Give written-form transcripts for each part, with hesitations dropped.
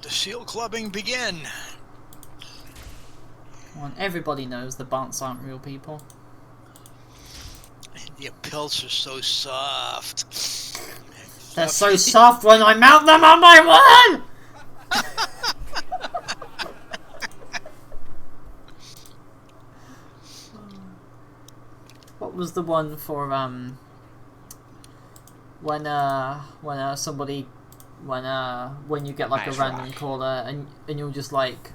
the seal clubbing begin. Come on, everybody knows the bots aren't real people. Your pelts are so soft. They're so soft when I mount them on my one! What was the one for when you get like Nice a random rock. caller and you're just like,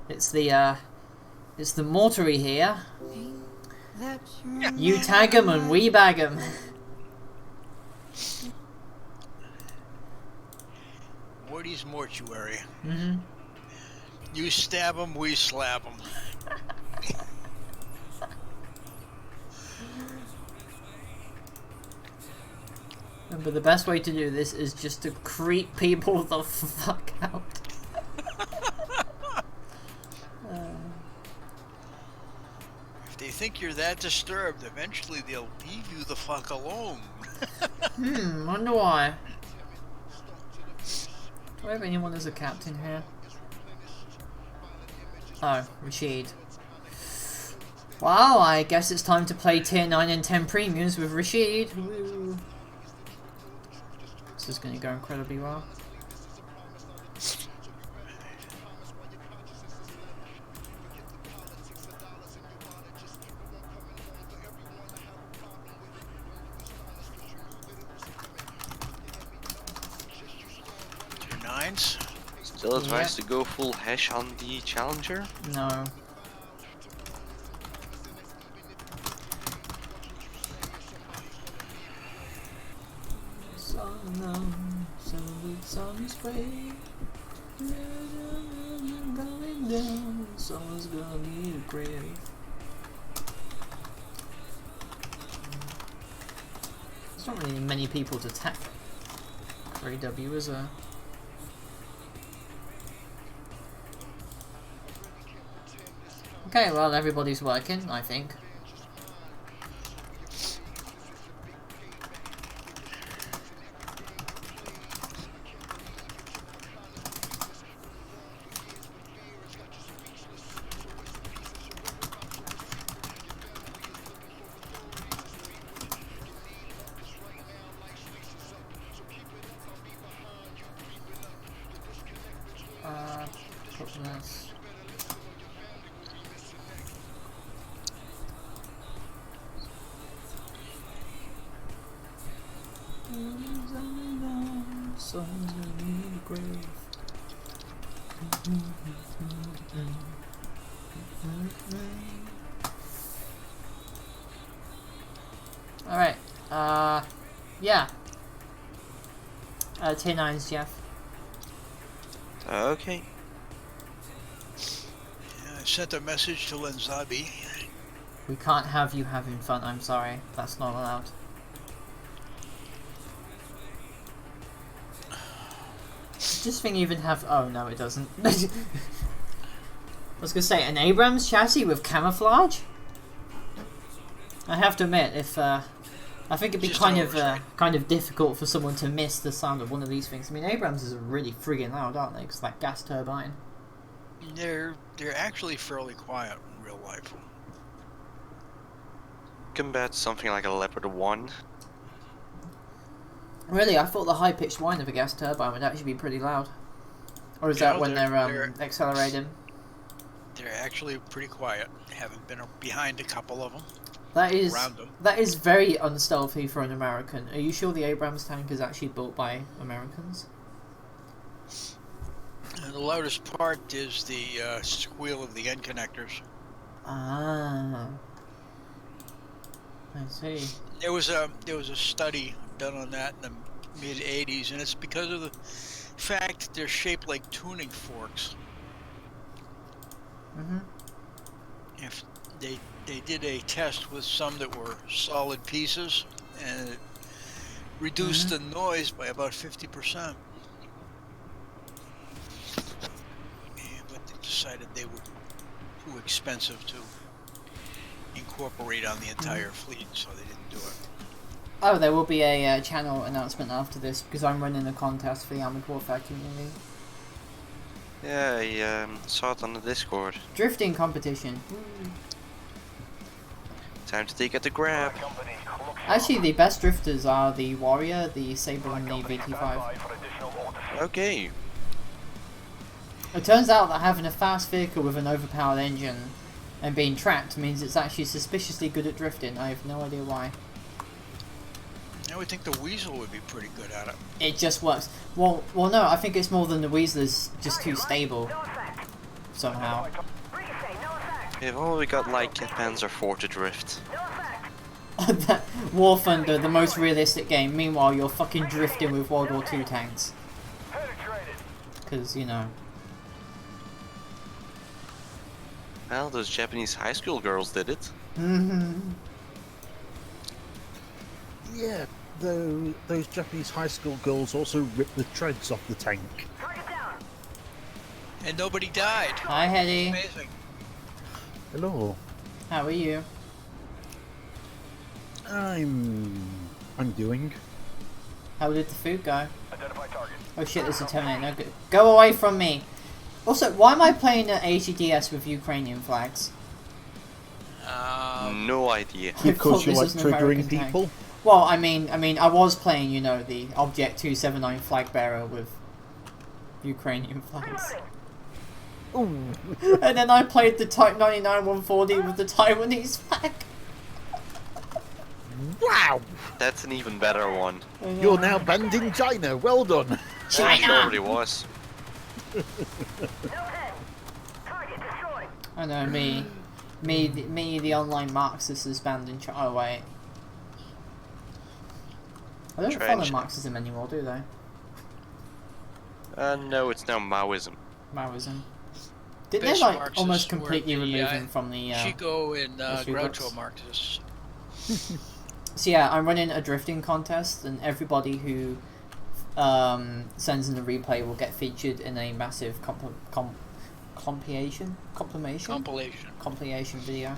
it's the mortary here. You tag 'em and we bag 'em. Morty's mortuary. Mm-hmm. You stab 'em, we slap 'em. But the best way to do this is just to creep people the fuck out. If they think you're that disturbed, eventually they'll leave you the fuck alone. Wonder why. Do I have anyone as a captain here? Oh, Rashid. Wow, I guess it's time to play tier 9 and 10 premiums with Rashid. Woo. This is going to go incredibly well. Tier 9s. Still advised to go full hash on the Challenger? No. Someone's gonna need a grave. There's not really many people to tap for AW, is there? Okay, well, everybody's working, I think. Put this. Someone's gonna need a grave. Alright, yeah. Tier 9s, Jeff. Okay. Yeah, I sent a message to Lenzabi. We can't have you having fun, I'm sorry. That's not allowed. Does this thing even have... Oh, no, it doesn't. I was gonna say, an Abrams chassis with camouflage? I have to admit, if, I think it'd be Just kind an of, oversight. kind of difficult for someone to miss the sound of one of these things. I mean, Abrams are really friggin' loud, aren't they? Because that gas turbine. They're actually fairly quiet in real life. Combat something like a Leopard 1. Really, I thought the high-pitched whine of a gas turbine would actually be pretty loud. Or is that when they're accelerating? They're actually pretty quiet. Haven't been behind a couple of them. That is Around them. that is very unstealthy for an American. Are you sure the Abrams tank is actually built by Americans? And the loudest part is the squeal of the end connectors. Ah, I see. There was a study done on that in the mid '80s, and it's because of the fact that they're shaped like tuning forks. Mhm. If they did a test with some that were solid pieces, and it reduced the noise by about 50%. But they decided they were too expensive to incorporate on the entire fleet, so they didn't do it. Oh, there will be a channel announcement after this because I'm running a contest for the Armored Warfare community. Yeah, I saw it on the Discord. Drifting competition. Time to take out the grab. Actually, the best drifters are the Warrior, the Sabre, and the VT5. Okay. It turns out that having a fast vehicle with an overpowered engine and being tracked means it's actually suspiciously good at drifting. I have no idea why. I would think the Weasel would be pretty good at it. It just works. Well, no, I think it's more than the Weasel is just too stable. Somehow. We've only got like Panzer IV to drift. War Thunder, the most realistic game. Meanwhile, you're fucking drifting with World War II tanks. Because, you know. Well, those Japanese high school girls did it. Yeah, though those Japanese high school girls also ripped the treads off the tank. And nobody died. Hi, Hetty. Amazing. Hello. How are you? I'm doing. How did the food go? Oh shit, there's a Terminator. No, go away from me! Also, why am I playing at HDS with Ukrainian flags? No idea. Because you like this was an triggering American tank. people? Well, I mean, I was playing, you know, the Object 279 flag bearer with Ukrainian flags. Ooh. And then I played the Type 99 140 with the Taiwanese flag. Wow! That's an even better one. You're now banned in China. Well done. China! Already was. I know, me, the online Marxist is banned in China. Oh wait, I don't follow Strange. Marxism anymore, do they? No, it's now Maoism. Maoism. Didn't they Best like Marxists almost were completely the, remove him from the? Chico and history Groucho books. Marxists. So yeah, I'm running a drifting contest, and everybody who sends in a replay will get featured in a massive compilation video.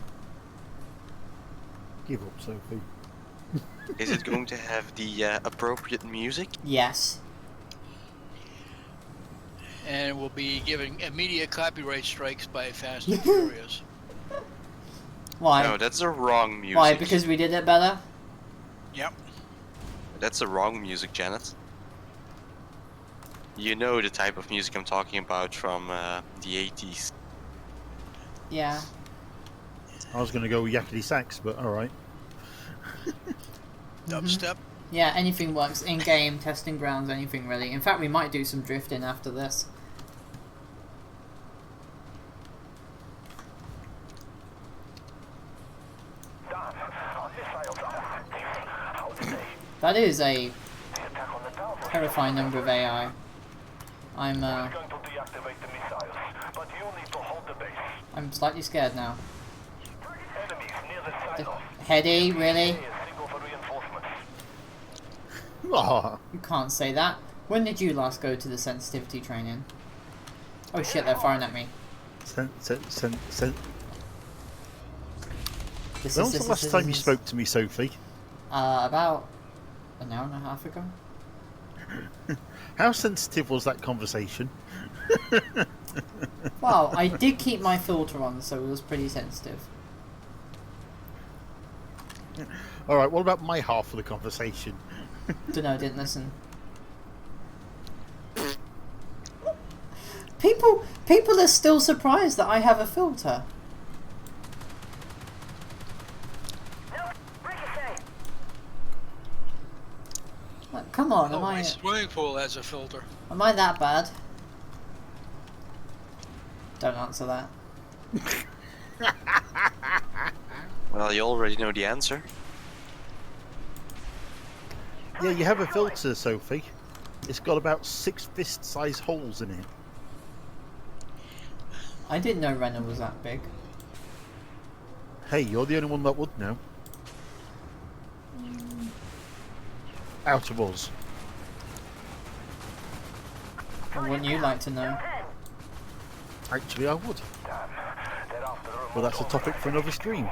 Give up, Sophie. Is it going to have the appropriate music? Yes. And we'll be giving immediate copyright strikes by Fast and Furious. Why? No, that's the wrong music. Why? Because we did it better? Yep. That's the wrong music, Janet. You know the type of music I'm talking about from the 80s. Yeah. I was going to go with Yakety Sax, but alright. Dubstep. Yeah, anything works. In-game, testing grounds, anything really. In fact, we might do some drifting after this. That is a terrifying number of AI. I'm slightly scared now. Heady, really? Ah, You can't say that. When did you last go to the sensitivity training? Oh shit, they're firing at me. when was the last time you spoke to me, Sophie? About an hour and a half ago. How sensitive was that conversation? Well, I did keep my filter on, so it was pretty sensitive. Alright, what about my half of the conversation? Dunno, didn't listen. People are still surprised that I have a filter. Like, come on, Oh, my swimming pool has a filter. am I that bad? Don't answer that. Well, you already know the answer. Yeah, you have a filter, Sophie. It's got about 6 fist-sized holes in it. I didn't know Renner was that big. Hey, you're the only one that would know. Out of us. And wouldn't you like to know? Actually, I would. But that's a topic for another stream.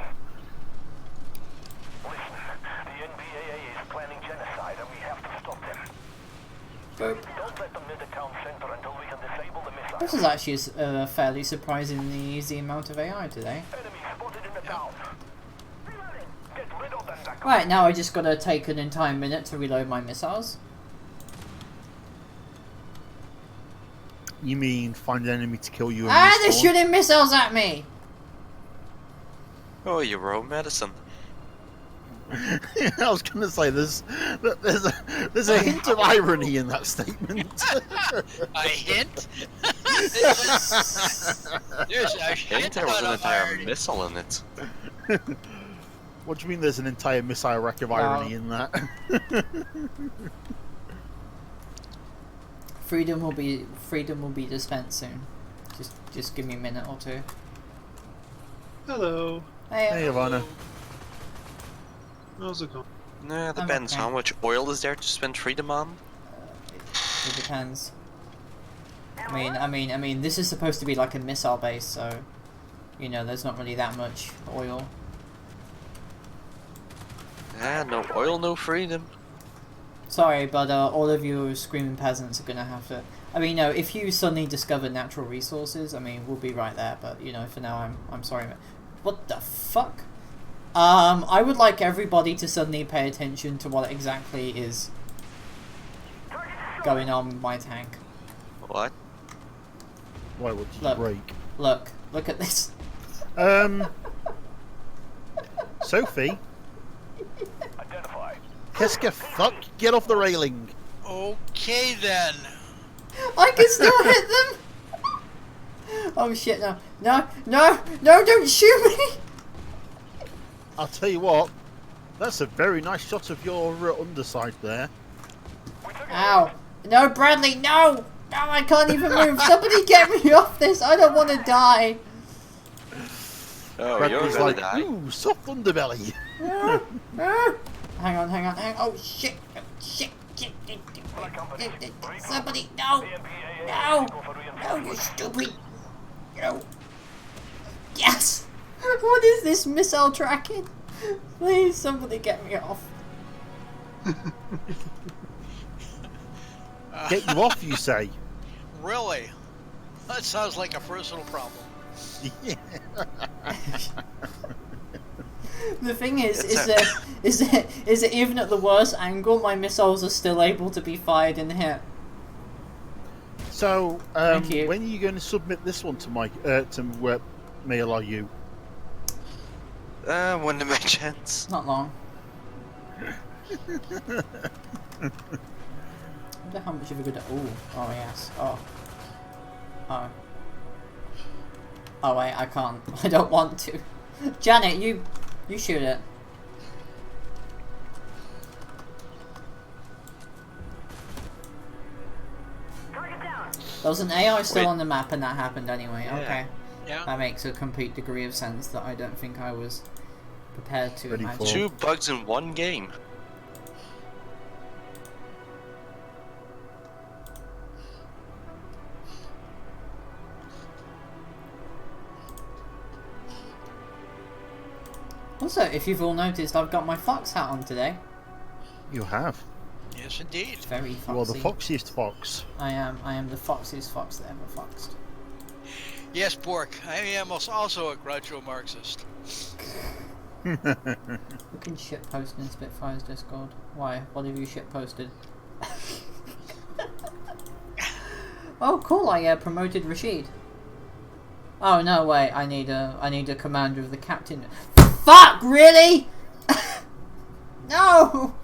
Boop. This is actually a fairly surprisingly easy amount of AI today. Right, now I just gotta take an entire minute to reload my missiles. You mean find an enemy to kill you and Ah, they're respawn? shooting missiles at me! Oh, you wrote medicine. I was going to say there's a hint of irony in that statement. A hint? There's a hint There was an of entire irony. missile in it. What do you mean there's an entire missile rack of irony in that? Freedom will be dispensed soon. Just give me a minute or two. Hello. Hey, Hey, Ivana. How's it going? Nah, I'm depends okay. how much oil is there to spend freedom on. it depends. I mean, this is supposed to be like a missile base, so you know, there's not really that much oil. Ah, no oil, no freedom. Sorry, but all of you screaming peasants are gonna have to. I mean, no, if you suddenly discover natural resources, I mean, we'll be right there. But you know, for now, I'm sorry. What the fuck? I would like everybody to suddenly pay attention to what exactly is going on with my tank. What? Why would you Look. break? Look at this. Sophie? Qu'est-ce que fuck? Get off the railing! Okay then. I can still hit them! Oh shit, no. No, don't shoot me! I'll tell you what, that's a very nice shot of your underside there. Ow. No, Bradley, no! No, I can't even move. Somebody get me off this. I don't want to die. Oh, Bradley's you're gonna like, die. ooh, soft underbelly. Hang on. Oh shit. Somebody, no, you stupid. No. Yes. What is this missile tracking? Please, somebody get me off. Get you off, you say? Really? That sounds like a personal problem. Yeah. The thing is that even at the worst angle, my missiles are still able to be fired and hit. So, Thank you. when are you going to submit this one to my mail? Are you? When it makes chance. Not long. I wonder how much of a good. Oh yes. Oh wait, I can't. I don't want to. Janet, you shoot it. There was an AI still Wait. on the map, and that happened anyway. Yeah. Okay, Yeah. that makes a complete degree of sense that I don't think I was prepared to Ready imagine. for- 2 bugs in 1 game. Also, if you've all noticed, I've got my fox hat on today. You have. Yes, indeed. It's very foxy. You are the foxiest fox. I am the foxiest fox that ever foxed. Yes, Pork. I am also a Groucho Marxist. You can shit post in Spitfires Discord. Why? What have you shit posted? Oh, cool! I promoted Rashid. Oh no, wait! I need a commander of the captain. Fuck! Really? No!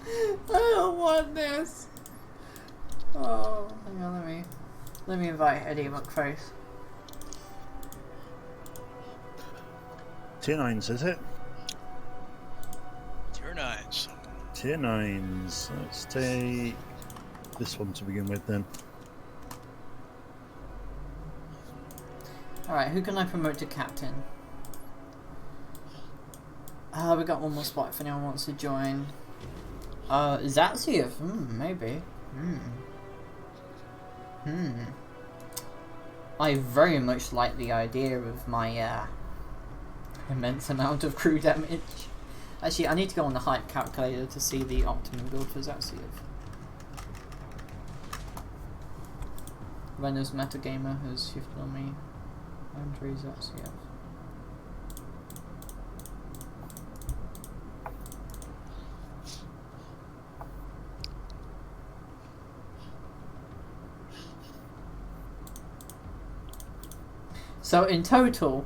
I don't want this. Oh, hang on, let me invite Eddie McFace. Tier 9s, is it? Tier 9s. Tier 9s. Let's take this one to begin with then. Alright, who can I promote to captain? We got one more spot if anyone wants to join. Zatsiev? Maybe. I very much like the idea of my immense amount of crew damage. Actually, I need to go on the hype calculator to see the optimum build for Zatsiev. Rena's metagamer has shifted on me. Andrews FCF. So in total,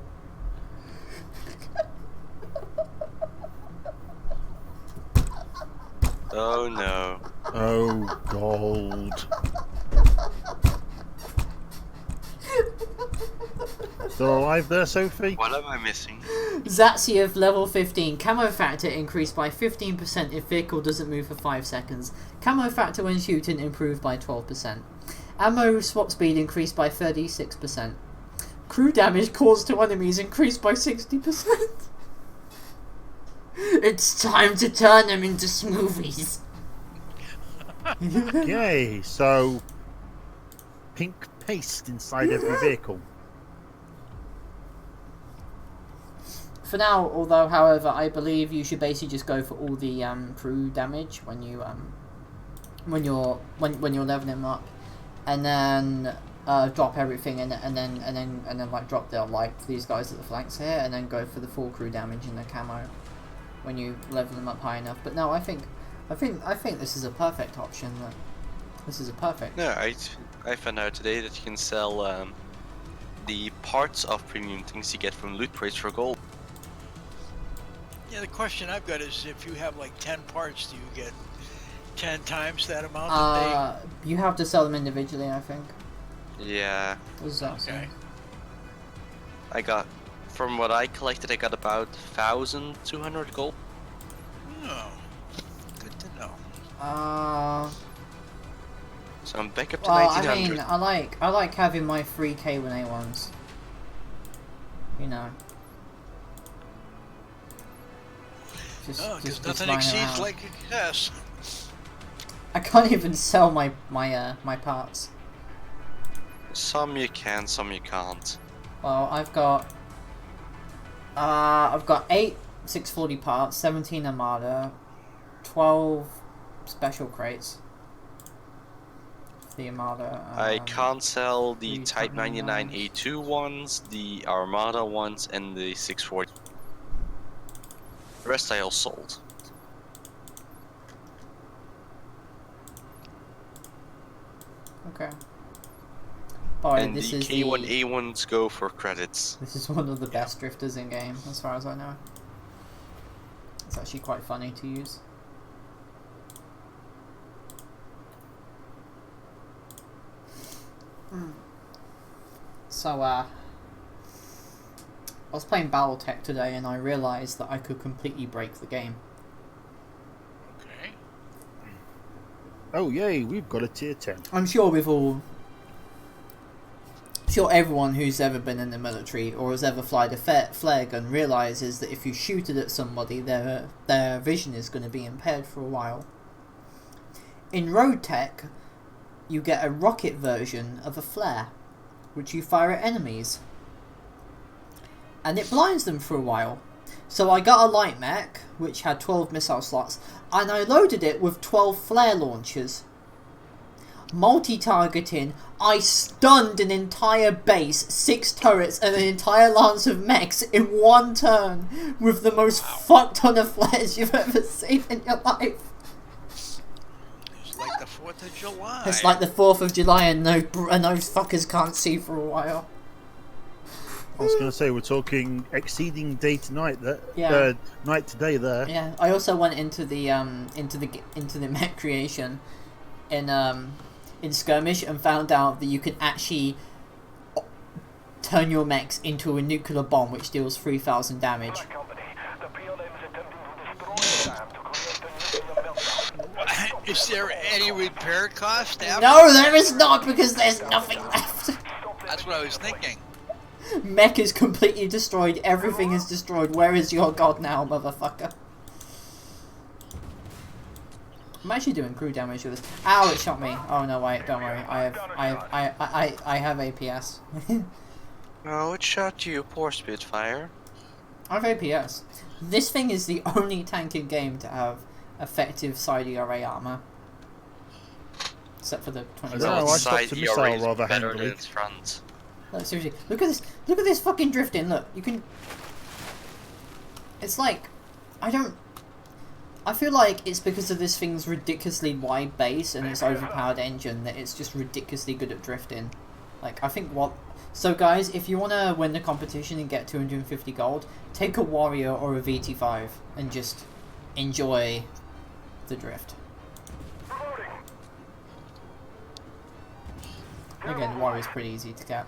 Oh no. Oh, gold. Still alive there, Sophie? What am I missing? Zatsiev level 15. Camo factor increased by 15% if vehicle doesn't move for 5 seconds. Camo factor when shooting improved by 12%. Ammo swap speed increased by 36%. Crew damage caused to enemies increased by 60%. It's time to turn them into smoothies. Yay, so pink paste inside every vehicle. For now, although, however, I believe you should basically just go for all the crew damage when you when you're leveling them up, and then drop everything and then like drop the like these guys at the flanks here, and then go for the full crew damage and the camo when you level them up high enough. But no, I think this is a perfect option. This is a perfect. No, I found out today that you can sell the parts of premium things you get from loot crates for gold. Yeah, the question I've got is if you have like 10 parts, do you get 10 times that amount? You have to sell them individually, I think. Yeah. What does that say? Okay. I got, from what I collected, I got about 1,200 gold. Oh, good to know. So I'm back up to Well, 1900. I mean, I like having my free K1A ones. You know. Because nothing lying exceeds around. like yes. I can't even sell my parts. Some you can, some you can't. Well, I've got 8 640 parts, 17 Armada, 12 special crates. The Armada. I can't sell the 3 Type 99 79s. A2 ones, the Armada ones, and the 640. The rest I all sold. Okay. Alright, And this the is K1A ones go for credits. This is one of the best drifters in game, as far as I know. It's actually quite funny to use. So, I was playing Battletech today and I realised that I could completely break the game. Okay. Oh, yay, we've got a tier 10. I'm sure we've all... sure everyone who's ever been in the military or has ever flied a flare gun realises that if you shoot it at somebody, their vision is going to be impaired for a while. In road tech, you get a rocket version of a flare, which you fire at enemies. And it blinds them for a while. So I got a light mech, which had 12 missile slots, and I loaded it with 12 flare launchers. Multi-targeting, I stunned an entire base, 6 turrets, and an entire lance of mechs in one turn with the most fucked ton of flares you've ever seen in your life. It's like the 4th of July. It's like the 4th of July and those fuckers can't see for a while. I was going to say, we're talking exceeding day to night there. Yeah. Night to day there. Yeah, I also went into the mech creation in skirmish and found out that you can actually turn your mechs into a nuclear bomb which deals 3,000 damage. Is there any repair cost after? No, there is not, because there's nothing left. That's what I was thinking. Mech is completely destroyed. Everything is destroyed. Where is your god now, motherfucker? I'm actually doing crew damage with this. Ow! It shot me. Oh no! Wait, don't worry. I have APS. Oh, it shot you, poor Spitfire. I have APS. This thing is the only tank in game to have effective side ERA armor. except for the 20. No, I stopped Outside the ERA missile is rather better handily. than its front. Look, seriously, look at this! Look at this fucking drifting. Look, you can. It's like, I feel like it's because of this thing's ridiculously wide base and its overpowered engine that it's just ridiculously good at drifting. Like, I think what. So, guys, if you want to win the competition and get 250 gold, take a Warrior or a VT5 and just enjoy the drift. Again, the Warrior's pretty easy to get.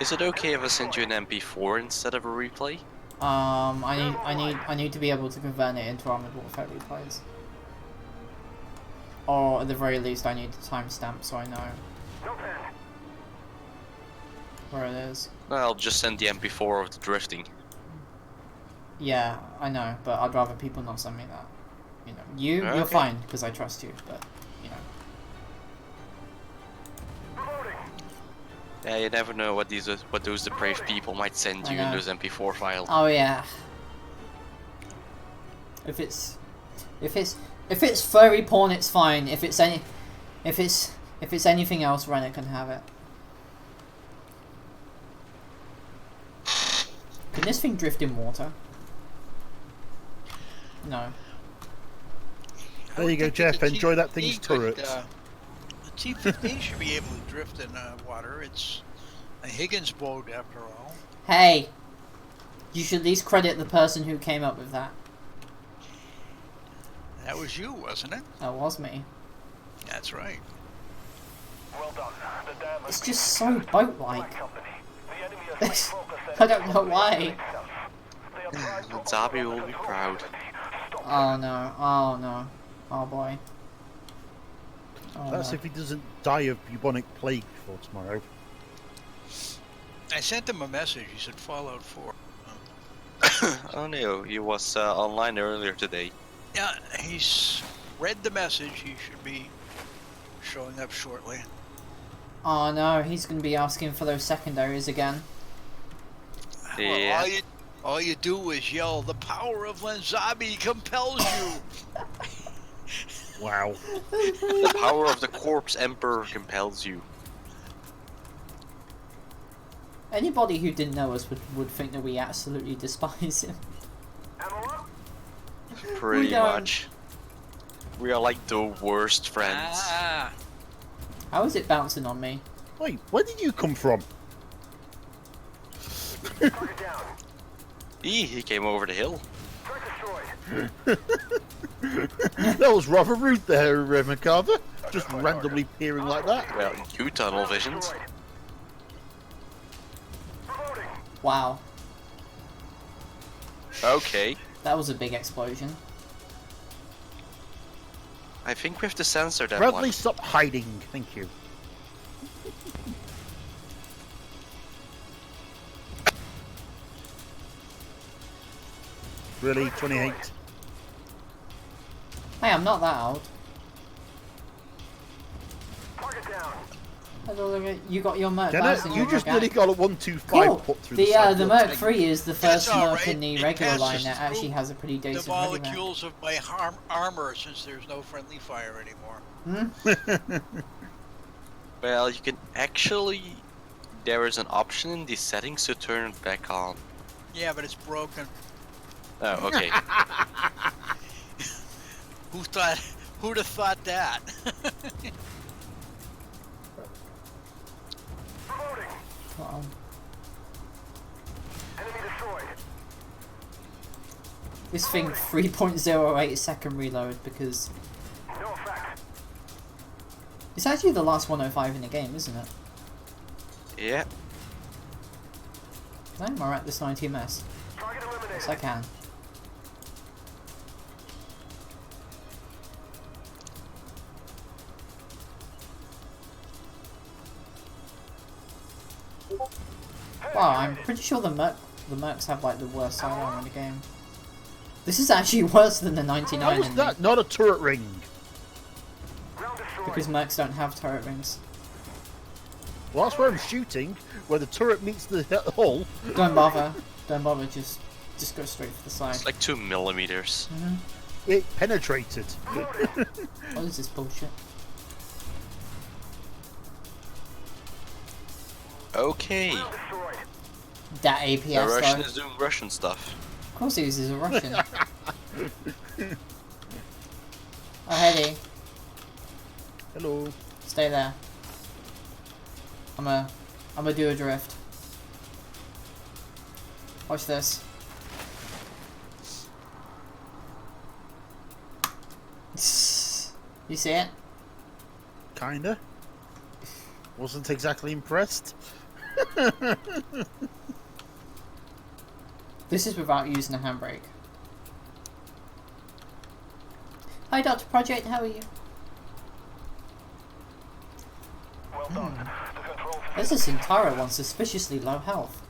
Is it okay if I send you an MP4 instead of a replay? I need to be able to convert it into Armored Warfare replays. Or at the very least, I need the timestamp so I know where it is. I'll just send the MP4 of the drifting. Yeah, I know, but I'd rather people not send me that. You know, you're Okay. fine because I trust you, but you know. Yeah, you never know what those depraved people might send you in know. those MP4 files. Oh yeah. If it's furry porn, it's fine. If it's anything else, Renner can have it. Can this thing drift in water? No. There you go, Jeff. Enjoy that thing's turret. The T-15 should be able to drift in water. It's a Higgins boat, after all. Hey, you should at least credit the person who came up with that. That was you, wasn't it? That was me. That's right. Well done. The dam has It's been just so boat-like. company. The enemy has refocused I don't know why. They are prized over Zabi will be proud. Oh no! Oh no! Oh boy! Oh, That's no. if he doesn't die of bubonic plague before tomorrow. I sent him a message. He said Fallout 4. Oh no, he was online earlier today. Yeah, he's read the message. He should be showing up shortly. Oh no! He's gonna be asking for those secondaries again. Yeah. Well, all you do is yell, "The power of Lenzabi compels you." Wow. The power of the corpse emperor compels you. Anybody who didn't know us would think that we absolutely despise him. Pretty don't. much. We are like the worst friends. Ah, How is it bouncing on me? Wait, where did you come from? He came over the hill. That was rather rude there, Macarthur. Just randomly peering like that. Well, you tunnel visions. Wow, Okay. that was a big explosion. I think we have to censor that Bradley, one. stop hiding. Thank you. Really? 28? Hey, I'm not that old. Hello, look at- you got your Merc Jenna, Bass and you your just Merc nearly Ag- got a 125 Cool. put through The side the of Merc tank. 3 is the That's first all Merc right. in the It regular line passes that actually through has a pretty the decent heavy Merc. molecules of my armor, since there's no friendly fire anymore. Well, you can actually... There is an option in the settings to turn it back on. Yeah, but it's broken. Oh, okay. Who'd have thought that? Uh-oh. This thing 3.08 second reload because it's actually the last 105 in the game, isn't it? Yeah. Am I at this 90 ms? Yes, I can. Wow, I'm pretty sure the Mercs have like the worst sidearm in the game. This is actually worse than the How 99 was in that not a turret ring? because Mercs don't have turret rings. Well, that's where I'm shooting, where the turret meets the hull. Don't bother. Don't bother, just just go straight for the side. It's like 2 millimeters. It penetrated. What is this bullshit? Okay. Destroyed. That The APS Russian though. is doing Russian stuff. Of course he uses a Russian. Oh, Heady, Hello. stay there. I'm gonna do a drift. Watch this. You see it? Kinda. Wasn't exactly impressed. This is without using a handbrake. Hi Dr. Project, how are you? Well done. The control There's this entire one suspiciously low health.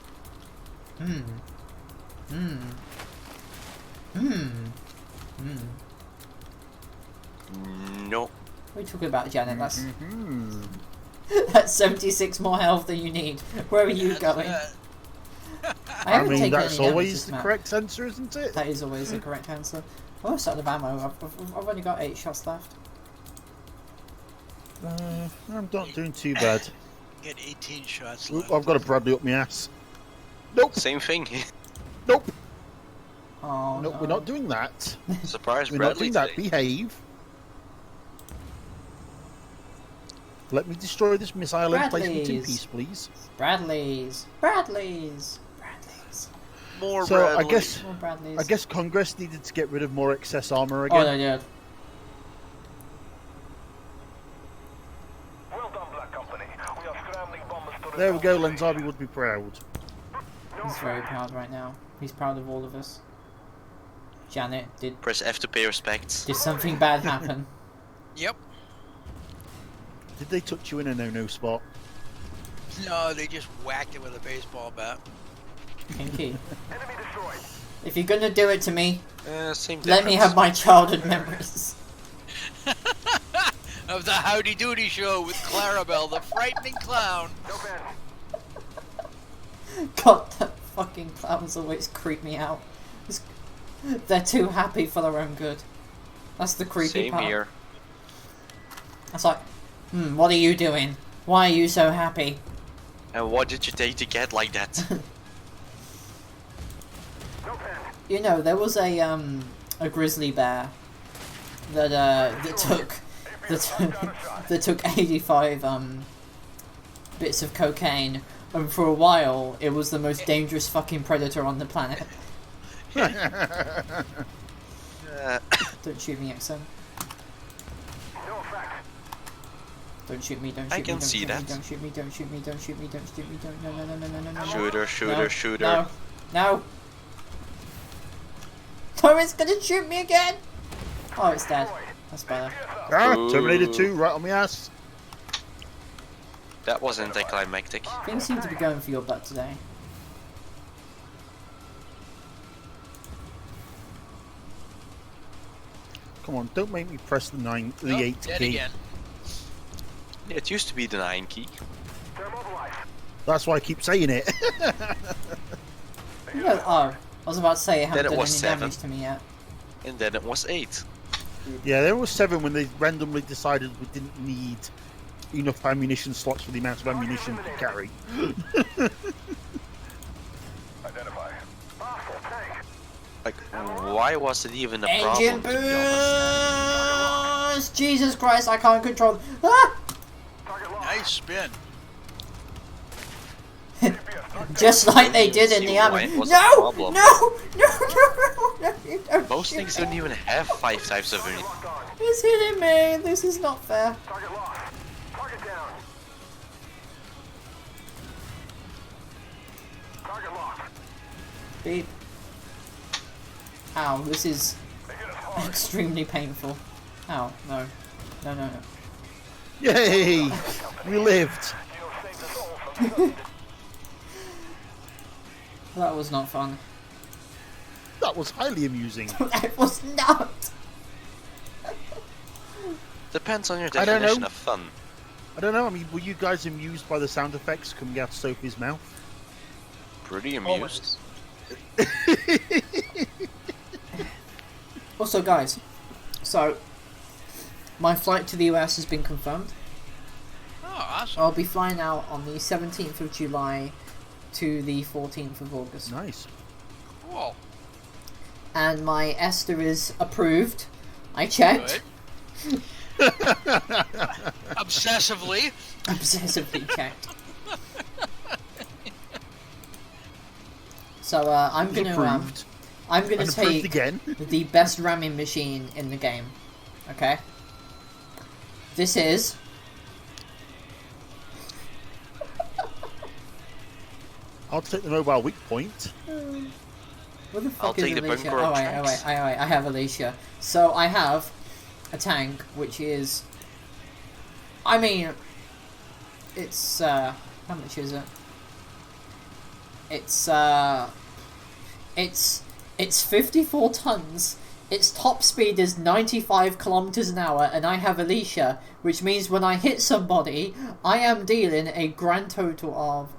No. What are you talking about, Janet? That's Hmm. that's 76 more health than you need. Where are you That's going? that. I I haven't mean, taken that's any damage always this the map. correct answer, isn't it? That is always the correct answer. Oh, I'm out of ammo. I've only got 8 shots left. I'm not doing too bad. Get 18 shots Oop, left. I've got a Bradley up my ass. Nope, Same thing. nope, Oh nope, no. we're not doing that. Surprise We're not Bradley doing that. today. Behave. Let me destroy this missile and place it in Bradleys. peace, please. Bradleys. Bradleys. Bradleys. More So Bradley. More Bradleys. I guess Congress needed to get rid of more excess armor again. Oh, they did. Well done, Black Company. We are scrambling bombers to There we go. resolve the Lenzabi would be proud. He's very proud right now. He's proud of all of us. Janet, did Press F to pay respects. something bad happen? Yep. Did they touch you in a no-no spot? No, they just whacked it with a baseball bat. Kinky. Enemy destroyed. If you're gonna do it to me, Same let me difference. have my childhood memories. Of the Howdy Doody show with Clarabelle, the frightening clown. No Ben. God, that fucking clowns always creep me out. It's- They're too happy for their own good. That's the creepy Same part. here. It's like, what are you doing? Why are you so happy? And what did you take to get like that? No Ben. You know, there was a grizzly bear that took 85 bits of cocaine, and for a while it was the most dangerous fucking predator on the planet. Don't shoot me, XM. No effect. Don't shoot me, don't shoot I me, can don't see shoot that. me, don't shoot me, don't shoot me, don't shoot me, don't shoot me, don't, no, no, no, no, no, no, no. Shooter, shooter, No, shooter. No, no. Oh, it's gonna shoot me again! Oh, it's dead. That's better. Ah, Ooh. Terminator 2, right on my ass. That was anticlimactic. Things seem to be going for your butt today. Come on, don't make me press the Nope, 8 dead key. again. It used to be the 9 key. They're mobilized. That's why I keep saying it. You know, I was about to say it hasn't Then it done was any 7. damage to me yet. And then it was 8. Yeah, there was 7 when they randomly decided we didn't need enough ammunition slots for the amount of ammunition to carry. Identify. Hostile tank. Like, why was it even a Engine problem, to be honest? boost! Jesus Christ, I can't control. Ah! Target locked. Nice spin. Just like they did in See the why army. it was a No! No! problem. No! No! No! You don't Most shoot things me. don't even have 5 types of ammunition. Locked on. It's hitting me. This is not fair. Target locked. Target down. Target locked. Beep. Ow, this is They hit us hard. extremely painful. Ow, no. No, no, no. Yay! We lived. You saved us all from sudden That was not fun. That was highly amusing. That was not! Depends on your I don't definition know. of fun. I don't know, I mean, were you guys amused by the sound effects coming out of Sophie's mouth? Pretty amused. Also, guys, so my flight to the US has been confirmed. Oh, awesome. I'll be flying out on the 17th of July to the 14th of August. Nice. Cool. And my Esther is approved. I checked. Good. Obsessively. Obsessively checked. So I'm It's gonna approved. I'm gonna And approved take again. the best ramming machine in the game. Okay. This is I'll take the mobile weak point. what the fuck I'll is take the Alicia? bunker Oh on wait, tracks. I have Alicia. So I have a tank which is, I mean, it's how much is it? It's 54 tons. Its top speed is 95 kilometers an hour, and I have Alicia, which means when I hit somebody, I am dealing a grand total of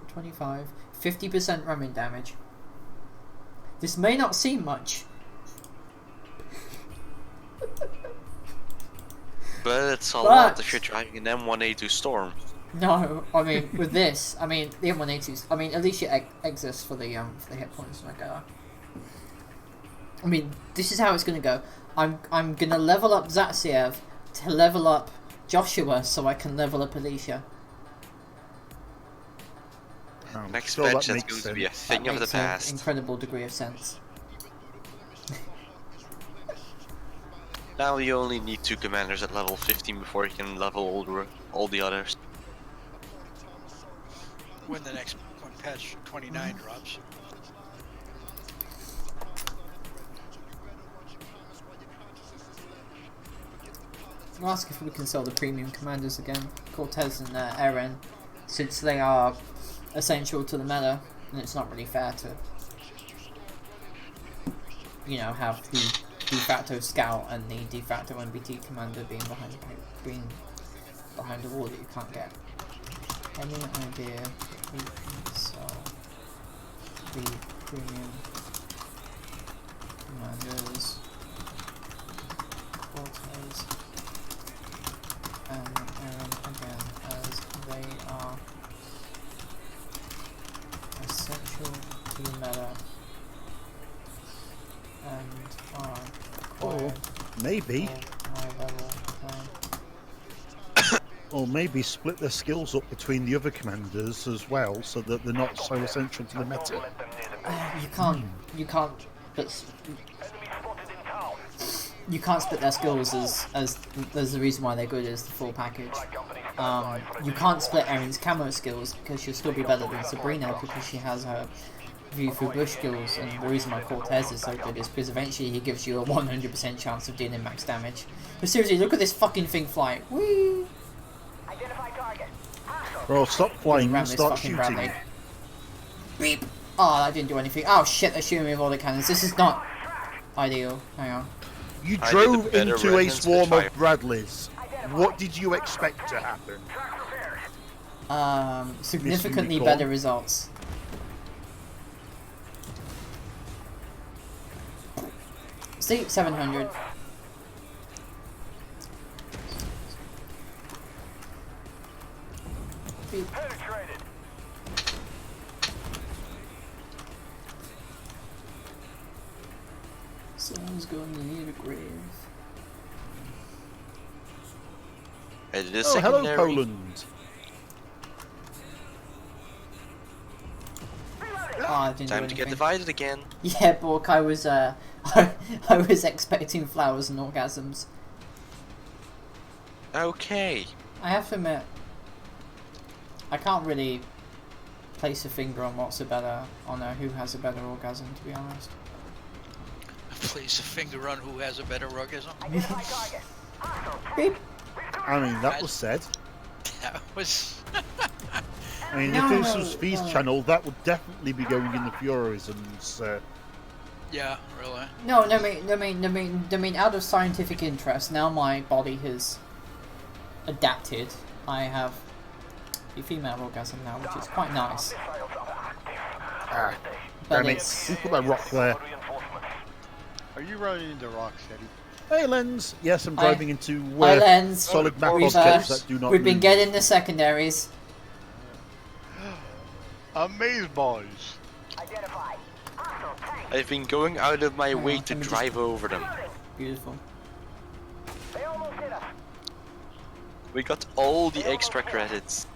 50% ramming damage. This may not seem much. But it's a But- lot if you're driving an M1A2 Storm. No, I mean with this, I mean the M182s. I mean Alicia exists for the hit points like I mean this is how it's gonna go. I'm gonna level up Zatsiev to level up Joshua so I can level up Alicia. Next Sure, that patch is makes going to be a That thing of the makes an past. incredible degree of sense. Now you only need 2 commanders at level 15 before you can level all the others. When patch 29 drops. I'll ask if we can sell the premium commanders again, Cortez and Eren, since they are essential to the meta, and it's not really fair to, you know, have the de facto scout and the de facto NBT commander being behind a wall that you can't get. Any idea if we can sell the premium commanders, Cortez and Eren again, as they are essential to the meta and are required Maybe. for high level play. Or maybe split their skills up between the other commanders as well, so that they're not so essential to the meta. You can't, but you can't split their skills as there's the reason why they're good is the full package. You can't split Eren's camo skills because she'll still be better than Sabrina because she has her view through bush skills, and the reason why Cortez is so good is because eventually he gives you a 100% chance of dealing max damage. But seriously, look at this fucking thing fly. Whee! Identify target. Well, stop flying Ram and this start fucking shooting. Bradley. Beep! Oh, that didn't do anything. Oh shit, they're shooting me with all the cannons. This is not ideal. Hang on. You I did a drove better into run a than swarm Spitfire. of Bradleys. What did you expect to happen? Significantly recall. better results. See, 700. Beep. Penetrated. Someone's going to need a grave. It is Oh, hello, secondary. Poland. Oh, I didn't do Time to anything. get divided again. Yeah, Bork, I was I was expecting flowers and orgasms. Okay. I have to admit, I can't really place a finger on what's a better, on who has a better orgasm, to be honest. Place a finger on who has a better orgasm. Identify target. Beep. I mean, that was said. That was. I mean, No, if this no, was Fee's no. channel, that would definitely be going in the Furisms. Yeah, really. No, I mean, out of scientific interest, now my body has adapted. I have a female orgasm now, which is quite nice. Ah, But damn it. it's Who put that rock there? Are you running into rocks, Eddie? Hey, Lens. Yes, I'm Hi. driving into Hi, Lens. solid map We've, objects that do not we've been move. getting the secondaries. Amaze boys. Identified. Hostile tank. I've been going out of my way to let me just- drive over them. Beautiful. They almost hit us. We got all the extra credits.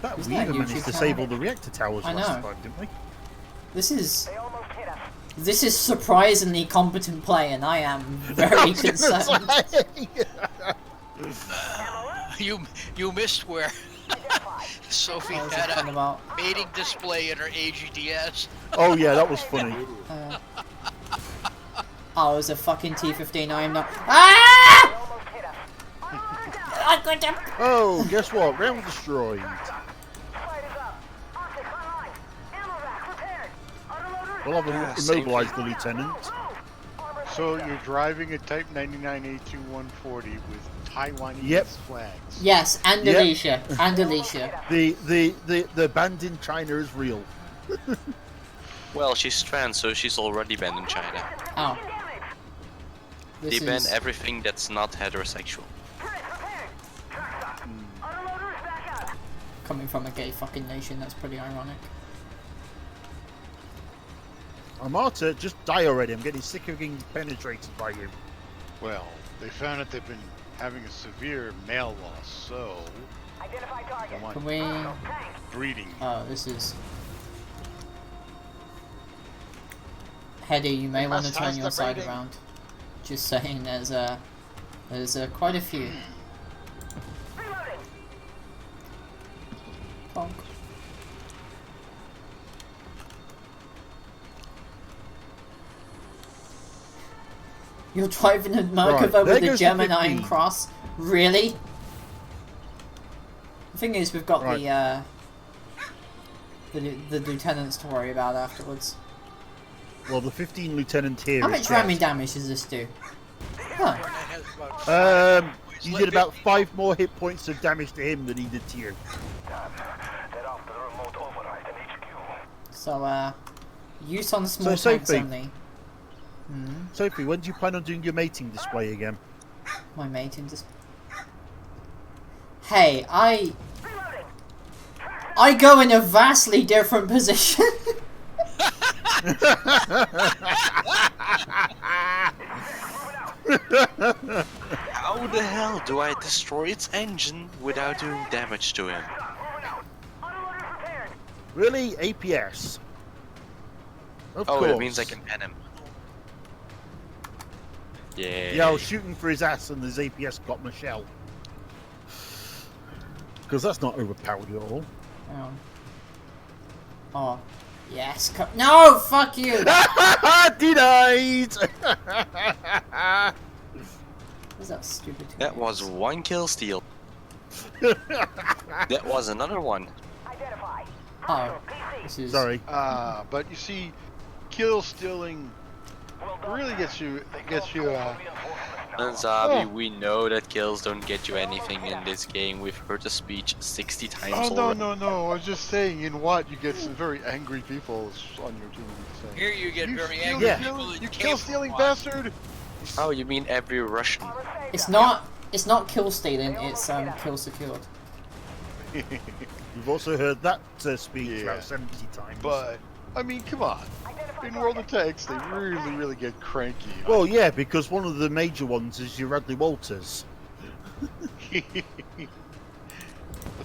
That Isn't we that even managed YouTube to channel? save all the reactor towers I last know. time, didn't we? They almost hit us. This is surprisingly competent play, and I am very concerned. You missed where Sophie What was had it fun a about? mating display in her AGDS. Oh yeah, that was funny. Oh, it was a fucking T-15. I am not. Ah! They almost hit us. I got him. Oh, guess what? Round destroyed. Fight is up. Optics online. Ammo rack repaired. Autoloader. Well, I've same immobilized the lieutenant. So you're driving a Type 99 A2140 with Taiwanese Yep. flags. Yes, and Yep. Alicia. And Alicia. The band in China is real. Well, she's trans, so she's already banned in China. Oh. They This ban is. everything that's not heterosexual. Autoloader is back up. Coming from a gay fucking nation, that's pretty ironic. Armata, just die already. I'm getting sick of getting penetrated by you. Well, they found that they've been having a severe male loss, so Identify they target. want Can we. Tank. breeding. Oh, this is. Hetty, you may want to turn Must your have side rating. around. Just saying, there's quite a few. Reloading. Bonk. You're driving a Merkava there with a goes the Gemini 15. cross? Really? The thing is, we've got Right. the lieutenants to worry about afterwards. Well, the 15 lieutenant here How is much dead. ramming damage does this do? Huh. Barnett has about You did about 5 more hit points of damage to him than he did to you. Head off to the remote override in HQ. So, use on small So, tanks Sophie. only. Hmm. Sophie, when do you plan on doing your mating display again? My mating just. Hey, I go in a vastly different position. How the hell do I destroy its engine without doing damage to him? Autoloader prepared. Really? APS? Of Oh, course. it means I can pen him. Yeah. Yeah, I was shooting for his ass and his APS got my shell. Because that's not overpowered at all. Oh, yes. No, fuck you. Denied! What's that stupid? That was one kill steal. That was another one. Identify. Oh, this is. Sorry. But you see, kill stealing really gets you. And Zabi, we know that kills don't get you anything in this game. We've heard the speech 60 times Oh already. no! I was just saying, in what you get some very angry people on your team. Saying, here you get very steal- angry Yeah. people that You can't kill stealing watch. bastard! Oh, you mean every Russian? It's not. It's not kill stealing. It's kill secured. You've also heard that speech Yeah. about 70 times. But I mean, come on. In World of Tanks, they really get cranky. Well, yeah, because one of the major ones is your Radley Walters. But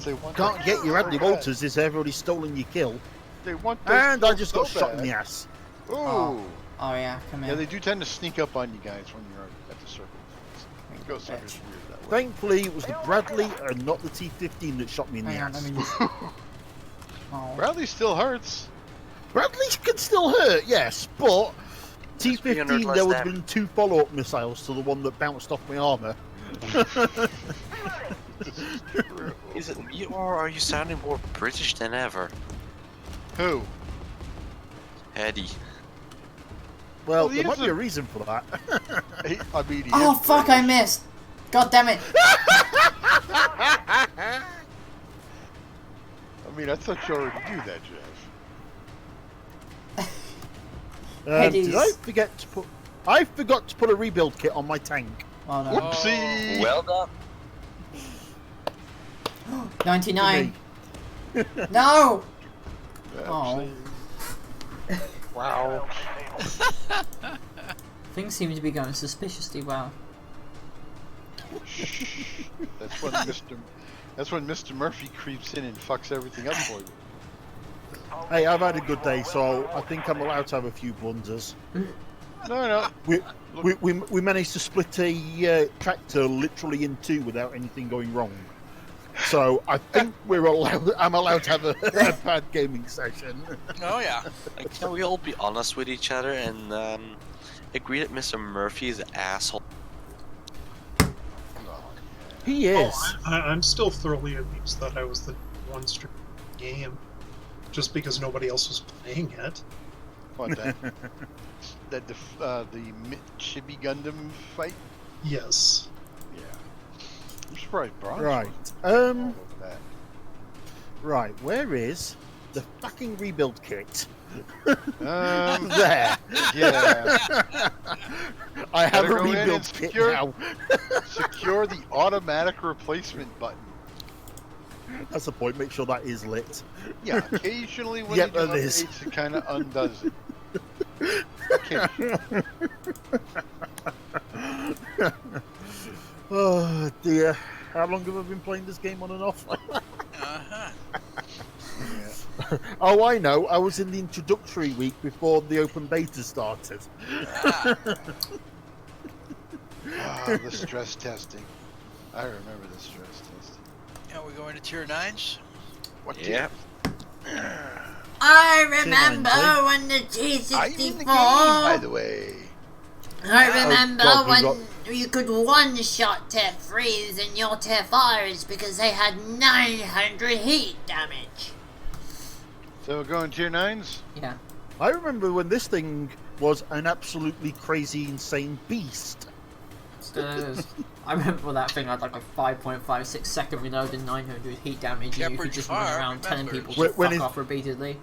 they want Can't that get your Radley so bad. Walters if they've already stolen your kill. They want that And I kill just so got shot in bad. the ass. Ooh. Oh, yeah, come Yeah, here. they do tend to sneak up on you guys when you're at the circle. Bitch. Ghost Hunter's weird that way. Thankfully, it was the Bradley and not the T-15 that shot me in the Hang on, ass. let me just. Oh. Bradley still hurts. Bradley can still hurt, yes, but That's 300 T-15 less there would have damage. been 2 follow-up missiles to the one that bounced off my armor. Is it me or are you sounding more British than ever? Who? Eddie. Well, Well, he there might is be a- a reason for that. I mean, he Oh is fuck! I British. missed. God damn it! I mean, I thought you already knew that, Jeff. Did I forget to put? I forgot to put a rebuild kit on my tank. Oh no. Whoopsie! Well done. 99. No! Oh. Wow. Things seem to be going suspiciously well. That's when Mr. Murphy creeps in and fucks everything up for you. Hey, I've had a good day, so I think I'm allowed to have a few blunders. No. We managed to split a tractor literally in two without anything going wrong. So I think I'm allowed to have a bad gaming session. Oh yeah. Like, can we all be honest with each other and agree that Mr. Murphy is an asshole? He is. I'm still thoroughly amused that I was the one stream game, just because nobody else was playing it. What that the Chibi Gundam fight? Yes. Yeah. I'm surprised Bronze Right. wasn't all over that. Right. Where is the fucking rebuild kit? There. Yeah. I have Better a go in rebuild and kit secure- now. Secure the automatic replacement button. That's the point. Make sure that is lit. Yeah, occasionally when Yep, you do that is. updates, it kind of undoes it. Occasionally. Oh dear. How long have I been playing this game on and off? Uh-huh. Oh, I know. I was in the introductory week before the open beta started. The stress testing. I remember the stress testing. Are we going to tier 9s? What Yeah. I remember T90. when the I'm in the game, T64. by the way. I remember God, we when got- you could one-shot tier 3s and your tier 5s because they had 900 heat damage. So we're going tier 9s? Yeah. I remember when this thing was an absolutely crazy, insane beast. Still is. I remember that thing had like a 5.56 second reload and 900 heat damage, and you could Shepherd's just Fire, run around telling remember. people to When fuck it- off repeatedly.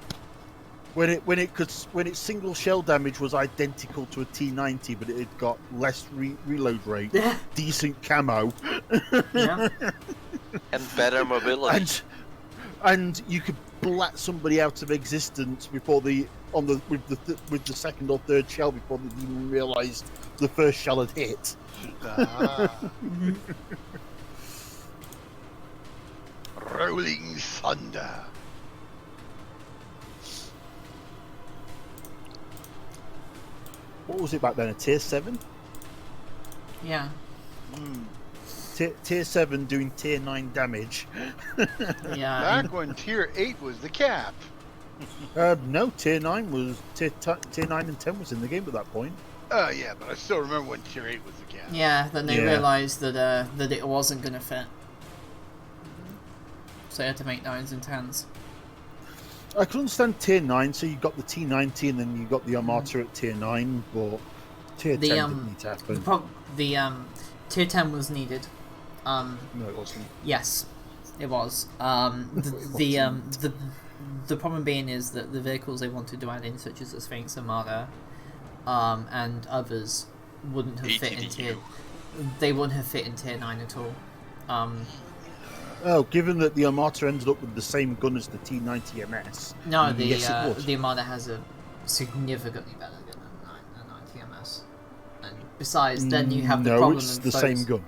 When its single shell damage was identical to a T90, but it had got less reload rate, Yeah. decent camo, Yeah. And better mobility. and you could blat somebody out of existence before with the second or third shell before they even realised the first shell had hit. Rolling Thunder. What was it back then? A tier 7? Yeah. Tier 7 doing tier 9 damage. Yeah. Back when tier 8 was the cap. No, tier 9 was tier 9 and 10 was in the game at that point. Oh yeah, but I still remember when tier 8 was the cap. Yeah, then they Yeah. realised that it wasn't going to fit. So they had to make 9s and 10s. I could understand tier 9, so you got the T90 and then you got the Armata at tier 9, but tier 10 didn't need to happen. Tier 10 was needed. No, it wasn't. Yes, it was. The problem being is that the vehicles they wanted to add in, such as the Sphinx Armada, and others, wouldn't have fit in tier. They wouldn't have fit in tier 9 at all. Oh, given that the Armata ended up with the same gun as the T90 MS. No, yes, it would. the Armada has a significantly better gun than 90 MS. And besides, then you have the no, problem it's of the those- same gun.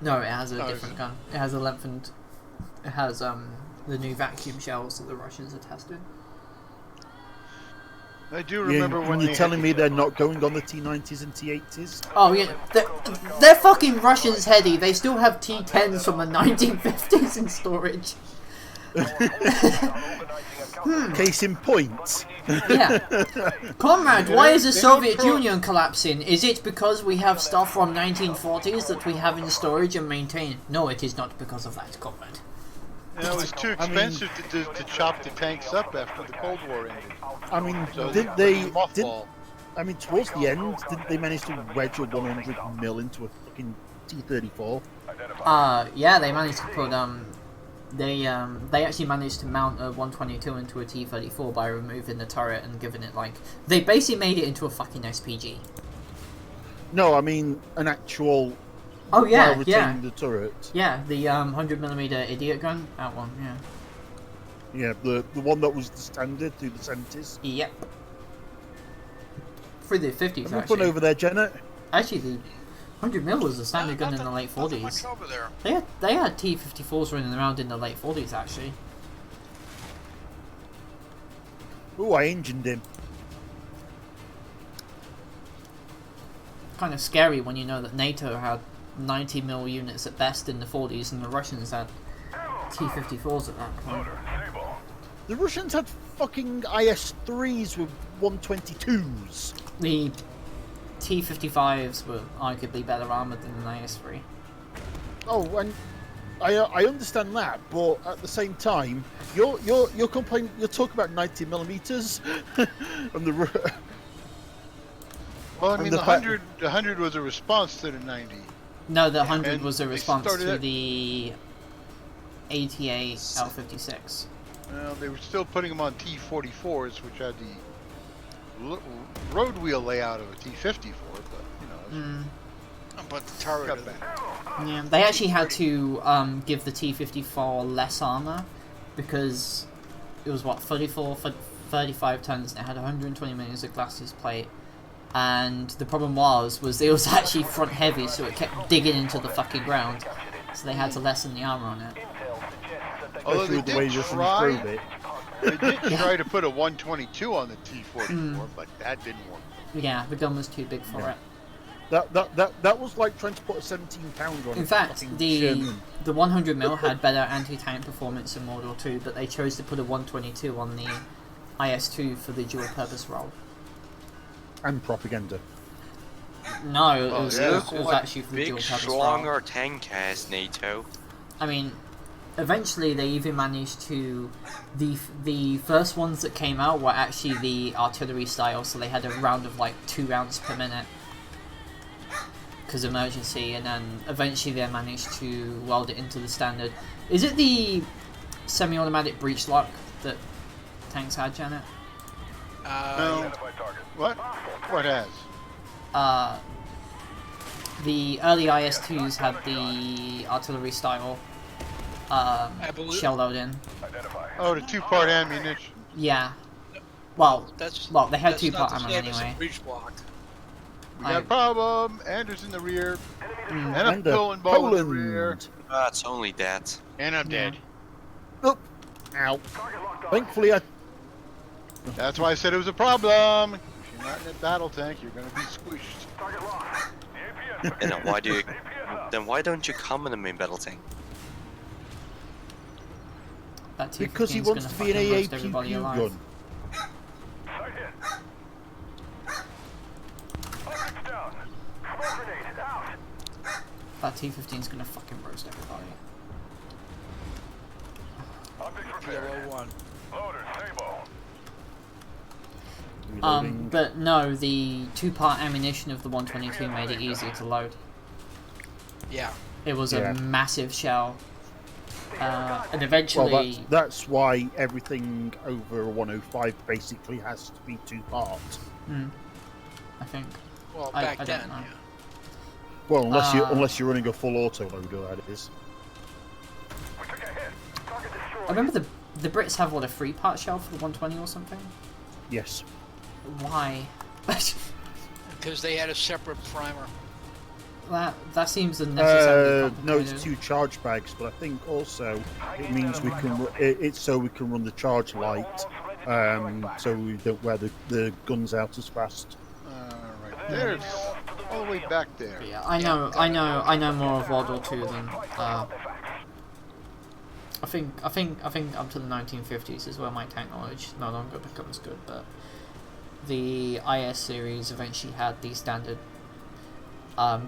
No, it has a Oh, different gun. It has a lengthened. It has the new vacuum shells that the Russians are testing. I do remember when you're they telling had me the- they're not going on the T90s and T80s? Oh yeah, they're fucking Russians, Heady. They still have T10s from the 1950s in storage. Case in point. Yeah. Comrade, why is the They don't Soviet throw- Union collapsing? Is it because we have stuff from 1940s that we have in storage and maintain? No, it is not because of that, comrade. You know, it was too I mean- expensive to chop the tanks up after the Cold War ended. I mean, So did they they? mothball. I mean, towards the end, didn't they manage to wedge a 100 mil into a fucking T34? Yeah, they managed to put they actually managed to mount a 122 into a T-34 by removing the turret and giving it like they basically made it into a fucking SPG. No, I mean an actual. Oh yeah, while yeah, retaining the turret. yeah. The 100mm idiot gun, that one, yeah. Yeah, the one that was the standard through the 70s. Yep. Through the 50s, Have you actually. put over there, Janet? Actually, the 100mm was the standard gun in Nothing- the late nothing 40s. much over there. They had T-54s running around in the late 40s, actually. Ooh, I engined him. Kind of scary when you know that NATO had 90mm units at best in the 40s and the Russians had T-54s at that point. The Russians had fucking IS-3s with 122s. The T-55s were arguably better armoured than an IS-3. Oh, and I understand that, but at the same time, you're complaining. You're talking about 90mm, and the. Well, I And mean, the the fact- 100 was a response to the 90. No, the 100 And was a they response started to it- the 88 L56. Well, they were still putting them on T44s, which had the road wheel layout of a T54, but you know, But the turret. got of the- back. Yeah, they actually had to give the T-54 less armor because it was what 35 tons and it had 120mm of glasses plate, and the problem was it was actually front heavy, so it kept digging into the fucking ground, so they had to lessen the armor on it. Although they Especially with the way did Russians try, drove it. they did try to put a 122 on the T44, but that didn't work. Yeah, the gun was too big for Yeah. it. That was like trying to put a 17-pounder on. In a fact, fucking the Sherman. 100mm had better anti-tank performance in World War II, but they chose to put a 122 on the IS-2 for the dual-purpose role. And propaganda. No, it Oh, was, yeah. it Look was what actually for the big, dual-purpose strong role. our tank has, NATO. I mean, eventually they even managed to... The first ones that came out were actually the artillery style, so they had a round of like 2 rounds per minute. Because emergency, and then eventually they managed to weld it into the standard. Is it the semi-automatic breech lock that tanks had, Janet? No. What? What has? The early IS-2s had the artillery style believe- shell loading. Oh, the 2-part ammunition. Yeah. Well, That's they had that's 2-part not the ammo same as a anyway. breech block. We got a problem. Anders in the rear. And a And pulling ball in the Poland. rear. It's only that. And I'm dead. Oh, ow. Thankfully, I. That's why I said it was a problem. If you're not in a battle tank, you're going to be squished. And then why don't you come in the main battle tank? That T-15's Because he gonna wants to be an fucking roast AAPQ everybody alive. gun. That T-15's gonna fucking roast everybody. PLO-1. Reloading. But no, the 2-part ammunition of the 122 made it easier to load. Yeah. It was Yeah. a massive shell. And Well, eventually... that's why everything over a 105 basically has to be 2-part. I think. Well, I back don't then, know. yeah. Well, unless you're running a full autoloader, that is. I remember the Brits have, what, a 3-part shell for the 120 or something? Yes. Why? Because they had a separate primer. that seems unnecessarily No, it's complicated. 2 charge bags, but I think also it means we can. It's so we can run the charge light, so we don't wear the guns out as fast. Right there. It's all the way back there. Yeah, I know more of World War II than I think up to the 1950s is where my tank knowledge no longer becomes good, but the IS series eventually had the standard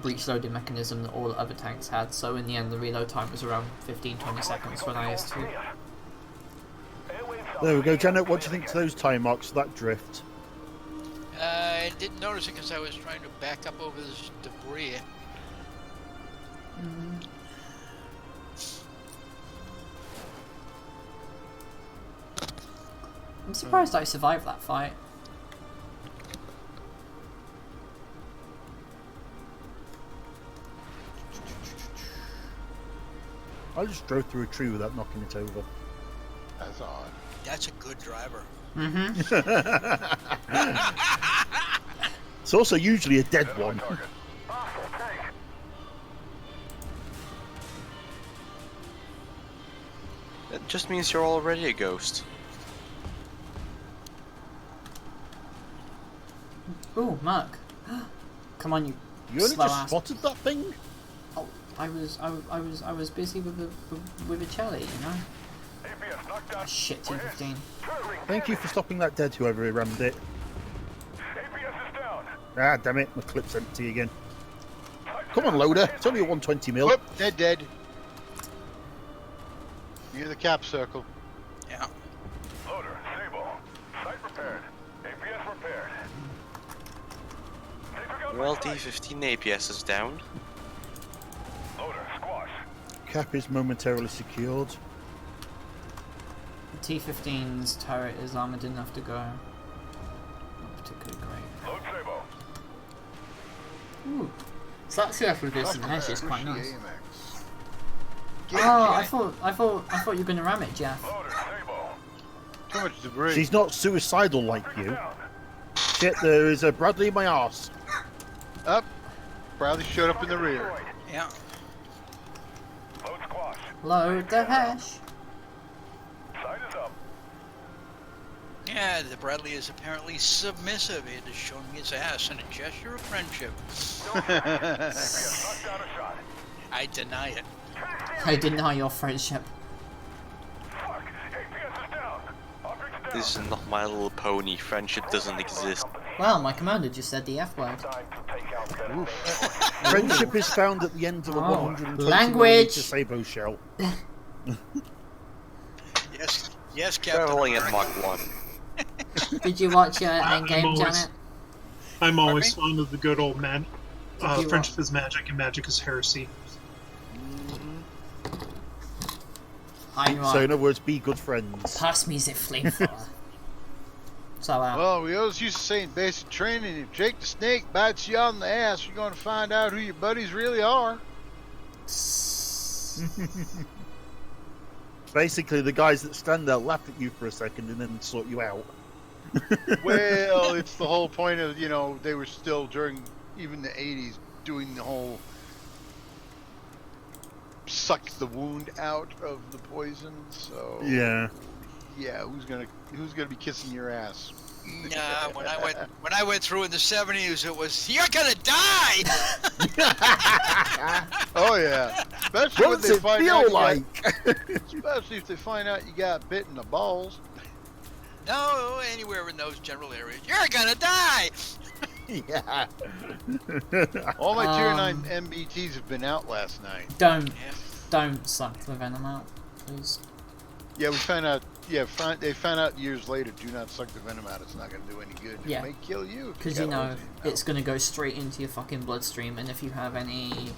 breech loading mechanism that all the other tanks had, so in the end the reload time was around 15-20 seconds for an IS-2. There we go, Janet. What do you think to those time marks? That drift. I didn't notice it because I was trying to back up over this debris. I'm surprised I survived that fight. I just drove through a tree without knocking it over. That's odd. That's a good driver. Mm-hmm. It's also usually a dead one. That just means you're already a ghost. Ooh, Mark. Come on, you. You only slow just ass. spotted that thing? Oh, I was busy with a Charlie, you know. Oh, shit, T15. Thank you for stopping that dead, whoever rammed it. Ah, damn it, my clip's empty again. Come on, loader. It's only a 120 mil. Whoop, dead. Near the cap circle. Yeah. Loader, stable. Site repaired. APS repaired. They took out my Well, site. T15 APS is down. Loader, squash. Cap is momentarily secured. The T15's turret is armored enough to go. Not particularly great. Load Sabo. Ooh. So that CF with this and Ash is quite nice. Get Oh, I thought you were gonna ram it, Jeff. Loader, Sabo. too much debris. She's not suicidal like you. Down. Shit, there is a Bradley in my arse. Up. Bradley showed up in the rear. Yeah. Load squash. Load the hash. Site is up. Yeah, the Bradley is apparently submissive. It is showing his ass in a gesture of friendship. APS knocked down a shot. I deny it. I deny your friendship. Fuck. APS is down. Object's down. This is not My Little Pony. Friendship doesn't exist. Well, my commander just said the F word. Time to take out that Friendship is found at the end of a Oh, 120 language. millimeter Sabo shell. Yes, Captain. Traveling at America. Mach 1. Did you watch I'm Endgame, always- Janet? I'm always Pardon fond of the good old man. you Friendship is magic and magic is heresy. I'm So right. in other words, be good friends. Pass me the flamethrower. So, Well, we always used to say in basic training, if Jake the Snake bites you on the ass, you're going to find out who your buddies really are. Basically, the guys that stand there laugh at you for a second and then sort you out. Well, it's the whole point of, you know, they were still during even the 80s doing the whole suck the wound out of the poison. So Yeah. yeah, who's gonna be kissing your ass? Nah, when I went through in the 70s, it was you're gonna die. Oh yeah, especially What when does they it find feel out like? especially if they find out you got bit in the balls. No, anywhere in those general areas, you're gonna die. Yeah. All my tier 9 Um, MBTs have been out last night. don't Yeah. suck the venom out, please. Yeah, we found out. Yeah, they found out years later. Do not suck the venom out. It's not going to do any good. Yeah. It may kill you. if Because you you got know poison. it's gonna go straight into your fucking bloodstream, and if you have any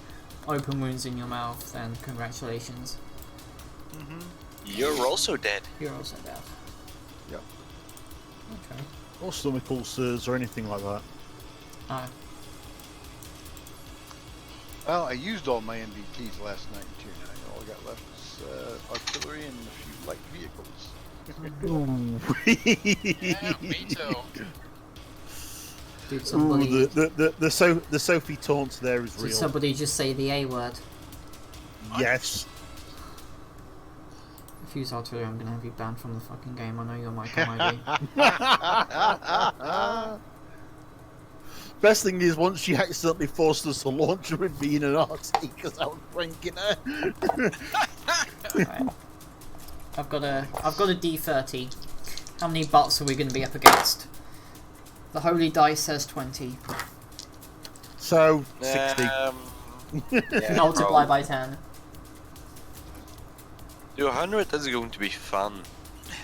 open wounds in your mouth, then congratulations, You're also dead. you're also dead. Yep. Okay. Or stomach ulcers or anything like that. Well, I used all my MBTs last night in tier 9. All I got left is artillery and a few light vehicles. Yeah, me too. Did Ooh, somebody, the Sophie taunt there is did real. somebody just say the A word? Yes. If you use artillery, I'm gonna have you banned from the fucking game. I know you're my com ID. Best thing is once she accidentally forced us to launch her in being an RT because I was pranking her. Alright. I've got a D30. How many bots are we gonna be up against? The holy dice says 20. So 60. Yeah, Multiply bro. by 10. To 100, that's going to be fun.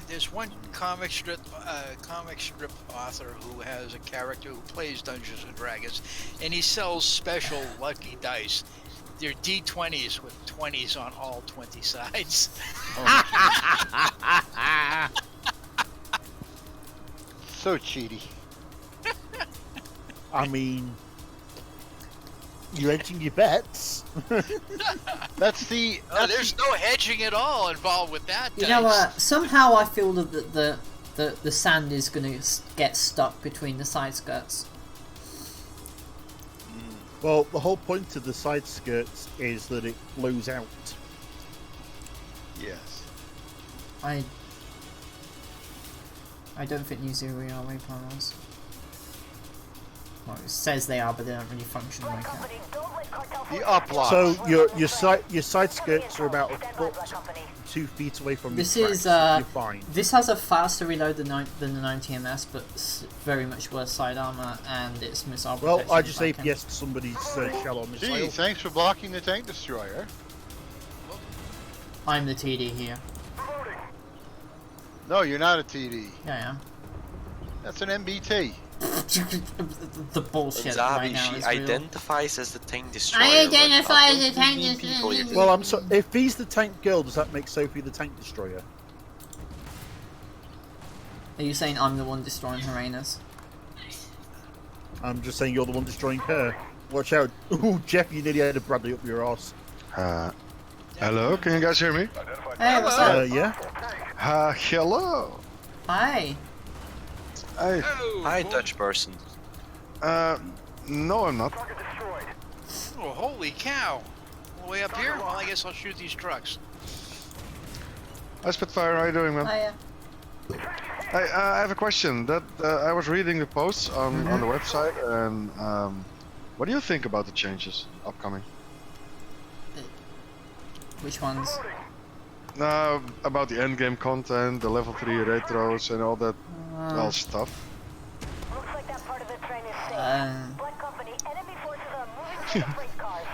There's one comic strip author who has a character who plays Dungeons and Dragons, and he sells special lucky dice. They're D20s with 20s on all 20 sides. So cheaty. I mean, you're hedging your bets. That's the. Oh, there's no hedging at all involved with that. You know dice. what? Somehow I feel that the sand is going to get stuck between the side skirts. Well, the whole point of the side skirts is that it blows out. Yes. I don't think New Zealand are way panels. Well, it says they are, but they don't really function Black like it. Company, don't let cartel The forces uplock. So your side skirts are about a foot, 2 feet away from This your is tracks, you're fine. this has a faster reload than the 90 ms, but very much worse side armor, and its missile Well, protection I is just like APS to somebody's shell or missile. Gee, thanks for blocking the tank destroyer. I'm the TD here. No, you're not a TD. Yeah, That's an MBT. the bullshit Zabi, right now she is real. identifies as the tank destroyer. I identify when as a tank mean people destroyer. you Well, I'm so. If he's the tank girl, does that make Sophie the tank destroyer? Are you saying I'm the one destroying her anus? I'm just saying you're the one destroying her. Watch out! Ooh, Jeff, you nearly had a Bradley up your arse. Hello, can you guys hear me? Hey, what's up? Yeah. Hello. Hi. Hey. Hi, Dutch person. No, I'm not. Oh, holy cow! All the way up here? Well, I guess I'll shoot these trucks. Hi, Spitfire. How you doing, man? Hiya. Hey, I have a question. That I was reading the posts on the website, and what do you think about the changes upcoming? Which ones? About the endgame content, the level 3 retros, and all that well stuff. Looks like that part of the train is safe. Black Company, enemy forces are moving to the freight cars.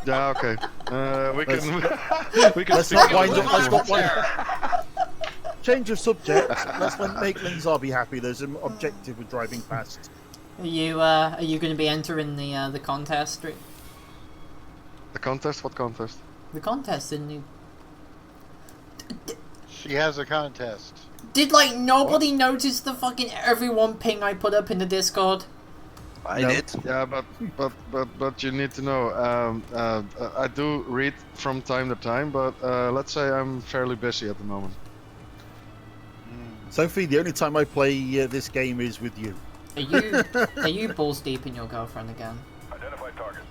Yeah, okay. We can Let's speak not about wind that up. Let's later. not wind. Change of subject. Let's make Linzar be happy. There's an objective with driving past. Are you going to be entering the contest? The contest? What contest? The contest, didn't you? She has a contest. Did like nobody notice the fucking everyone ping I put up in the Discord? I No. did. Yeah, but you need to know. I do read from time to time, but let's say I'm fairly busy at the moment. Sophie, the only time I play this game is with you. Are you balls deep in your girlfriend again? Identify target.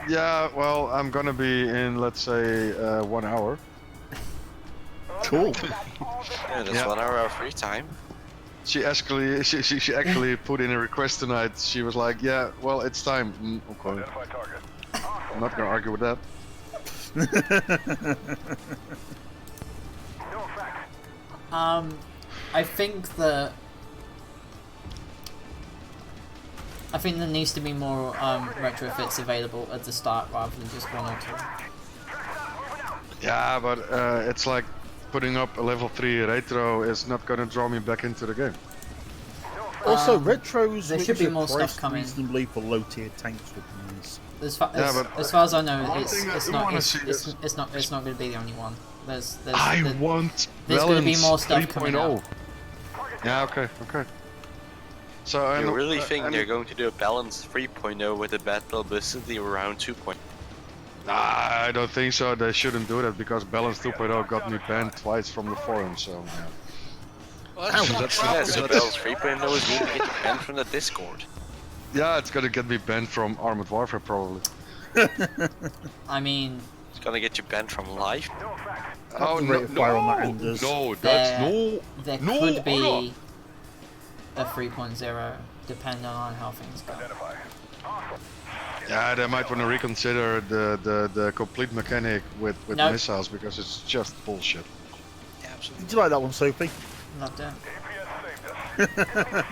Yeah, well, I'm gonna be in, let's say, 1 hour. Cool. Yeah, that's Yeah. 1 hour of free time. She actually put in a request tonight. She was like, "Yeah, well, it's time." Okay. Identify target. I'm not gonna argue with that. No effect. I think there needs to be more retrofits available at the start rather than just one or two. Yeah, but it's like putting up a level 3 retro is not gonna draw me back into the game. Also, retros there which should be are more stuff priced coming. reasonably for low-tier tanks with these. As far but- as I know, One it's thing I it's do not wanna it's, see it's, is- it's not going to be the only one. There's Want there's gonna be balance more stuff coming 3.0. out. Yeah, okay. So You and, really think and- they're going to do a balance 3.0 with a battle basically around 2.0? Nah, I don't think so. They shouldn't do that because balance 2.0 got me banned twice from the forum. So Well, that's not a Yeah, problem. so balance 3.0 is going to get you banned from the Discord. yeah, it's gonna get me banned from Armored Warfare probably. I mean, It's gonna get you banned from live. Oh the rate of fire on that Enders. no, that's there no. could be hold on. a 3.0 depending on how things go. Yeah, they might want to reconsider the complete mechanic with Nope. missiles because it's just bullshit. Absolutely. Did you like that one, Sophie? Loved it.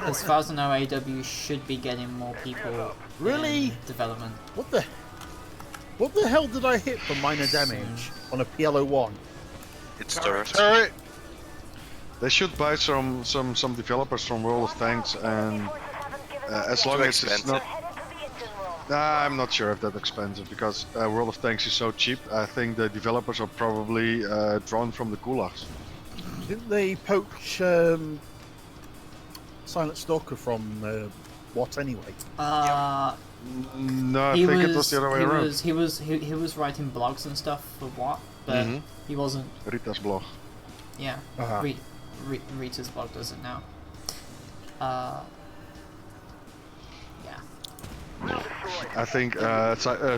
As far as I know, AW should be getting more people Really? in development. What the hell did I hit for minor damage on a PLO1? It's turret. Turret. They should buy some developers from World of Tanks, and as long Too as it's expensive. not. Nah, I'm not sure if that's expensive because World of Tanks is so cheap. I think the developers are probably drawn from the gulags. Didn't they poach Silent Stalker from WoT anyway? No, I think it was the other way around. He was writing blogs and stuff for WoT, but he wasn't. Rita's blog. Yeah, Rita's blog does it now. Yeah. I think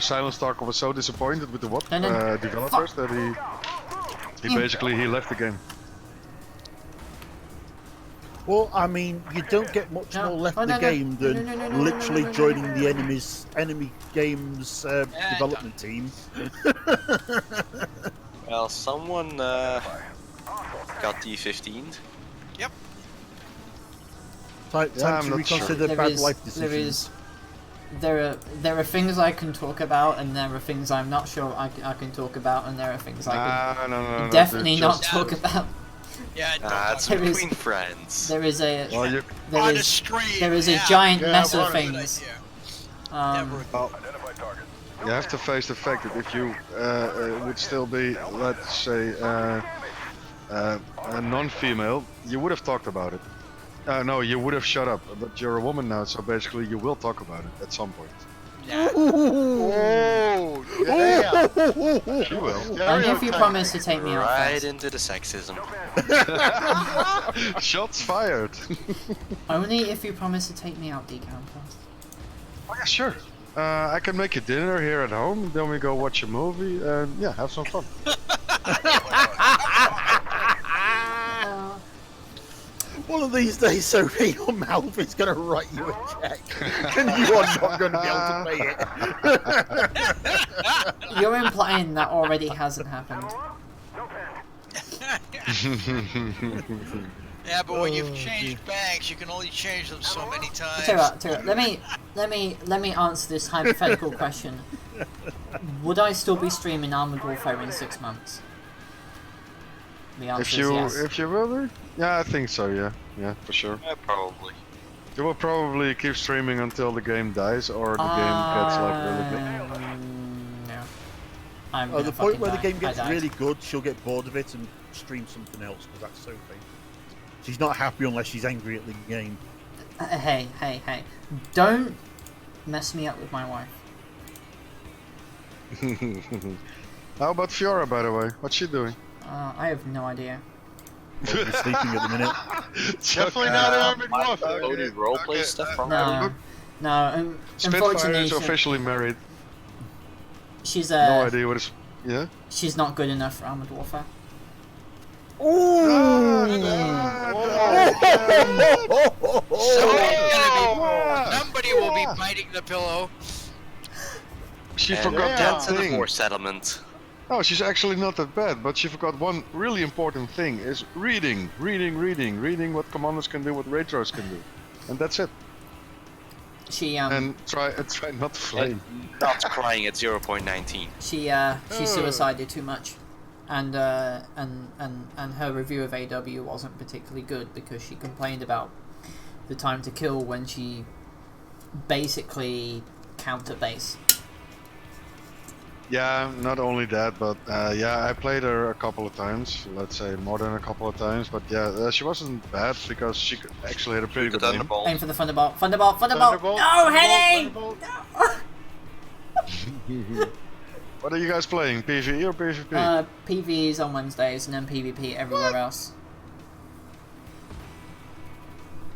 Silent Stalker was so disappointed with the WoT developers that he basically left the game. Well, I mean, you don't get much more left in the game than literally joining the enemy game's development team. Well, someone got D15'd. Yep. Time to reconsider bad life decisions. There are things I can talk about, and there are things I'm not sure I can talk about, and there are things I can definitely not talk about. Yeah, it's between friends. There is a on a stream. There is a giant mess of things. You have to face the fact that if you would still be, let's say, a non-female, you would have talked about it. No, you would have shut up. But you're a woman now, so basically you will talk about it at some point. Yeah. Oh, yeah. You will. Only if you promise to take me out Right first. into the sexism. Shots fired. Only if you promise to take me out, Decam first. Oh yeah, sure. I can make you dinner here at home, then we go watch a movie, and yeah, have some fun. One of these days, Sophie, your mouth is going to write you a check, and you are not going to be able to pay it. You're implying that already hasn't happened. Yeah, but when you've changed banks, you can only change them so many times. Tell you what, let me answer this hypothetical question. Would I still be streaming Armored Warfare in 6 months? The answer is yes. If you will be? Yeah, I think so, yeah, for sure. Yeah, probably. You will probably keep streaming until the game dies, or the game gets like really good. No. I'm At the point where the die. game gets really good, she'll get bored of it and stream something else, because that's Sophie. She's not happy unless she's angry at the game. Hey. Don't mess me up with my wife. How about Fiora, by the way? What's she doing? I have no idea. Probably sleeping at the minute. Definitely not Armored Warfare. Cody roleplay stuff from No. Spitfires Unfortunately, officially married. she's No idea what it's. Yeah? she's not good enough for Armored Warfare. Somebody will be biting the pillow. She And forgot that's that in the thing. war settlement. No, she's actually not that bad, but she forgot one really important thing, is reading what commanders can do, what retros can do. And that's it. She And try not to flame. And not crying at 0.19. she suicided too much, and her review of AW wasn't particularly good because she complained about the time to kill when she basically counter base. Yeah, not only that, but yeah, I played her a couple of times, let's say more than a couple of times, but yeah, she wasn't bad because she actually had a pretty good aim. Aim for the Thunderbolt. Thunderbolt! No, Henning! No! What are you guys playing, PvE or PvP? PvE is on Wednesdays and then PvP everywhere else.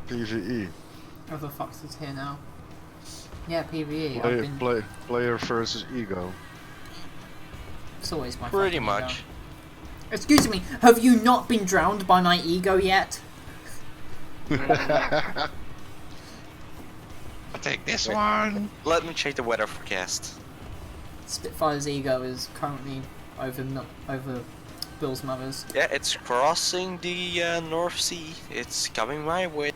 PvE. Oh, the fox is here now. Yeah, PvE. Player versus ego. It's always my Pretty fucking much. ego. Excuse me, have you not been drowned by my ego yet? I'll take this one. Let me check the weather forecast. Spitfire's ego is currently over Bill's mother's. Yeah, it's crossing the North Sea. It's coming my way.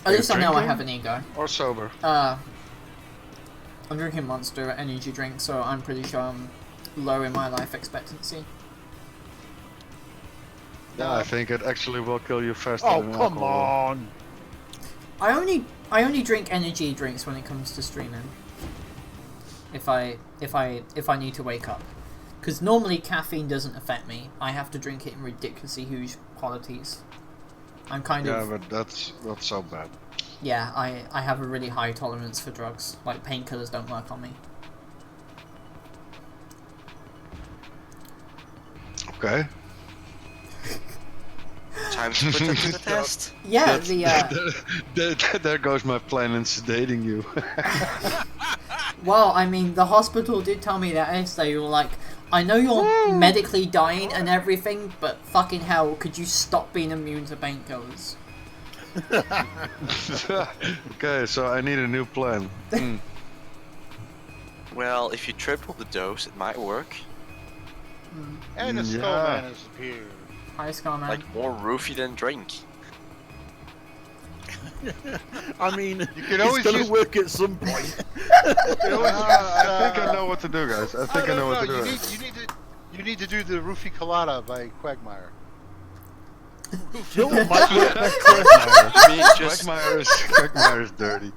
At least I know I have an ego. Or sober? I'm drinking Monster energy drink, so I'm pretty sure I'm low in my life expectancy. Yeah, I think it actually will kill you faster Oh, than come alcohol. on! I only drink energy drinks when it comes to streaming. If I need to wake up, because normally caffeine doesn't affect me. I have to drink it in ridiculously huge quantities. I'm kind Yeah, of but that's not so bad. yeah. I have a really high tolerance for drugs. Like painkillers don't work on me. Okay. Time to put it to the test. Yeah, There goes my plan in sedating you. well, I mean, the hospital did tell me that yesterday. You were like, I know you're medically dying and everything, but fucking hell, could you stop being immune to painkillers? Okay, so I need a new plan. Well, if you triple the dose, it might work. And the Yeah. Skullman has appeared. Hi, Scarman. Like more roofie than drink. I mean, You can always it's gonna use- work at some point. I think I know what to do, guys. I think I know what to do. You need to do the Roofie Colada by Quagmire. Jill might work better. You mean just Quagmire is dirty.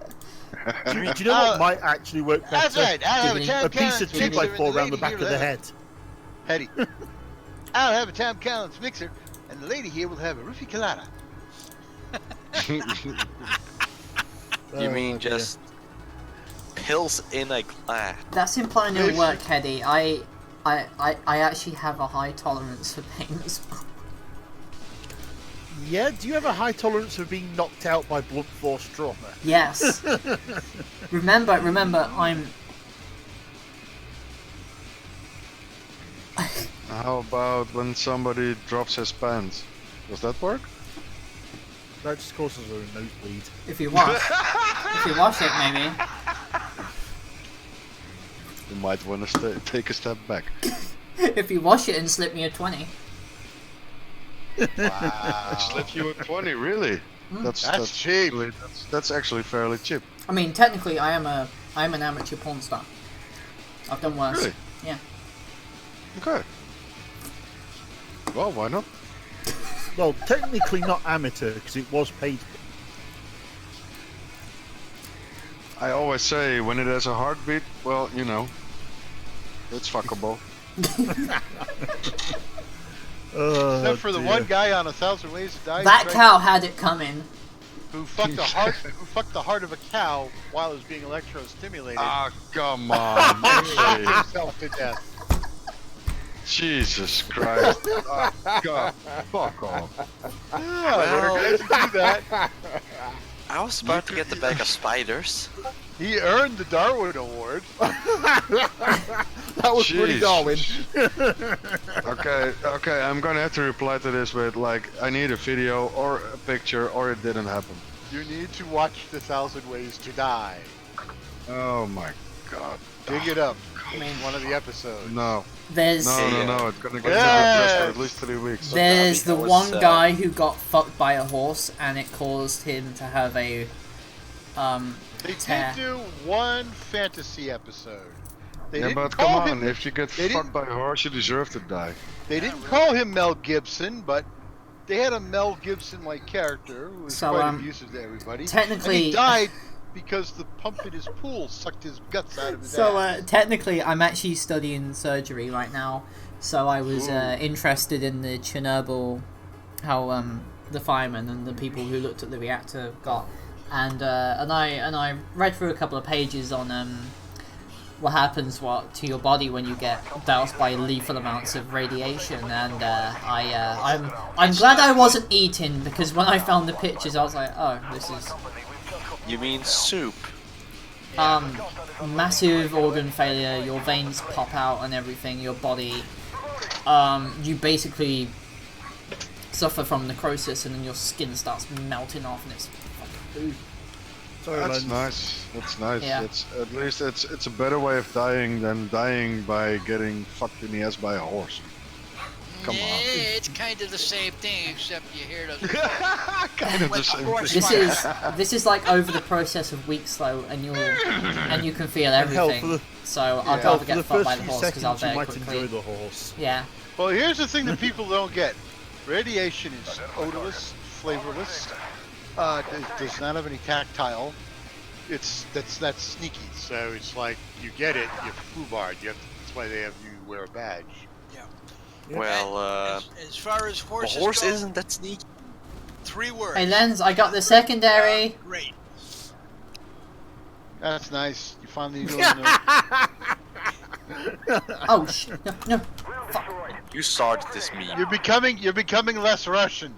Do you know what might actually work That's better? right. I'll have a Giving Tom A piece of Collins 2x4 mixer around the back of the head. Hetty. I'll have a Tom Collins mixer, and the lady here will have a Roofie Colada. You mean Oh, dear. just pills in a glass? That's implying it'll work, Hedy. I actually have a high tolerance for pain as well. Yeah, do you have a high tolerance for being knocked out by blunt force trauma? Yes. remember, I'm. How about when somebody drops his pants? Does that work? That just causes a nosebleed. If you wash it, maybe. You might want to take a step back. If you wash it and slip me a 20. Wow. Slip you a 20, really? That's cheap. Actually, that's actually fairly cheap. I mean, technically, I am an amateur porn star. I've done worse. Really? Yeah. Okay. Well, why not? Well, technically not amateur, because it was paid. I always say when it has a heartbeat, well, you know, it's fuckable. Except for the one guy on 1,000 Ways to Die. That cow had it coming. Who fucked the heart of a cow while it was being electrostimulated. Ah, come on. Really? Himself to death. Jesus Christ. Oh, God. Fuck off. Well, Guys who do that. I was about to get the bag of spiders. He earned the Darwin Award. That was pretty Jeez. Darwin. Okay, I'm gonna have to reply to this with, like, I need a video or a picture or it didn't happen. You need to watch The 1,000 Ways to Die. Oh my God. Dig it up. I mean, One of the episodes. No. There's No, it's gonna get Yes! for at least 3 weeks. there's the That was, one guy who got fucked by a horse and it caused him to have a They tear. did do one fantasy episode. They Yeah, didn't but come call on, him. if you get they fucked by a horse, you deserve to die. They didn't call him Mel Gibson, but they had a Mel Gibson-like character who was So, quite abusive to everybody. technically- and he died because the pump in his pool sucked his guts out of his So ass. technically, I'm actually studying surgery right now. So I was interested in the Chernobyl, how the firemen and the people who looked at the reactor got, and I read through a couple of pages on what happens to your body when you get doused by lethal amounts of radiation, and I'm glad I wasn't eating, because when I found the pictures I was like, oh, this is You mean soup? massive organ failure, your veins pop out and everything, your body, you basically suffer from necrosis and then your skin starts melting off and it's fucking Sorry, That's Lens. nice. That's nice. Yeah. It's at least it's a better way of dying than dying by getting fucked in the ass by a horse. Come on. It's kind of the same thing, except you hear the Kind of the same. This is like over the process of weeks though, and you can feel And hell, everything. So I'd Hell, rather for get the fucked first by the few horse because I'll seconds, you die might quickly. enjoy the horse. Yeah. Well, here's the thing that people don't get. Radiation is odorless, flavorless, does not have any tactile. That's sneaky. So it's like you get it, you're foobarred. That's why they have you wear a badge. Yeah. Yeah. Well, as far as a horses horse go, isn't that sneaky. 3 words. Hey, Lens, I got the secondary. Great. That's nice. You finally know. Oh, no. You started this meme. You're becoming less Russian.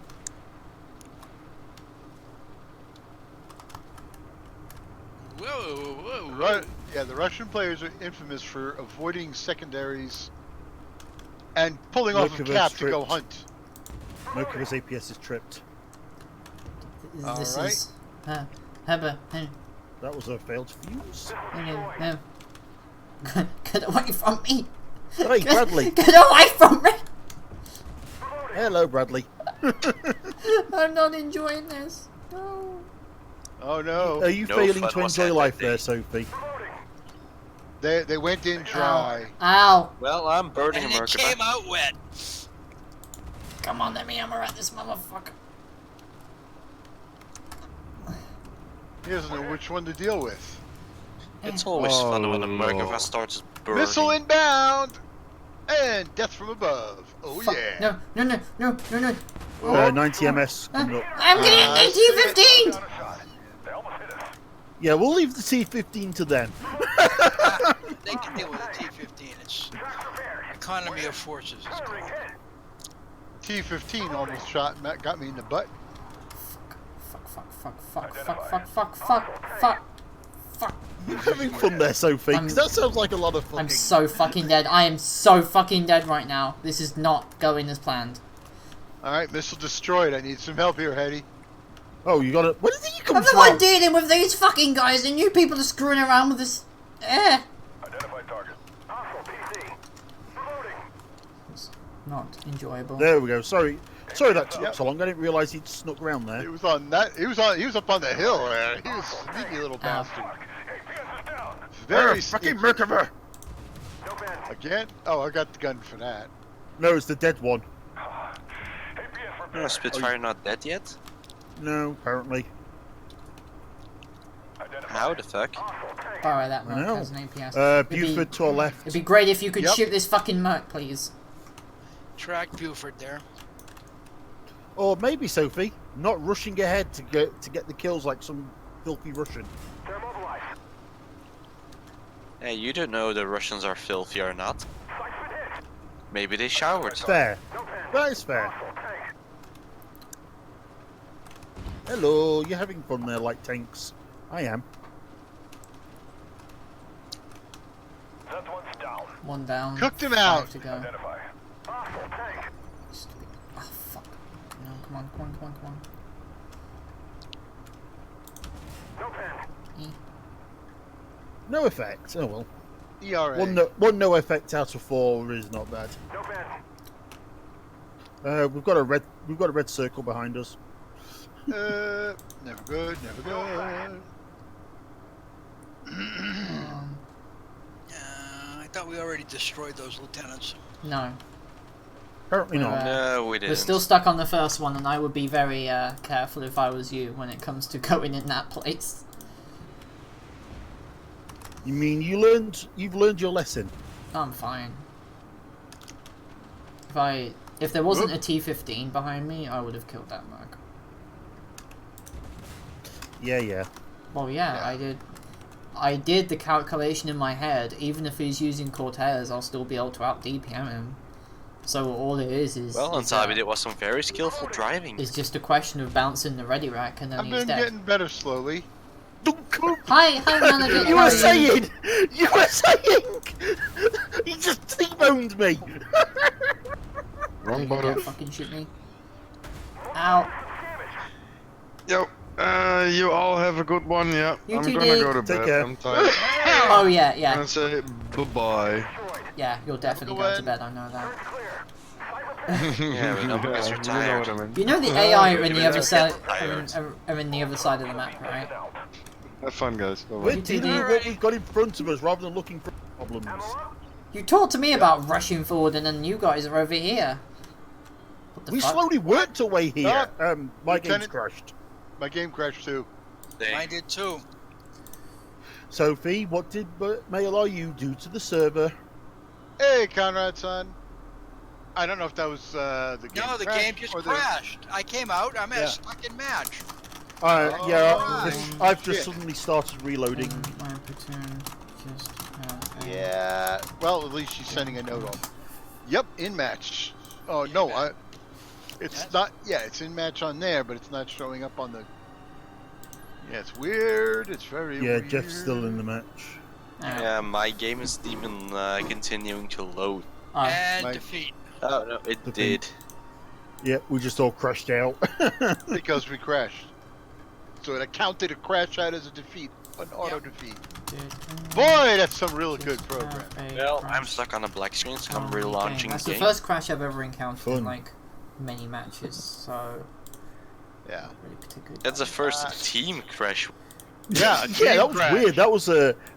Whoa. Yeah, the Russian players are infamous for avoiding secondaries and pulling off of Look at cap us to go tripped. hunt. Mokova's APS is tripped. This Alright. is... That was a failed fuse. No. Get away from me! Hey, Bradley. Get away from me! Hello, Bradley. I'm not enjoying this. No. Oh no. Are you No failing fun to was enjoy had life that day. there, Sophie? They went in dry. Ow. Well, I'm burning And a it Merkaba. came out wet. Come on, let me hammer at this motherfucker. He doesn't know which one to deal with. It's always fun when a Oh, Merkaba Lord. starts burning. Missile inbound! And death from above. Oh Fuck. yeah. No. 90 MS coming up. I'm getting the T-15! Got a shot. They almost hit us. Yeah, we'll leave the T-15 to them. They can deal with the T-15. It's economy of forces. It's called. T-15 almost got me in the butt. Fuck. You're having fun there, Sophie, 'cause that sounds like a lot of fun. I'm so fucking dead. I am so fucking dead right now. This is not going as planned. Alright, missile destroyed. I need some help here, Hetty. Oh, you got it. Where did you come I'm the from? one dealing with these fucking guys, and you people are screwing around with this. Identified target. Hostile PC. Reloading. It's not enjoyable. There we go. Sorry that took Yep. so long. I didn't realise he'd snuck around there. It was on that. He was up on the hill there. He was a sneaky little bastard. APS is down. Very fucking sneaky. Merkaba! No bad. Again? Oh, I got the gun for that. No, it's the dead one. APS repaired. Oh, Spitfire not dead yet? No, apparently. How the fuck? Borrow that I Merc know. as an APS. Buford to our left. It'd be great if you could Yep. shoot this fucking Merc, please. Track Buford there. Or maybe, Sophie, not rushing ahead to get the kills like some filthy Russian. They're mobilized. Hey, you don't know the Russians are filthy or not. Site's been hit. Maybe they showered. Fair. No bad. That is fair. Hostile tank. Hello, you're having fun there, like tanks. I am. That one's down. One down. Cooked him 5 out. to go. Identify. Hostile tank. Stupid. Oh fuck. No, come on. No bad. No effect. Oh well. ERA. One no effect out of 4 is not bad. No bad. We've got a red circle behind us. Never good, never good. I thought we already destroyed those lieutenants. No. Apparently not. No, we didn't. We're still stuck on the first one, and I would be very careful if I was you when it comes to going in that place. You mean you've learned your lesson? I'm fine. If there wasn't a T-15 behind me, I would have killed that Merc. Yeah. Well, yeah, I did the calculation in my head. Even if he's using Cortez, I'll still be able to out DPM him. So all it is Well, on Sabi, it was some very skillful driving. It's just a question of bouncing the ready rack, and then I've he's been dead. getting better slowly. Hi, manager. You how were are saying! You were saying! He just T-boned me! Wrong You button. can't fucking shoot me. Ow. Yo, you all have a good one, yeah. You I'm too, gonna Dick. go to Take bed. care. I'm tired. Oh yeah, I'm yeah, gonna say bye-bye. yeah. You'll definitely Go go to in. bed. I know that. Yeah, but not because you're You know tired. what I mean. You know the AI are in the Yeah, other side. tired. Are in the other side of the map, right? Have fun, guys. Bye-bye. We're You dealing did with what we've got in front of us rather than looking for problems. You talked to me about rushing forward, and then you guys are over here. What the We fuck? slowly worked our way here. My game's Lieutenant- crashed. My game crashed too. Mine did too. Sophie, what did Mail you do to the server? Hey, Conrad, son. I don't know if that was the game. No, the crashed game just or crashed. I came out. I'm at Yeah. a fucking match. Yeah, Alright. I've just Yeah. suddenly started reloading. My platoon just had a- Yeah. Well, at least she's sending a note on. Yep, in match. Oh no, it's Yes? not. Yeah, it's in match on there, but it's not showing up on the. Yeah, it's weird. It's very Yeah, weird. Jeff's still in the match. Yeah, my game isn't even continuing to load. Oh, And my- defeat. Oh no, it The did. Yeah, we just all crashed out. Because we crashed. So it counted a crash out as a defeat, an auto defeat. did Boy, that's some really just good program. have a Well, I'm crash stuck on a black screen, so I'm on the relaunching game. That's the the game. first crash I've ever encountered in Fun. like many matches, so Yeah. really particularly. That's the first team crash. Yeah, a Yeah, team that was crash. weird.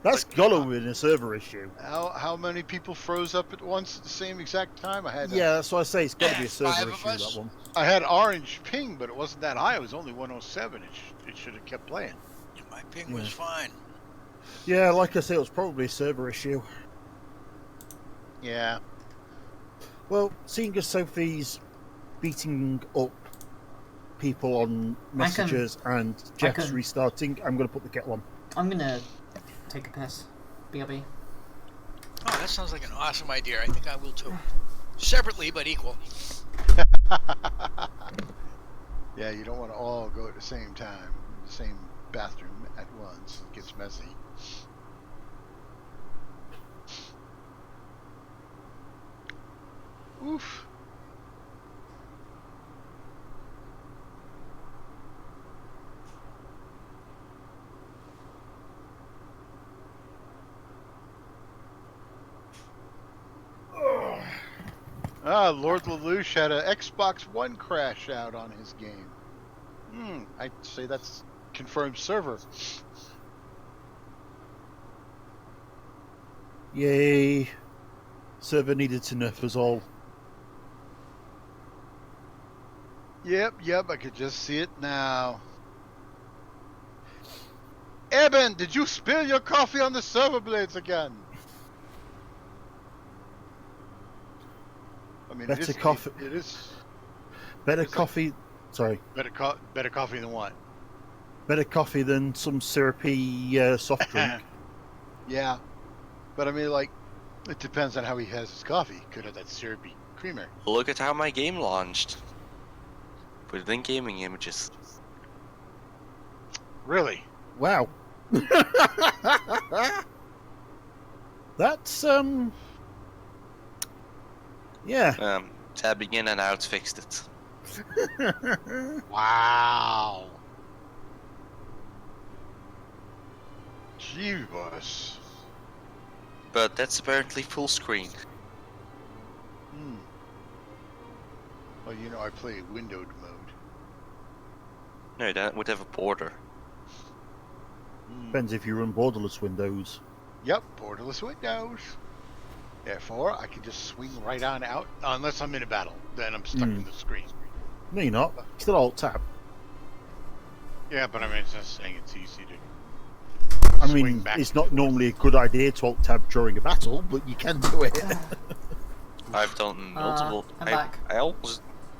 That's gotta be a server issue. How many people froze up at once at the same exact time? I had Yeah, that's why I say it's gotta be a Five server of issue. us. That one. I had orange ping, but it wasn't that high. It was only 107. It should have kept playing. My ping was fine. Yeah, like I say, it was probably a server issue. Yeah. Well, seeing as Sophie's beating up people on messages and Jeff's can- restarting, I'm going to put the kettle on. I'm gonna take a piss. BRB. Oh, that sounds like an awesome idea. I think I will too. Separately, but equal. Yeah, you don't want to all go at the same time, the same bathroom at once. It gets messy. Oof. Lord Lelouch had an Xbox One crash out on his game. I'd say that's confirmed server. Yay. Server needed to nerf us all. Yep, I could just see it now. Eben, did you spill your coffee on the server blades again? I mean, Better coffee. It is Better It's like- coffee. Sorry. better coffee than what? Better coffee than some syrupy soft drink. Yeah, but I mean, like, it depends on how he has his coffee. Could have that syrupy creamer. Look at how my game launched. Put it in gaming images. Really? Wow. That's yeah. Tabbing in and out fixed it. Wow. Jeebus. But that's apparently full screen. Well, you know, I play windowed mode. No, that would have a border. Depends if you run borderless windows. Yep, borderless windows. Therefore, I can just swing right on out, unless I'm in a battle. Then I'm stuck in the screen. No, you're not. Still alt tab. Yeah, but I mean, it's just saying it's easy to. I swing mean, back it's and not forth. normally a good idea to alt tab during a battle, but you can do it. I've done multiple. I'm back.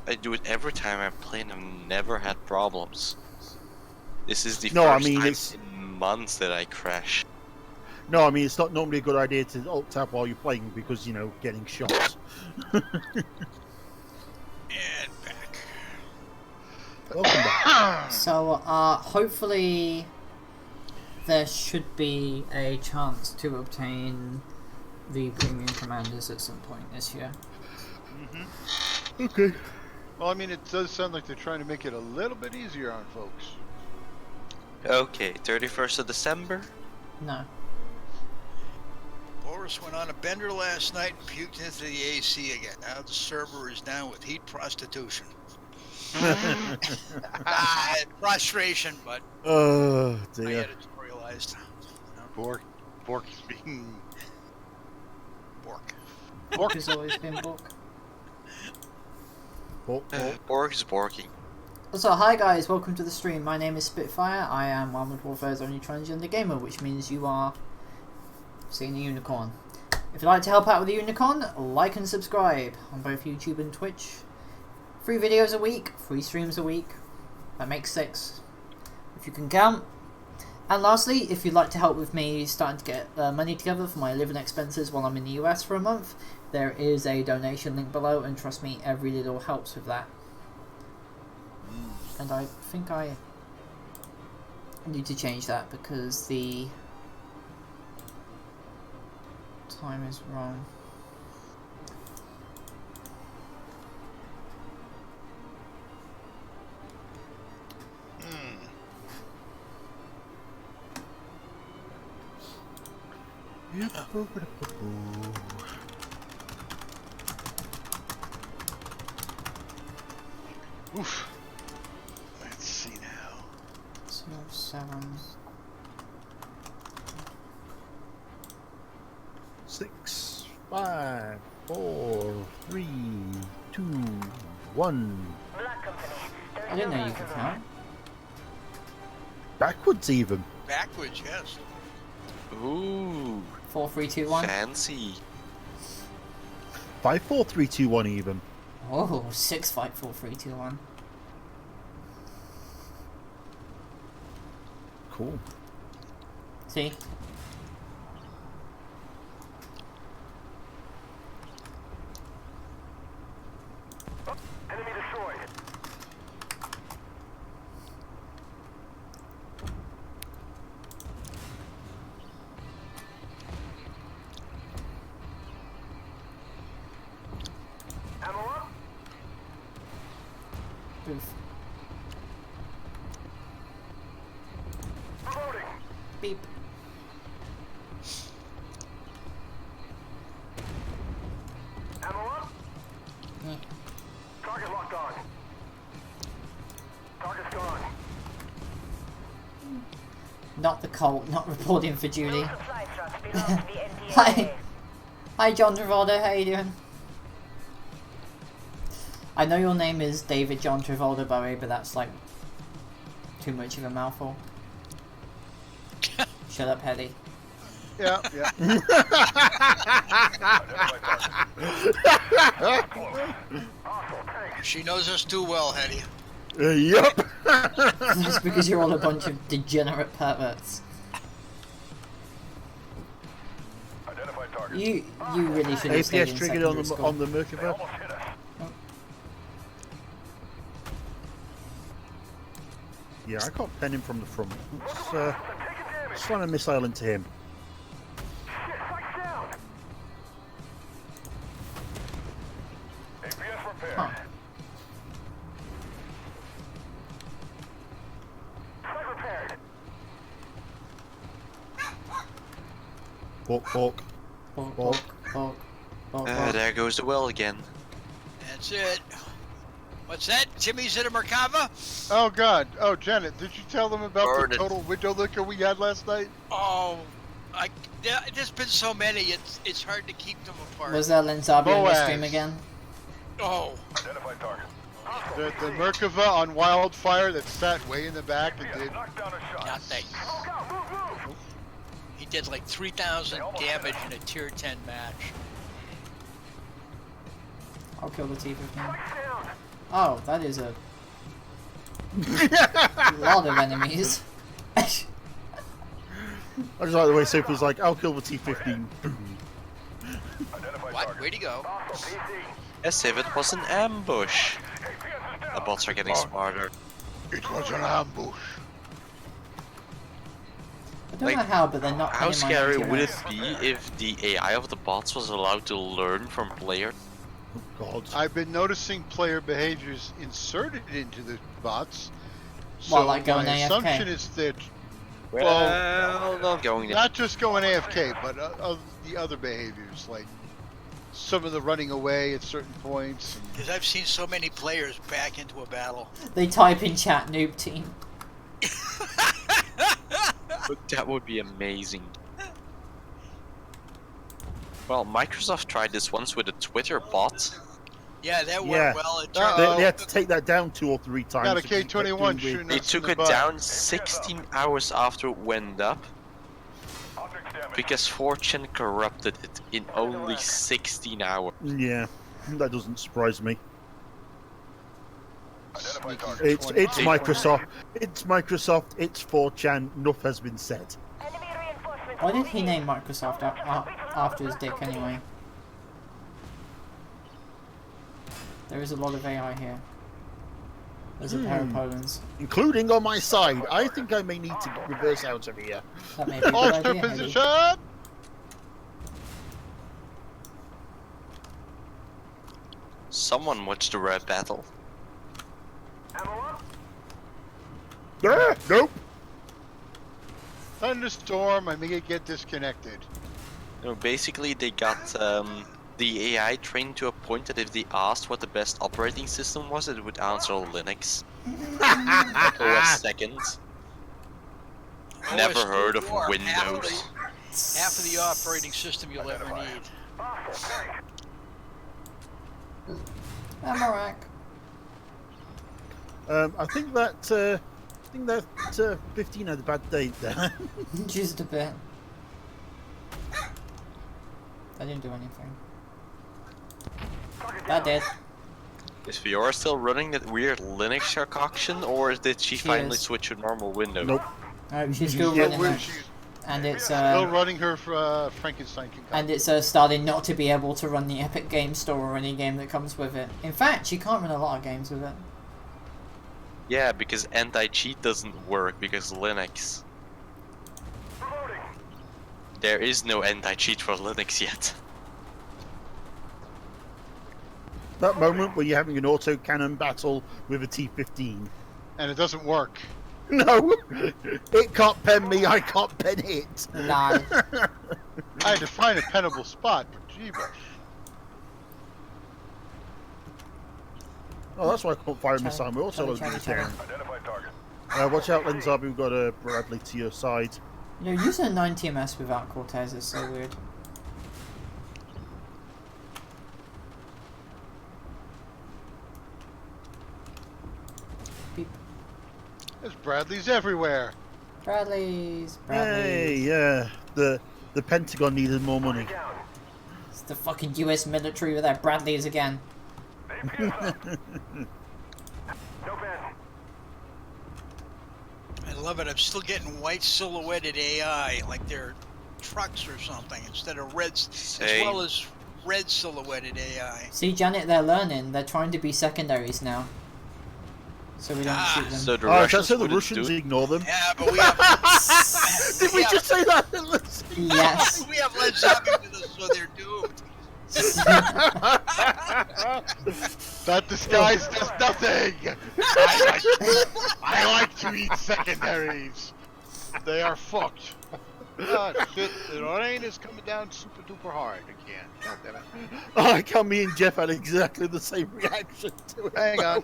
I do it every time I play, and I've never had problems. This is the No, I first mean, time it's- in months that I crash. No, I mean, it's not normally a good idea to alt tab while you're playing because, you know, getting shot. And back. Welcome back. So, hopefully there should be a chance to obtain the premium commanders at some point this year. Okay. Well, I mean, it does sound like they're trying to make it a little bit easier on folks. Okay, 31st of December. No. Boris went on a bender last night and puked into the AC again. Now the server is down with heat prostitution. Frustration, but Oh, I dear. editorialized. Bork is being Bork. Bork has always been Bork. Borg is borking. So, hi guys, welcome to the stream. My name is Spitfire. I am Warfare Warfare's only transgender gamer, which means you are seeing a unicorn. If you'd like to help out with the Unicorn, like and subscribe on both YouTube and Twitch. 3 videos a week, 3 streams a week. That makes 6, if you can count. And lastly, if you'd like to help with me starting to get money together for my living expenses while I'm in the US for a month, there is a donation link below, and trust me, every little helps with that. And I think I need to change that because the time is wrong. Oof. Let's see now. 7. 6, 5, 4, 3, 2, 1. Black Company. I didn't know you could count. Backwards even. Backwards, yes. Ooh, 4, 3, 2, 1. fancy. 5, 4, 3, 2, 1 even. Oh, 6, 5, 4, 3, 2, 1. Cool. See? Enemy destroyed. Ammo up. Boof. Reloading. Beep. Ammo up. Eh. Target locked on. Target's gone. Not the Colt, not reporting for duty. Supply trucks belong to the NDA. Hi. Hi, John Travolta, how you doing? I know your name is David John Travolta, Bowie, but that's like too much of a mouthful. Shut up, Hetty. Yeah, yeah. She knows us too well, Hetty. Yup. That's because you're all a bunch of degenerate perverts. Identify target. You really should have stayed APS in triggered on secondary the school. on the Merkava. Almost hit us. Yeah, I can't pen him from the front. Let's slam a missile into him. Shit, sights down. APS repaired. Huh. Sight repaired. Hawk, hawk. Bonk, bonk, bonk, bonk, bonk. There goes the well again. That's it. What's that? Timmy's in a Merkava? Oh God. Oh Janet, did you tell them about Burn the it. total window liquor we had last night? Oh, there's been so many, it's hard to keep them apart. Was that Lenzabi on your Boaz. stream again? Oh, Identify target. The Merkava on Wildfire that sat way in the back and did. Knock down a shot. not that. Smoke out. Move, move. He did like 3,000 damage in a tier 10 match. I'll kill the T-15. Sights down. Oh, that is a lot of enemies. I just like the way Sophie's like, I'll kill the T-15. Identify What? target. Where'd he go? Hostile PC. As if it was an ambush. APS is down. The bots are getting smarter. It was an ambush. I don't know how, but they're not. How playing my scary NTRs. would it be if the AI of the bots was allowed to learn from players? Oh God. I've been noticing player behaviors inserted into the bots. So What, like going my AFK? assumption is that Well, not going there. not just going AFK, but the other behaviors, like some of the running away at certain points. Because I've seen so many players back into a battle. They type in chat noob team. But that would be amazing. Well, Microsoft tried this once with a Twitter bot. Yeah, that worked Yeah. well. It Uh-oh. turned They had to take that down 2 or 3 times. Got a to keep K-21 doing shooting They us in took the it butt. down 16 hours after it went up. Objects Because 4chan corrupted it in only 16 hours. Yeah, that doesn't surprise me. Sneaky It's 20. Microsoft. It's Microsoft. It's 4chan. Enough has been said. Enemy reinforcements. Why did he name Microsoft after his dick anyway? There is a lot of AI here. There's a pair of Polands. Including on my side. I think I may need to reverse out of here. That may be a good Alter idea, maybe. position! Someone watched the rap battle. Ah, nope. Thunderstorm, I may get disconnected. No, basically they got the AI trained to a point that if they asked what the best operating system was, it would answer Linux. Like OS second. Never OS heard of War, Windows. Half of the operating system you'll ever need. Amarak. I think that 15 had a bad date there. Just a bit. I didn't do anything. That did. Is Fiora still running that weird Linux concoction, or did she finally is. switch to normal Windows? Nope. She's still Yeah, running where it, she's and it's still running her Frankenstein concoction. and it's starting not to be able to run the Epic Game Store or any game that comes with it. In fact, she can't run a lot of games with it. Yeah, because anti-cheat doesn't work because Linux. There is no anti-cheat for Linux yet. That moment where you're having an autocannon battle with a T-15. And it doesn't work. No! It can't pen me, I can't pen it! Nah. I had to find a pennable spot, but jeebus. Oh, that's why I can't fire a missile. We're also Charlie, loading Charlie, down. Identify target. Watch out, Lenzabi, we've got a Bradley to your side. You know, using a 9TMS without Cortez is so weird. Beep. There's Bradleys everywhere. Bradley's. Hey, yeah. The Pentagon needed more money. It's the fucking US military with their Bradleys again. No bad. I love it. I'm still getting white silhouetted AI, like they're trucks or something, instead of reds, as Same. well as red silhouetted AI. See, Janet, they're learning. They're trying to be secondaries now. So we don't shoot them. So the Oh, Russians that's how the wouldn't Russians do it. ignore them. Yeah, but we have. Did we have- just say that? Yes. we have Led Zeppelin with us, so they're doomed. That disguise does nothing! I like to eat secondaries. They are fucked. Oh shit, the rain is coming down super duper hard again. God damn it. Oh, I can't. Me and Jeff had exactly the same reaction to it. Hang on.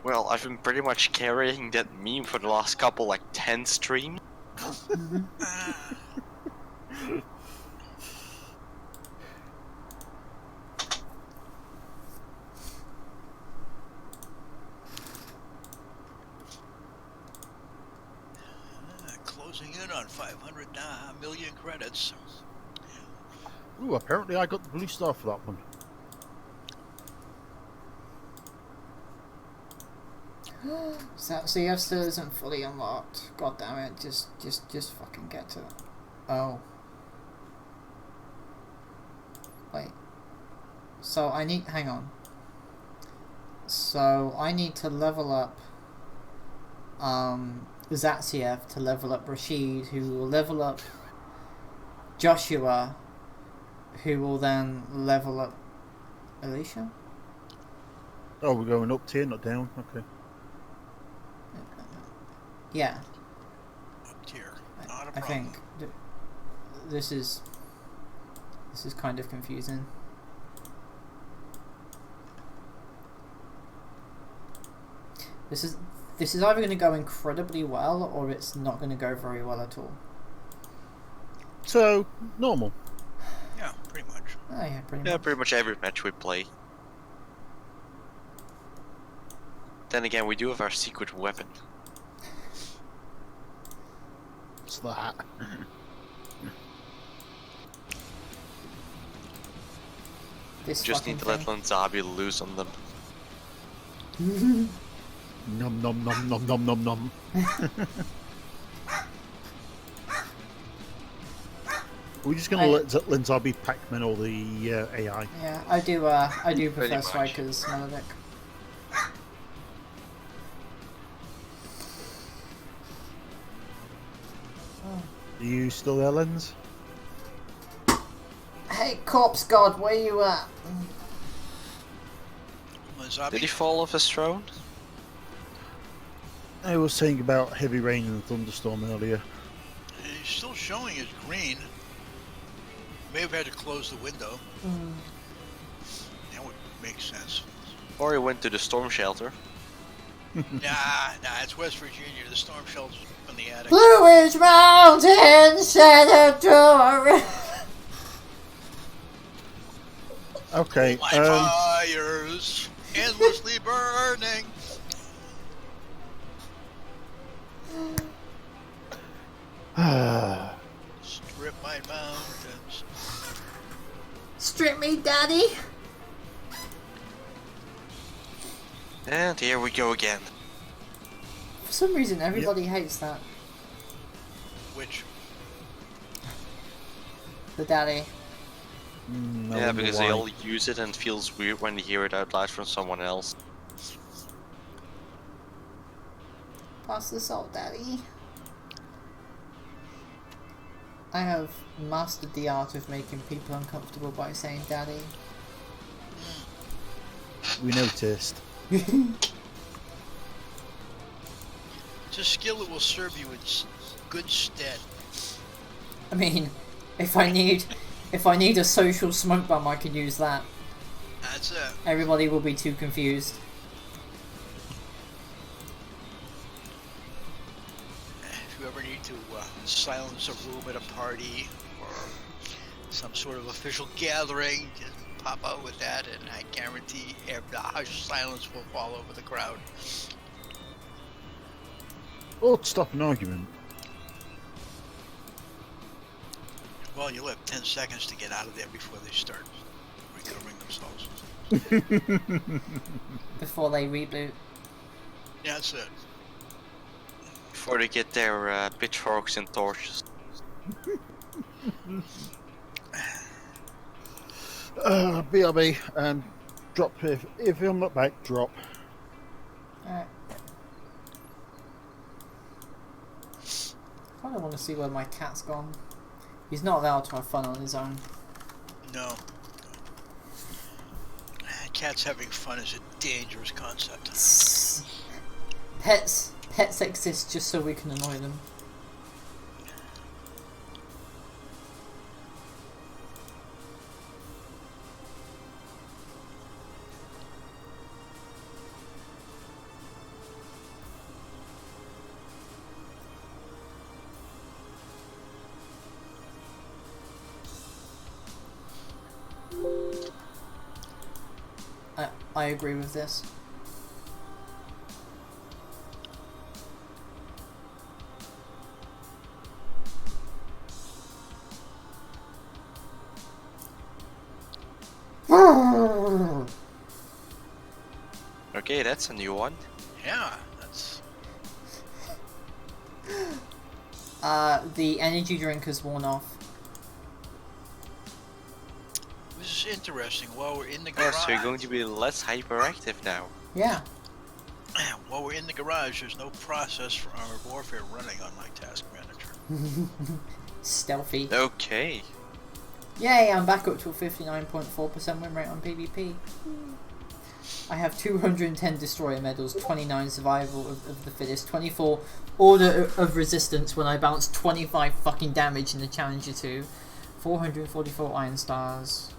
Well, I've been pretty much carrying that meme for the last couple, like 10 streams. Closing in on 500 million credits. Ooh, apparently I got the blue star for that one. So CF still isn't fully unlocked. God damn it! Just fucking get to it. Oh. Wait. So I need. Hang on. So I need to level up. Zatsiev to level up Rashid, who will level up Joshua, who will then level up Alicia. Oh, we're going up tier, not down. Okay. Yeah. Up tier. Not a I problem. think this is kind of confusing. This is either going to go incredibly well or it's not going to go very well at all. So, normal. Yeah, pretty much. Oh yeah, pretty Yeah, much. pretty much every match we play. Then again, we do have our secret weapon. What's that? This Just need to let Lanzabi loose on them. Nom nom nom nom nom nom nom. We're just gonna let Linzabi Pac-Man or the AI. Yeah, I do prefer Pretty much. Striker's melodic. Are you still there, Lens? Hey, Corpse God, where you at? Did he fall off his throne? I was saying about heavy rain and thunderstorm earlier. He's still showing as green. May have had to close the window. That would make sense. Or he went to the storm shelter. Nah, it's West Virginia. The storm shelter's up in the attic. Blue Ridge Mountain Senator. Okay. My fires endlessly burning. Strip my mountains. Strip me, daddy. And here we go again. For some reason, everybody hates that. Which? The daddy. I Yeah, wonder because why. they all use it and it feels weird when they hear it out loud from someone else. Pass the salt, daddy. I have mastered the art of making people uncomfortable by saying daddy. We noticed. It's a skill that will serve you in good stead. I mean, if I need a social smoke bomb, I can use that. That's it. Everybody will be too confused. If you ever need to silence a room at a party or some sort of official gathering, just pop out with that, and I guarantee the hushed silence will fall over the crowd. Or to stop an argument. Well, you'll have 10 seconds to get out of there before they start recovering themselves. Before they reboot. Yeah, that's it. Before they get their pitchforks and torches. BRB, drop if I'm not back, drop. Alright. I kinda wanna see where my cat's gone. He's not allowed to have fun on his own. No. Cats having fun is a dangerous concept. Pets exist just so we can annoy them. I agree with this. Okay, that's a new one. Yeah, that's... The energy drink has worn off. This is interesting. While we're in the Yeah, garage... so you're going to be less hyperactive now. Yeah. While we're in the garage, there's no process for Armored Warfare running on my task manager. Stealthy. Okay. Yay, I'm back up to a 59.4% win rate on PvP. I have 210 destroyer medals, 29 survival of the fittest, 24 order of resistance when I bounce 25 fucking damage in the Challenger 2, 444 iron stars.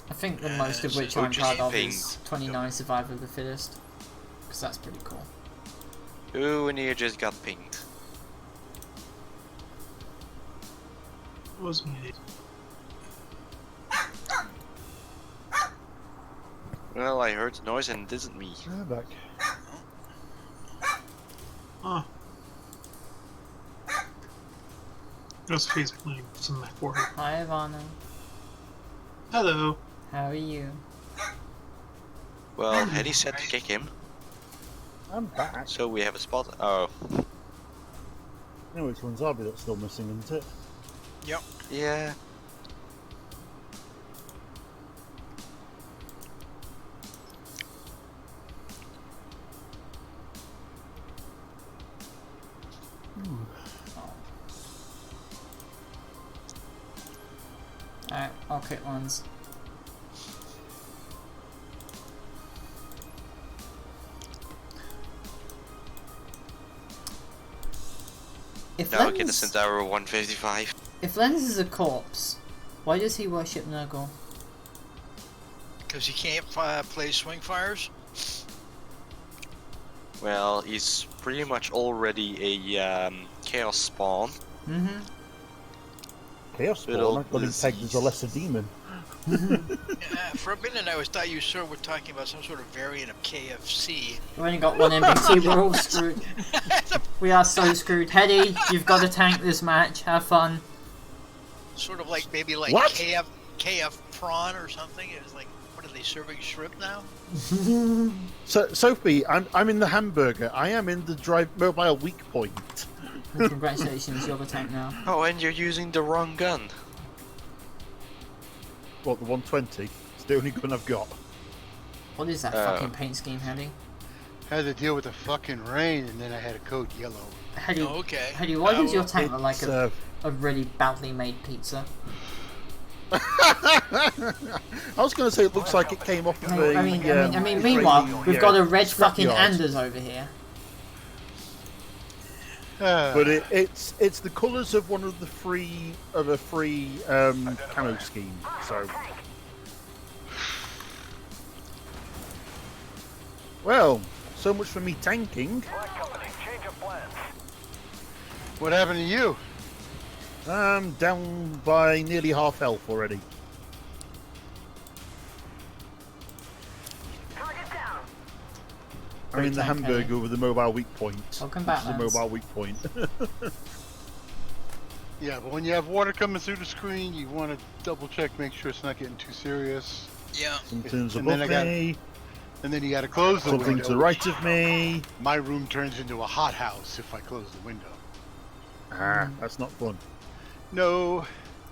I think the most of which I'm proud of is 29 survival of the fittest, because that's pretty cool. Ooh, and you just got pinged. Was me. Well, I heard the noise and it isn't me. Back. Ah, Just he's playing some MechWarrior. Hi, Ivana. Hello. How are you? Well, Eddie said to kick him, I'm back. so we have a spot. Oh, You know which one's Arby that's still missing, isn't it? Yep. yeah. Alright, I'll kick ones. If Now get the Lens, Centauro 155. if Lens is a corpse, why does he worship Nurgle? Because he can't play swing fires. Well, he's pretty much already a chaos spawn. Mm-hmm. Chaos Little Spawn, I've got him pegged as a lesser demon. For a minute, I thought you sort of were talking about some sort of variant of KFC. We've only got one NPC, we're all screwed. We are so screwed. Hetty, you've got to tank this match, have fun. Sort of like maybe like What? KF prawn or something. It was like, what are they serving shrimp now? So, Sophie, I'm in the hamburger. I am in the drive mobile weak point. Well, congratulations, you're the tank now. Oh, and you're using the wrong gun. What, the 120? It's the only gun I've got. What is that fucking paint scheme, Hetty? Had to deal with the fucking rain, and then I had to code yellow. Hetty, Oh, okay. Hetty, why does your tank look like It's, a really badly made pizza? I was going to say it looks like it came off of a. I mean, meanwhile, we've got a red fucking scrapyard. Anders over here. But it's the colours of one of the free camo scheme. So, well, so much for me tanking. Black Company, change of plans. What happened to you? I'm down by nearly half health already. Target down. I'm in the tank, hamburger with the mobile weak point. Welcome back, The Lance. mobile weak point. Yeah, but when you have water coming through the screen, you want to double check, make sure it's not getting too serious. Yeah. Something's And then above I got- me. And then you got to close the Something window. to the right of me. My room turns into a hothouse if I close the window. Ah, that's not fun. No.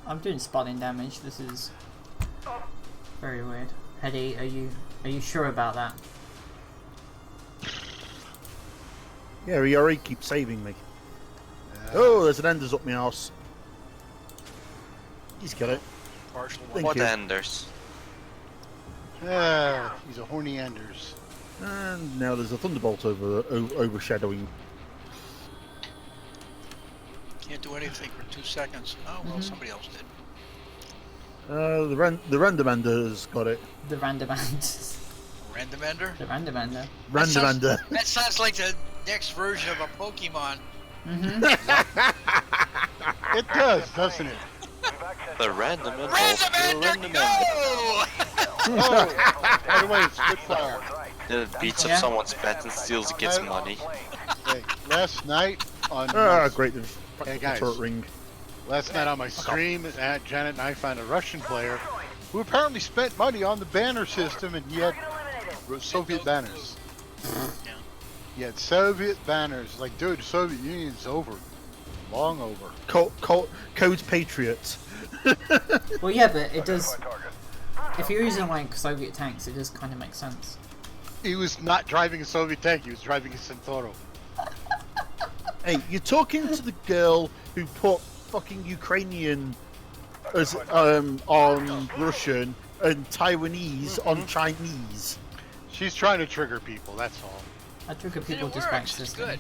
I'm doing spotting damage. This is very weird. Hetty, are you sure about that? Yeah, he already keeps saving me. Oh, there's an Enders up my arse. He's got it. Partial one. Thank What you. Anders? He's a horny Anders. And now there's a thunderbolt overshadowing. Can't do anything for 2 seconds. Oh well, somebody else did. The random Ender's got it. The random Anders. Random ender. The random Ender. Random Ender. That sounds like the next version of a Pokemon. Mm-hmm. It does, doesn't it? The random Ender. Random ender, Random go! Oh, by the way, it's Spitfire. Then it beats Yeah. up someone's pet and steals gets money. Hey, last night on Great. Hey, guys. Turret ring. last night on my stream, Janet and I found a Russian player who apparently spent money on the banner system, and he had Soviet banners. Yeah. He had Soviet banners. Like, dude, the Soviet Union's over. Long over. Code's Patriot. Well, yeah, but it does. If you're using like Soviet tanks, it does kind of make sense. He was not driving a Soviet tank, he was driving a Centauro. Hey, you're talking to the girl who put fucking Ukrainian as on Russian and Taiwanese on Chinese. She's trying to trigger people, that's all. I trigger And people it dispatch works. It's system. good.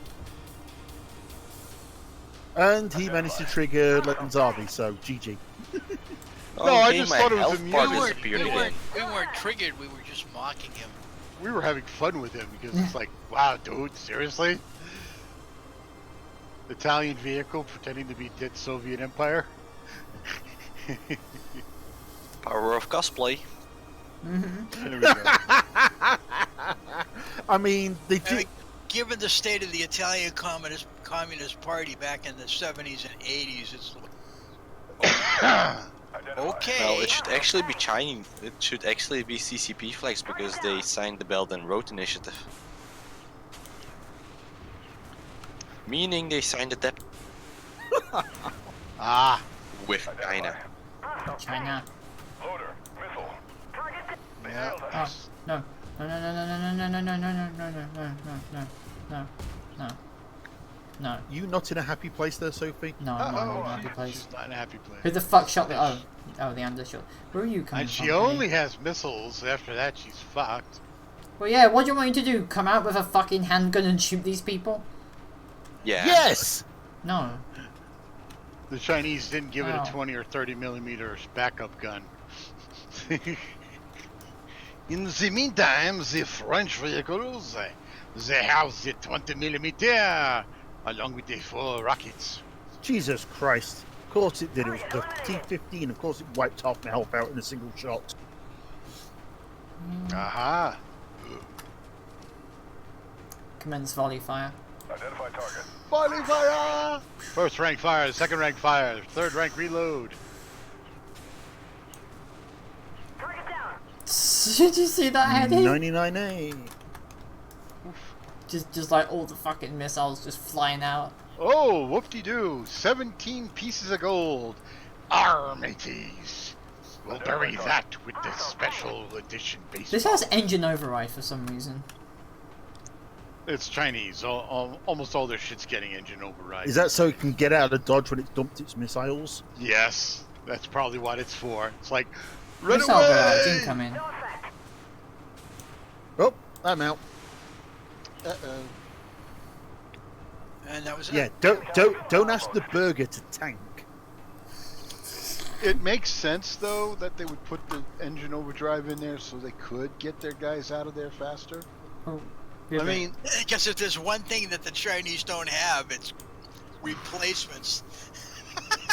And he managed to trigger Legenzavi, so GG. No, I Okay, just my thought it was health amusing. bar We weren't, disappeared we, again. weren't, we weren't triggered. We were just mocking him. We were having fun with him because it's like, wow, dude, seriously? Italian vehicle pretending to be dead Soviet Empire? Power of cosplay. There we go. I mean, they I did. mean, given the state of the Italian Communist Party back in the 70s and 80s, it's Okay. Well, it should actually be Chinese. It should actually be CCP flags because they signed the Belt and Road Initiative. Meaning they signed the debt Ah, with China. China. Loader, missile. yeah. Oh, no. No, no, no, no, no, no, no, no, no, no, no, no, no, no, no, no, You not in a happy place there, Sophie? no, I'm not in a happy place. She's not in a happy place. Who the fuck shot the... Oh, the undershot. Where are you coming And from? she buddy? only has missiles. After that, she's fucked. Well, yeah, what do you want me to do? Come out with a fucking handgun and shoot these people? Yeah. Yes! No. The Chinese didn't give it Oh. a 20 or 30 millimeter backup gun. In the meantime, the French vehicles, they have the 20 millimeter along with the 4 rockets. Jesus Christ. Of course it did. It was the T-15. Of course it wiped half my health out in a single shot. Aha. Commence volley fire. Identify target. Volley fire! First rank fire, second rank fire, third rank reload. Target down. Did you see that heading? 99A. Just like all the fucking missiles just flying out. Oh, whoop-de-doo. 17 pieces of gold. Armaties. We'll bury that with the special edition base. This has engine override for some reason. It's Chinese. Almost all their shit's getting engine override. Is that so it can get out of Dodge when it's dumped its missiles? Yes. That's probably what it's for. It's like, run Missile barrage away! incoming. No effect. Oh, I'm out. Uh-oh. And that was Yeah, it. don't ask the burger to tank. It makes sense though that they would put the engine overdrive in there so they could get their guys out of there faster. Oh, I mean, I guess if there's one thing that the Chinese don't have, it's replacements.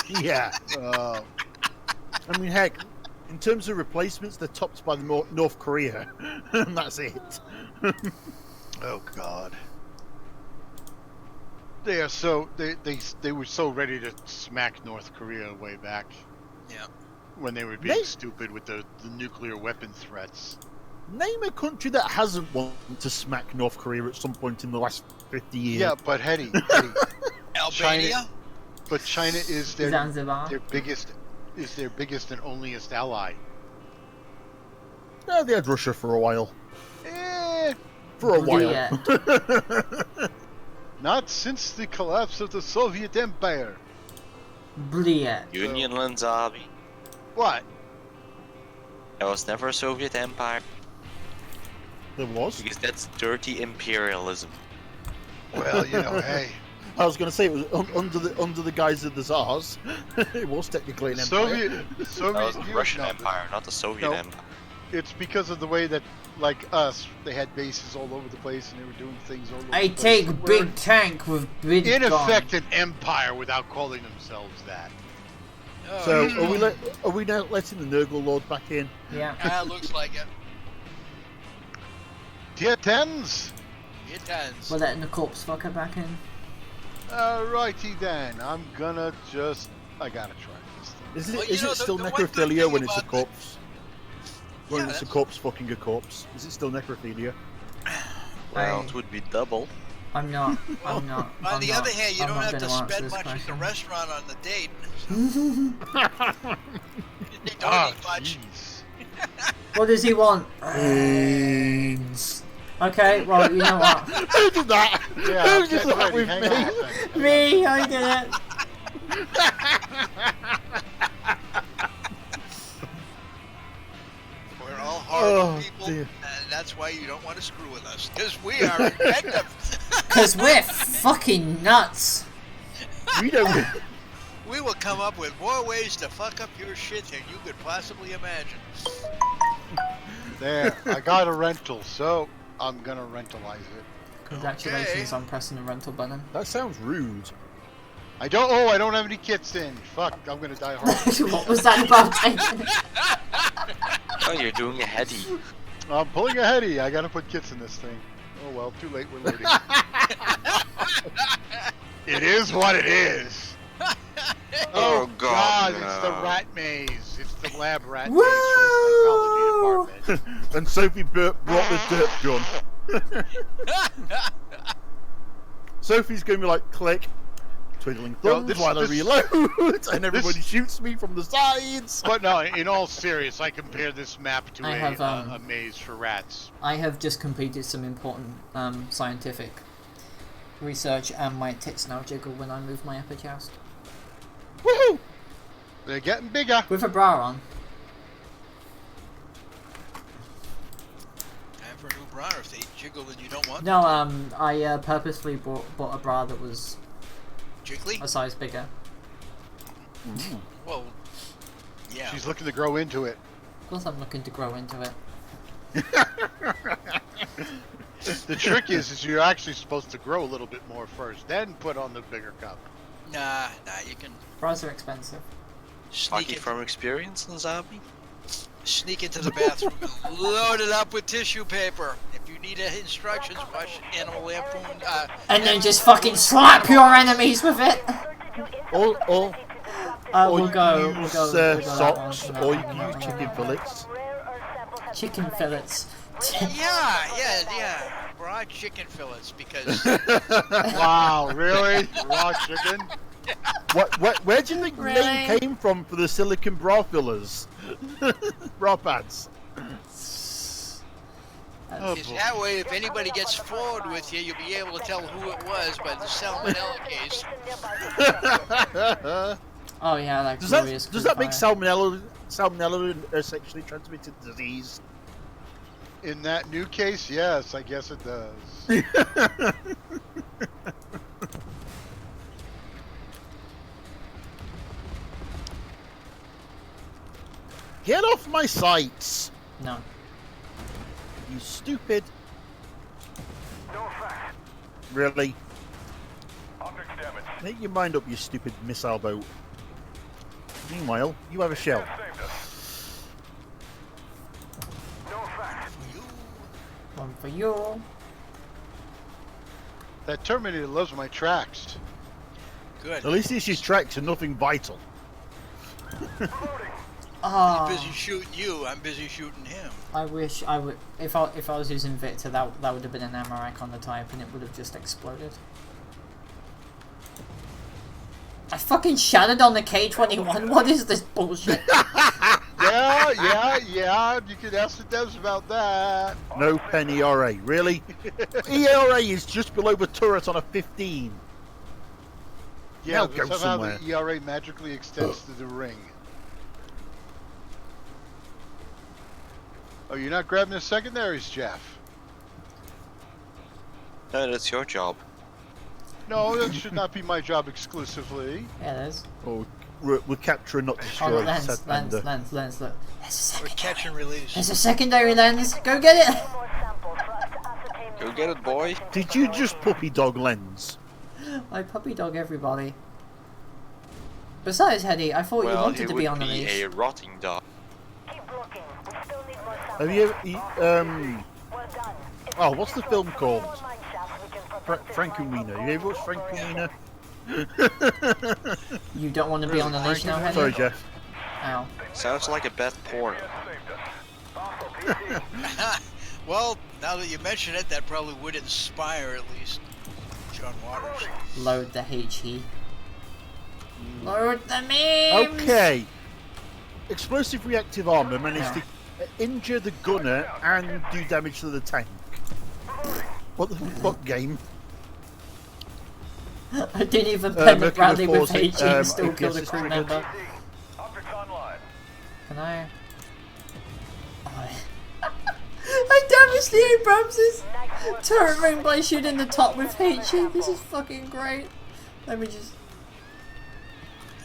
Yeah. I mean, heck, in terms of replacements, they're topped by the North Korea, and that's it. oh god. They are so they were so ready to smack North Korea way back. Yeah. When they were being stupid with the nuclear weapon threats. Name a country that hasn't wanted to smack North Korea at some point in the last 50 years. Yeah, but Hetty, Albania? but China is their Zanzibar. biggest and onlyest ally. No, they had Russia for a while. For a Yeah. while. Not since the collapse of the Soviet Empire. Blia. Union Lanzavi. What? There was never a Soviet Empire There was. because that's dirty imperialism. Well, you know, hey. I was going to say it was under the guise of the Tsars. It was technically an empire. That was Soviet the Union- Russian no, Empire, not the Soviet No. Empire. It's because of the way that, like us, they had bases all over the place and they were doing things all over I the place. take that were big tank with big in gun. effect an empire without calling themselves that. Oh, So are we now letting the Nurgle Lord back in? Yeah. looks like it. Tier 10s? It does. We're letting the corpse fucker back in. Alrighty then, I gotta try this thing. Is it, Well, is you know, it still the one good necrophilia thing when it's a about corpse? When Yeah, it's a that's- corpse fucking a corpse? Is it still necrophilia? Well, Hey. it would be double. I'm not. I'm not. On I'm the not, other hand, you I'm don't not have to gonna answer spend this much at the question. restaurant on the date. They don't Ah, eat much. jeez. What does he want? Brains. Okay, well, you know what? Who did that? Yeah, Who I'm did getting that ready. with Hang me? on a second. Me, I did it. We're all horrible Oh, people, dear. and that's why you don't want to screw with us, because we are effective. Cause we're fucking nuts. We don't. We will come up with more ways to fuck up your shit than you could possibly imagine. There, I got a rental, so I'm gonna rentalize it. Congratulations Okay. on pressing the rental button. That sounds rude. I don't have any kits in. Fuck, I'm gonna die hard. What was that about? Oh, you're doing a heady. I'm pulling a heady. I gotta put kits in this thing. Oh well, too late, we're loading. It is what it is. Oh, God, It's the no. rat maze. It's the lab rat Woo! maze for the psychology department. And Sophie brought the dirt gun. Sophie's going to be like, click, twiddling No, thumbs this- while I this- reload, and everybody shoots me from the sides. But no, in all serious, I compare this map to I a, have, a maze for rats. I have just completed some important scientific research, and my tits now jiggle when I move my upper chest. Woohoo! They're getting bigger. With a bra on. Time for a new bra if they jiggle and you don't want No, I purposely bought a bra that was jiggly. a size bigger. Well, yeah. She's looking to grow into it. Of course I'm looking to grow into it. The trick is you're actually supposed to grow a little bit more first, then put on the bigger cup. Nah, you can Bras are expensive. sneak Talking it, from experience, Zabi? sneak into the bathroom and load it up with tissue paper. If you need instructions, watch Animal Lampoon. And then just fucking slap your enemies with it! Or We'll you go, can use we'll go that socks, one. or you can use chicken fillets. Chicken fillets. Yeah. Raw chicken fillets because Wow, really? Raw chicken? Where do you think the Really? name came from for the silicon bra fillers? Bra pads. Oh, is boy. that way if anybody gets forward with you, you'll be able to tell who it was by the salmonella case. Oh yeah, like Does glorious that make crucifier. salmonella a sexually transmitted disease? In that new case, yes, I guess it does. Get off my sights, No. you stupid. No fact. Really? Object damage. Make your mind up, you stupid missile boat. Meanwhile, you have a shell. Saved us. No fact. One for you. That Terminator loves my tracks. Good. At least it's your tracks and nothing vital. Loading. Oh, He's busy shooting you. I'm busy shooting him. I wish I would. If I was using Victor, that would have been an Amarak on the type, and it would have just exploded. I fucking shattered on the K-21. What is this bullshit? Yeah, you can ask the devs about that. No pen ERA, really? ERA is just below the turret on a 15. Yeah, Now but go somehow somewhere. the ERA magically extends to the ring. Oh, you're not grabbing the secondaries, Jeff? No, that's your job. No, that should not be my job exclusively. Yeah, it is. Oh, we're capture and not Oh, destroy. lens, said lens, Bender. lens, lens, look. There's a Or secondary. catch and release. There's a secondary lens. Go get it. More samples for us to ascertain Go get it, boy. Did you just puppy dog lens? I puppy dog everybody. Besides, Hetty, I thought you Well, wanted it to would be on the be leash. a rotting dog. Keep looking. We still need more samples. Have you ever, We're done. If oh, we what's the get film more called? mine shafts, we can protect this Frankenweenie. mine. You ever watched Frankenweenie? You don't want to be on the leash now, Hetty? Sorry, Jeff. Ow. Sounds like a bad porno. Saved us. Hostile PC. Well, now that you mention it, that probably would inspire at least John Waters. Load the HE. Load the memes! Okay. Explosive reactive armor managed to injure the gunner and do damage to the tank. What the fuck game? I didn't even pen the Mercury Bradley with Force, HE and still APS killed a is crew triggered. member. Objects online. Can I? Oh, I damaged the Abrams's turret ring by shooting the top with HE. This is fucking great. Let me just.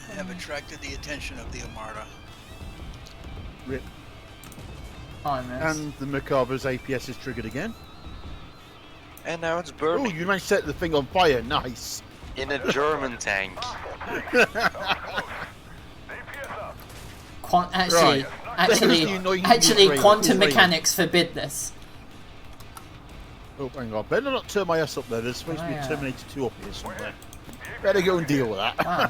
I have attracted the attention of the Armada. Rip. Oh, I missed. And the Macabra's APS is triggered again. And now it's Oh, burning you managed to set the thing on fire. Nice. in a German tank. APS up. Actually, Right. That was the annoying actually, Ukraine. quantum Ukraine. mechanics forbid this. Oh, hang on. Better not turn my ass up there. There's supposed to be Oh, a yeah. Terminator 2 up here somewhere. Better go and deal with that. Wow.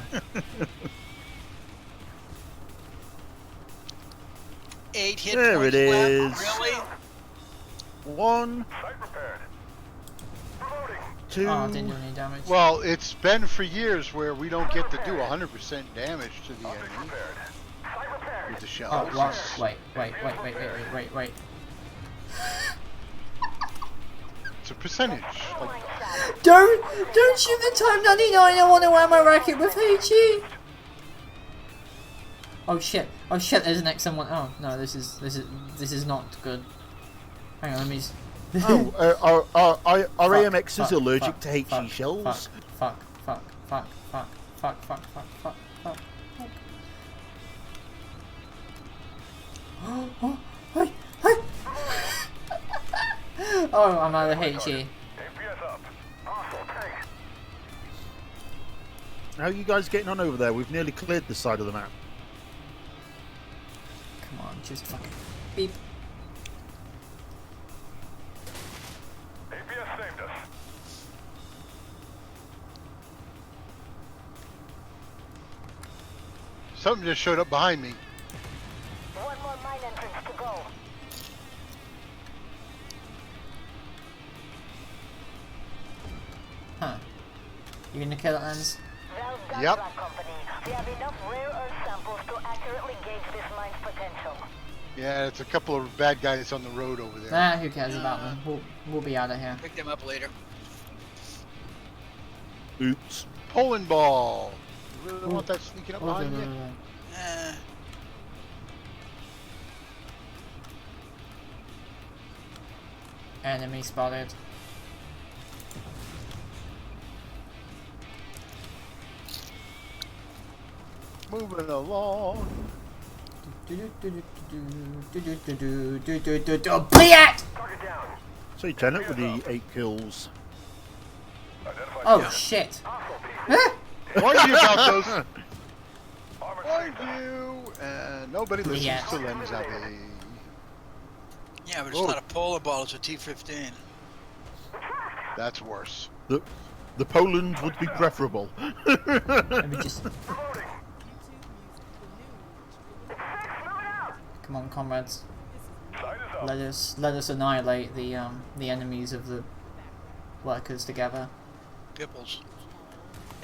8 hit There points it left? is. Really? 1, Site repaired. Reloading. 2. Oh, didn't do any damage. Well, it's been for years where we don't get to do 100% damage to the Optics enemy repaired. Site repaired. with the Oh, shells. what? Wait. It's a percentage. Like, Don't shoot the Type 99. I want to wear my racket with HE. Oh shit! There's an XM1. Oh no, this is not good. Hang on, let me. Our AMX is fuck, allergic fuck, to HE fuck, shells. Fuck. Oh, hey. Oh, I'm out of HE. APS up. Hostile tank. How are you guys getting on over there? We've nearly cleared the side of the map. Come on, just fucking beep. APS saved us. something just showed up behind me. One more mine entrance to go. Huh. You gonna kill it, Lens? Valve Yep. Gunpla Company. We have enough rare earth samples to accurately gauge this mine's potential. Yeah, it's a couple of bad guys on the road over there. Nah, who cares about them? We'll be out of here. Pick them up later. Oops. Poland ball. You really want that sneaking up behind you? Eh, Enemy spotted. Moving along. Bliat! Target down. So Lieutenant with the 8 kills. Identify. Oh shit! Hostile PC. Ah! Warned you about those. Armor Warned saved us. you. And nobody listens Yeah. to them, Zabi. yeah, but it's Oh. not a Polar ball, it's a T-15. That's worse. The Poland would be preferable. Let me just. Reloading. Come on, comrades. Site is up. Let us annihilate the enemies of the workers together. Pipples.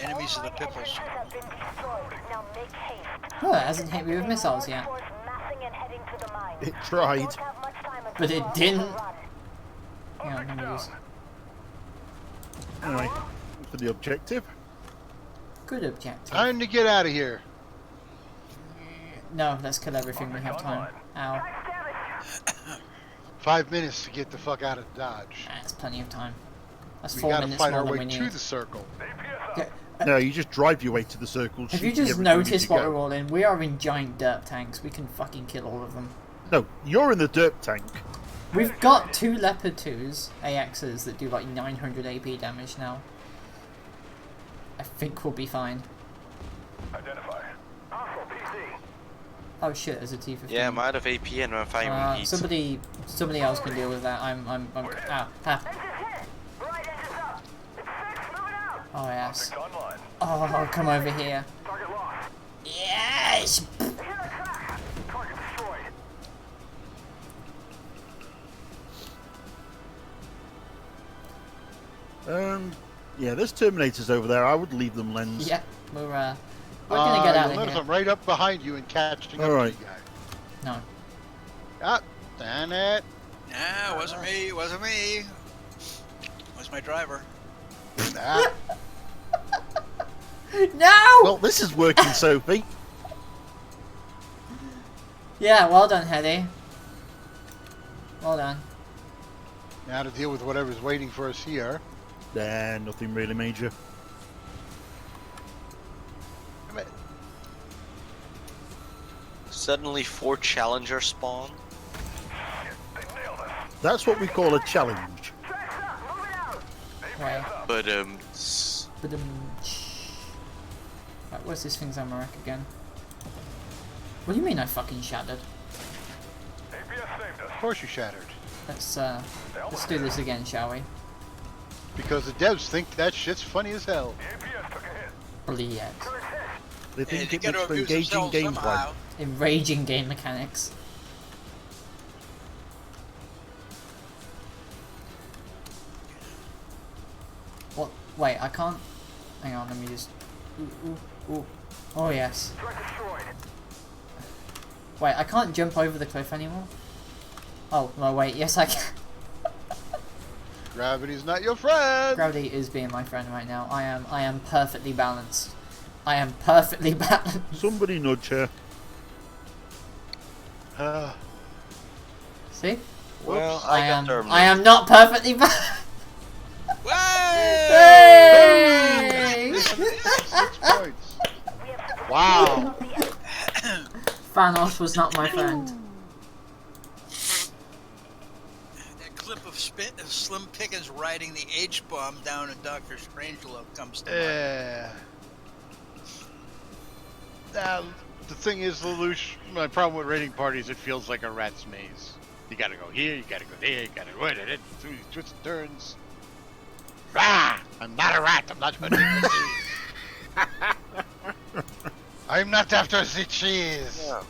Enemies of the All mine Pipples. entrances have been destroyed. Now make haste. Oh, it hasn't hit me with missiles yet. Force massing and heading to the mine. It tried. Don't have much time until But it we're on didn't. the run. Hang on, let me use. Anyway, for the objective. Good objective. Time to get out of here. No, let's kill everything. We have time. Ow. 5 minutes to get the fuck out of Dodge. That's plenty of time. That's We 4 gotta minutes fight more our than way we to need. the circle. APS up. Okay, No, you just drive your way to the circle. have you shooting just everything as noticed you what go. we're all in? We are in giant dirt tanks. We can fucking kill all of them. No, you're in the dirt tank. We've got 2 Leopard 2s, AXs, that do like 900 AP damage now. I think we'll be fine. Identify. Hostile PC. Oh shit, there's a T-15. Yeah, I'm out of AP and I'm fine with heat. Somebody else can deal with that. I'm ah. Engines hit. Right engines up. It's fixed. Moving out. Oh yes. Optics online. Oh, come over here. Target lost. Yes! Hit a track. Target destroyed. Yeah, there's Terminators over there. I would leave them, Lens. Yeah, we're gonna get out You'll of notice here. I'm right up behind you and catching up Alright. to you guys. No. Ah, damn it. Nah, it wasn't me. It wasn't me. It was my driver. Ah, No! Well, this is working, Sophie. Yeah, well done, Hedy. Well done. now to deal with whatever's waiting for us here. Nah, nothing really major. Damn it. Suddenly 4 challengers spawn. They nailed us. That's what we call a challenge. Tracks up. Moving out. Right. But But right, where's this thing's ammo rack again? What do you mean I fucking shattered? APS saved us. Of course you shattered. Let's do this again, shall we? Because the devs think that shit's funny as hell. The APS took a hit. Brilliant. Turret hit. They Hey, think they it gotta makes for abuse engaging themselves gameplay. somehow. Enraging game mechanics. Wait, I can't. Hang on, let me just. Ooh, ooh, ooh. Oh yes. Wait, I can't jump over the cliff anymore. Oh no, wait. Yes, I can. Gravity's not your friend. Gravity is being my friend right now. I am perfectly balanced. I am perfectly balanced. Somebody nudge her. See? Well, I got am terminated. not perfectly balanced. Hey! Hey! 6 points. Wow. Thanos was not my friend. That clip of Slim Pickens riding the H-bomb down in Dr. Strangelove comes to mind. Yeah. Now, the thing is, Lelouch, my problem with raiding parties, it feels like a rat's maze. You gotta go here, you gotta go there, you gotta wait it through these twists and turns. Rah! I'm not a rat, I'm not hunting the cheese. I'm not after the cheese. Yeah.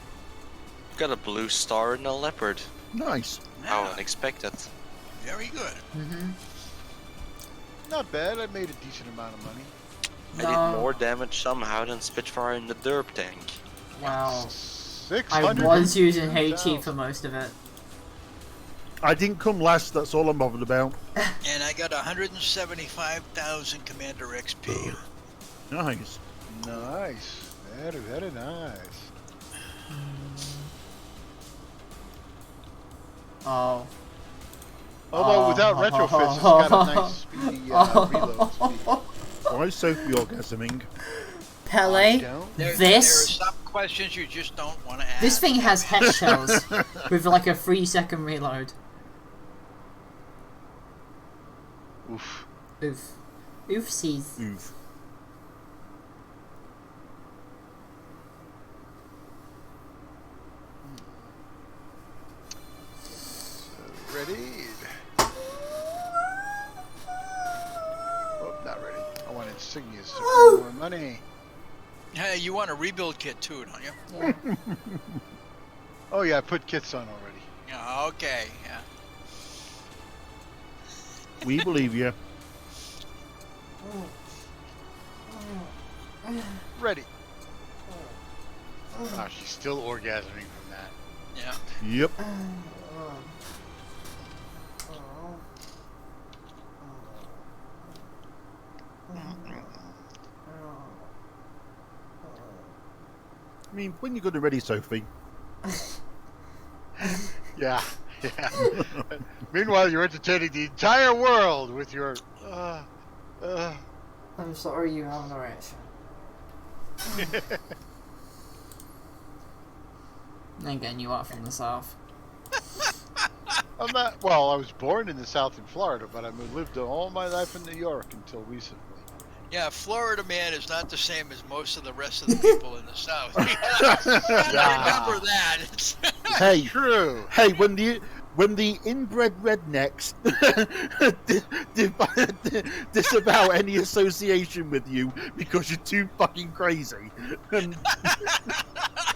Got a blue star and a leopard. Nice. How Yeah, unexpected. very good. Not bad, I made a decent amount of money. I did more damage somehow than Spitfire in the derp tank. Wow. 600. I was using HE for most of it. I didn't come last, that's all I'm bothered about. And I got 175,000 Commander XP. Nice. Nice. Very, very nice. Oh. Although without retrofits, it's got a nice speedy reload speed. Why is Sophie orgasming? Pele, There are this some questions you just don't want to ask. this thing has head shells with like a 3-second reload. Oof. Oof. Oofsies. Oof. Ready? Oh, not ready. I want insignias to earn more money. Hey, you want a rebuild kit too, don't you? Yeah. Oh yeah, I put kits on already. Yeah, okay, yeah. We believe you. Ready. Oh, she's still orgasming from that. Yeah. Yep. I mean, when you got it ready, Sophie. Yeah, yeah. Meanwhile, you're entertaining the entire world with your. I'm sorry you have an erection. I'm getting you out from the south. I'm not. Well, I was born in the South in Florida, but I lived all my life in New York until recently. Yeah, Florida man is not the same as most of the rest of the people in the South. You gotta remember that. Hey, True. hey, when the inbred rednecks disavow any association with you because you're too fucking crazy. And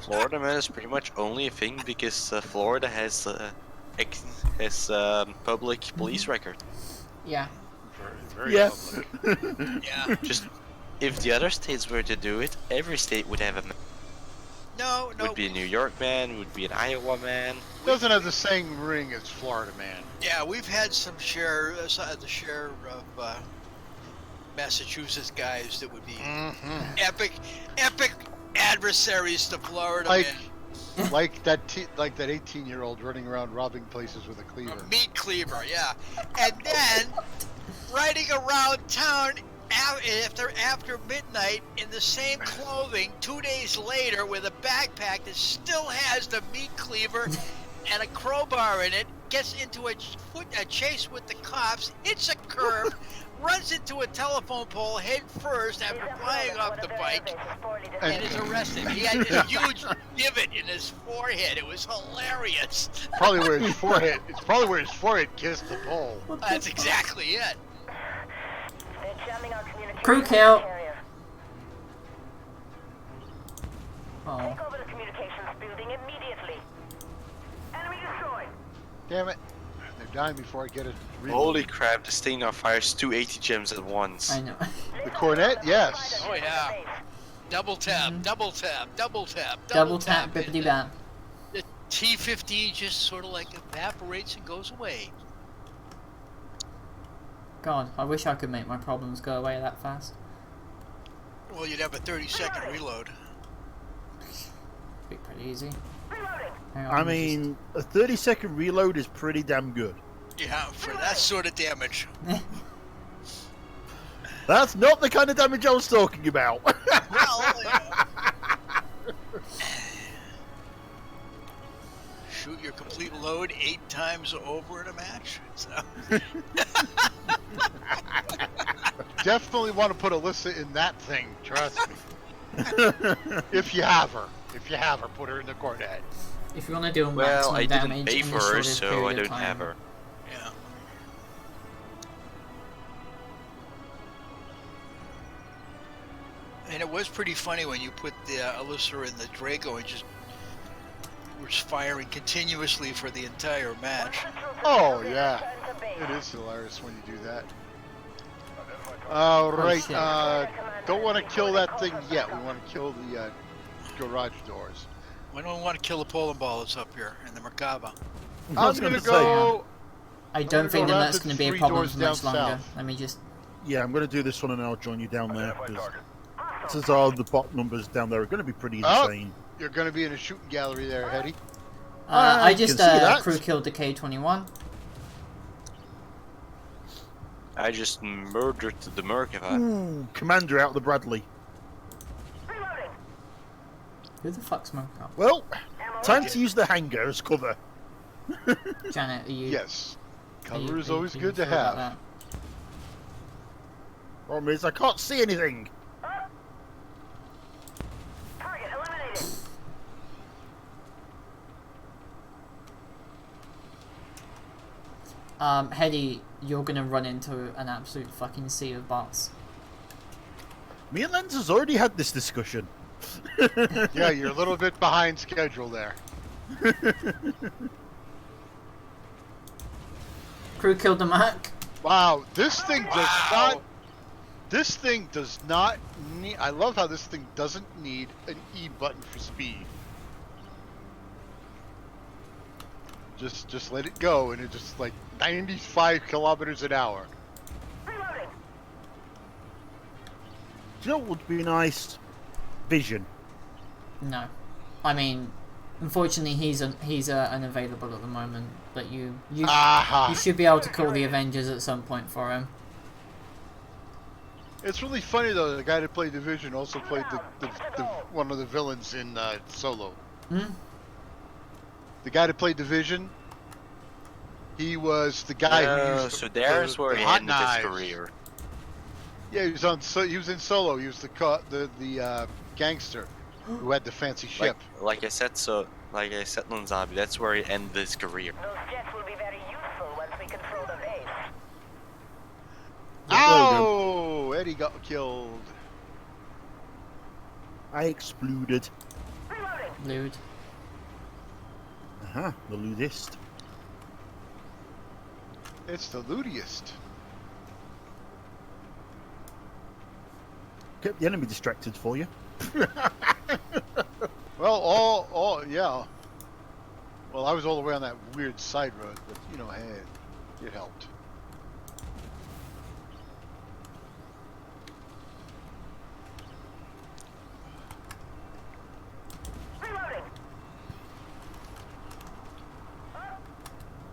Florida man is pretty much only a thing because Florida has public police record. Yeah. Very yeah. public. Yeah. Just if the other states were to do it, every state would have a man. No, no. Would be a New York man, would be an Iowa man. Doesn't have the same ring as Florida man. Yeah, we've had some the share of Massachusetts guys that would be epic adversaries to Florida man. Like that 18-year-old running around robbing places with a cleaver. A meat cleaver, yeah. And then riding around town after midnight in the same clothing 2 days later with a backpack that still has the meat cleaver and a crowbar in it, gets into a chase with the cops, hits a curb, runs into a telephone pole head first after flying off the bike, and is arrested. He had this huge divot in his forehead. It was hilarious. Probably where his forehead. It's probably where his forehead kissed the pole. That's exactly it. Crew kill. Oh. Take over the communications building immediately. Enemy destroyed. Damn it! They're dying before I get it. Holy crap, this thing now fires 280 gems at once. I know. The cornet, yes. Oh yeah. Double tap, double tap, double tap, Double tap, and bippity bap. the T-15 just sort of like evaporates and goes away. God, I wish I could make my problems go away that fast. Well, you'd have a 30-second reload. Be pretty easy. Hang on, I let me mean, a 30-second reload is pretty damn good. Yeah, for that sort of damage. just- That's not the kind of damage I was talking about. Well, shoot your complete load 8 times over in a match. So. Definitely want to put Alyssa in that thing, trust me. If you have her. If you have her, put her in the cornet. if you want to do a Well, maximum I damage didn't pay in for the her, shortest so period I of don't time, have her. Yeah. And it was pretty funny when you put the Alyssa in the Draco and just was firing continuously for the entire match. Oh, yeah. It is hilarious when you do that. Alright, shit. don't want to kill that thing yet. We want to kill the garage doors. We don't want to kill the Poland ball that's up here in the Merkaba. I was I'm going to gonna say, go... I don't gonna think go that around that's to going to be a 3 problem doors for much down longer. south. Let me just... Yeah, I'm going to do this one and I'll join you down there. Because since all the bot numbers down there are going to be pretty Oh. insane. You're going to be in a shooting gallery there, Hetty. I just can see that. crew killed the K-21. I just murdered the Merkava. Ooh, Commander out of the Bradley. Who the fuck's Smoke Up? Well, time to use the hangar as cover. Janet, are you... Yes. are you- Cover is are you- always are you good to sure about have. that? Problem is, I can't see anything. Target eliminated. Hedy, you're gonna run into an absolute fucking sea of bots. Me and Lenz has already had this discussion. Yeah, you're a little bit behind schedule there. Crew killed the Mac. Wow, this thing does not... This thing does not need... I love how this thing doesn't need an E button for speed. Just let it go, and it just like 95 kilometers an hour. Reloading. Do you know what would be nice? Vision. No. I mean, unfortunately he's unavailable at the moment, but you Aha! should be able to call the Avengers at some point for him. It's really funny though. The guy that played Division also played the one of the villains in Solo. Hmm? The guy that played Division, he was the guy who used So there's where he hot ended his knives. career. Yeah, he was on. He was in Solo. He was the gangster who had the fancy ship. Like I said, Lanzabi, that's where he ended his career. Those jets will be very useful once we control the base. Oh, Eddie got killed. I exploded. Reloading. Lewd. Aha, the ludist. It's the lootiest. Kept the enemy distracted for you. Well, yeah. Well, I was all the way on that weird side road, but you know, hey, it helped. Reloading.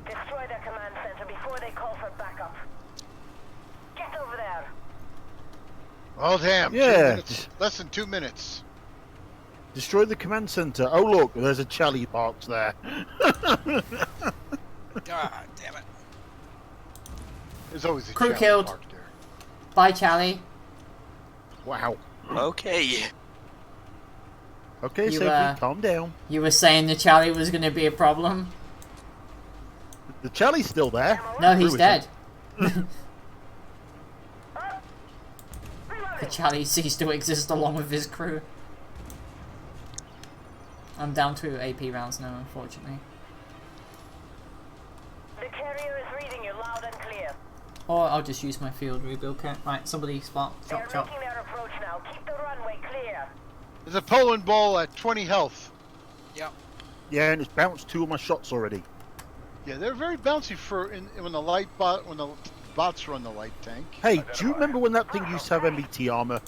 Destroy their command center before they call for backup. Get over there. Oh damn! 2 Yeah. minutes. Less than 2 minutes. Destroy the command center. Oh look, there's a Charlie parked there. God damn it. There's always a Crew Charlie killed. parked there. Bye, Charlie. Wow. Okay. Okay, You, Safety, calm down. You were saying the Charlie was gonna be a problem? The Charlie's still there. No, he's Crew dead. isn't. The Charlie ceased to exist along with his crew. I'm down to AP rounds now, unfortunately. The carrier is Or I'll just use my field rebuild kit. Right, somebody spot. They're Chop, chop. making their approach now. Keep the runway clear. There's a Poland ball at 20 health. Yep. Yeah, and it's bounced 2 of my shots already. Yeah, they're very bouncy when the bots run the light tank. Hey, do you remember when that thing used to have MBT armor?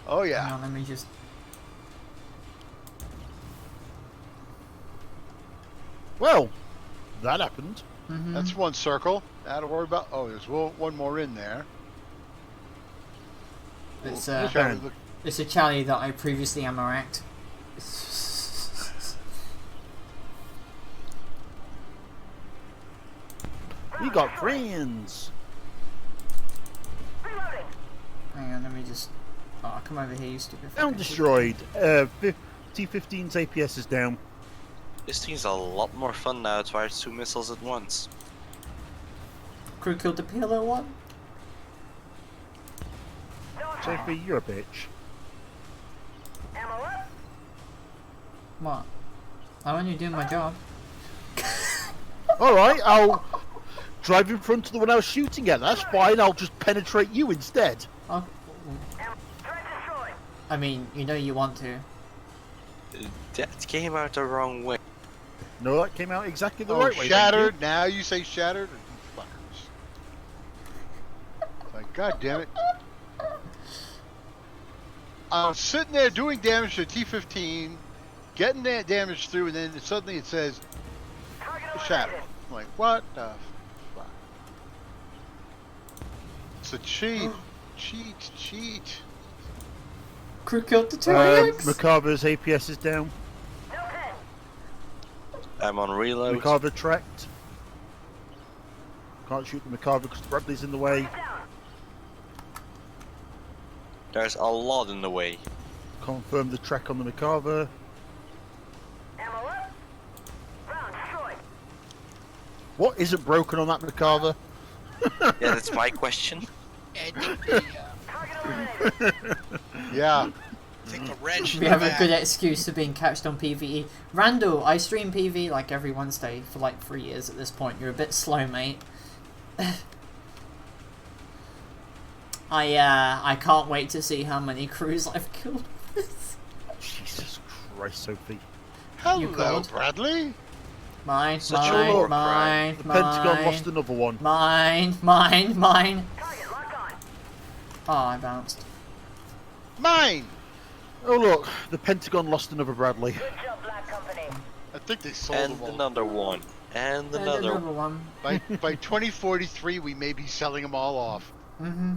Oh Hang yeah. on, let me just. Well, that happened. Mhm. That's one circle. Not to worry about. Oh, there's one more in there. It's Charlie, look- it's a Charlie that I previously ammo-racked. We got friends. Reloading. Hang on, let me just. Oh, come over here, you stupid. Down fucking destroyed. T-15's APS is down. This thing's a lot more fun now. It fires 2 missiles at once. Crew killed the PLO one. Sophie, you're a bitch. Ammo up. What? I'm only doing my job. Alright, I'll drive in front of the one I was shooting at. That's fine, I'll just penetrate you instead. Oh, Threat destroyed. I mean, you know you want to. That came out the wrong way. No, that came out exactly the Oh, right way. thank shattered. you. Now you say shattered? You fuckers. Like, god damn it. I'm sitting there doing damage to T-15, getting that damage through, and then suddenly it says Target shattered. eliminated. I'm like, what the fuck? It's a cheat. Cheat. Crew killed the 2AX. Macabra's APS is down. No pen. I'm on reload. Macabra tracked. Can't shoot the Macabra because the Bradley's in the way. Down. There's a lot in the way. Confirm the track on the Macabra. Ammo up. Round destroyed. What isn't broken on that Macabra? Yeah, that's my question. And the, Target eliminated. Yeah. I think the wrench in We the have a back. good excuse for being catched on PvE. Randall, I stream PvE like every Wednesday for like 3 years at this point. You're a bit slow, mate. I can't wait to see how many crews I've killed. Jesus Christ, Sophie. Hello, called? Bradley. Mine, Such a mine, war mine, The Pentagon lost mine, another one. mine. Target locked on. Oh, I bounced. Mine. Oh look, the Pentagon lost another Bradley. Good job, Black Company. I think they sold And them all. another one. And another Another one. By 2043, we may be selling them all off. Mm-hmm.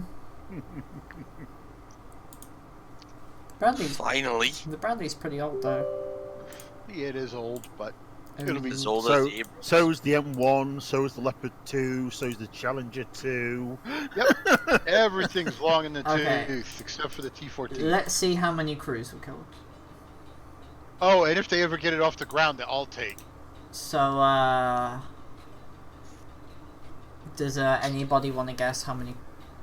Bradley's Finally. the Bradley's pretty old though. Yeah, it is old, but I it'll mean, be As old So, as the Abrams. so is the M1, so is the Leopard 2, so is the Challenger 2. Yep. Everything's long in the Okay. tooth except for the T-14. Let's see how many crews were killed. Oh, and if they ever get it off the ground, they all take. So, does anybody want to guess how many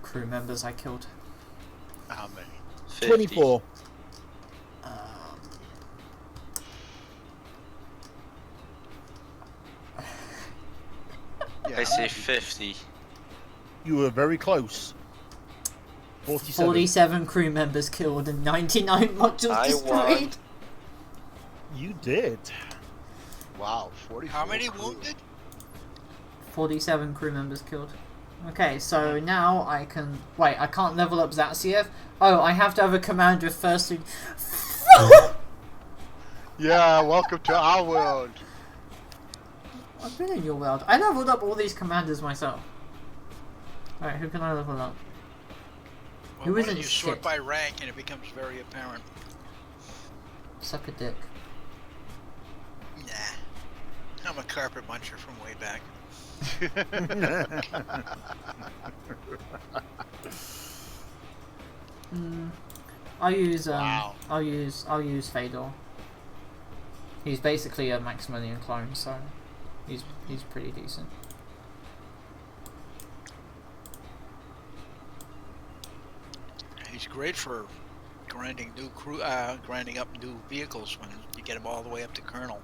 crew members I killed? How many? 50. 24. Yeah, I say 50. You were very close. 47. 47 crew members killed and 99 modules I destroyed. won. You did. Wow, 44. How many wounded? 47 crew members killed. Okay, so now I can... Wait, I can't level up Zatsiev? Oh, I have to have a commander first. Yeah, welcome to our world. I've been in your world. I leveled up all these commanders myself. Alright, who can I level up? Well, Who why isn't don't you sort shit? by rank and it becomes very apparent. Suck a dick. Nah. I'm a carpet muncher from way back. I'll use Wow. I'll use Fedor. He's basically a Maximilian clone, so he's pretty decent. He's great for grinding up new vehicles when you get them all the way up to Colonel.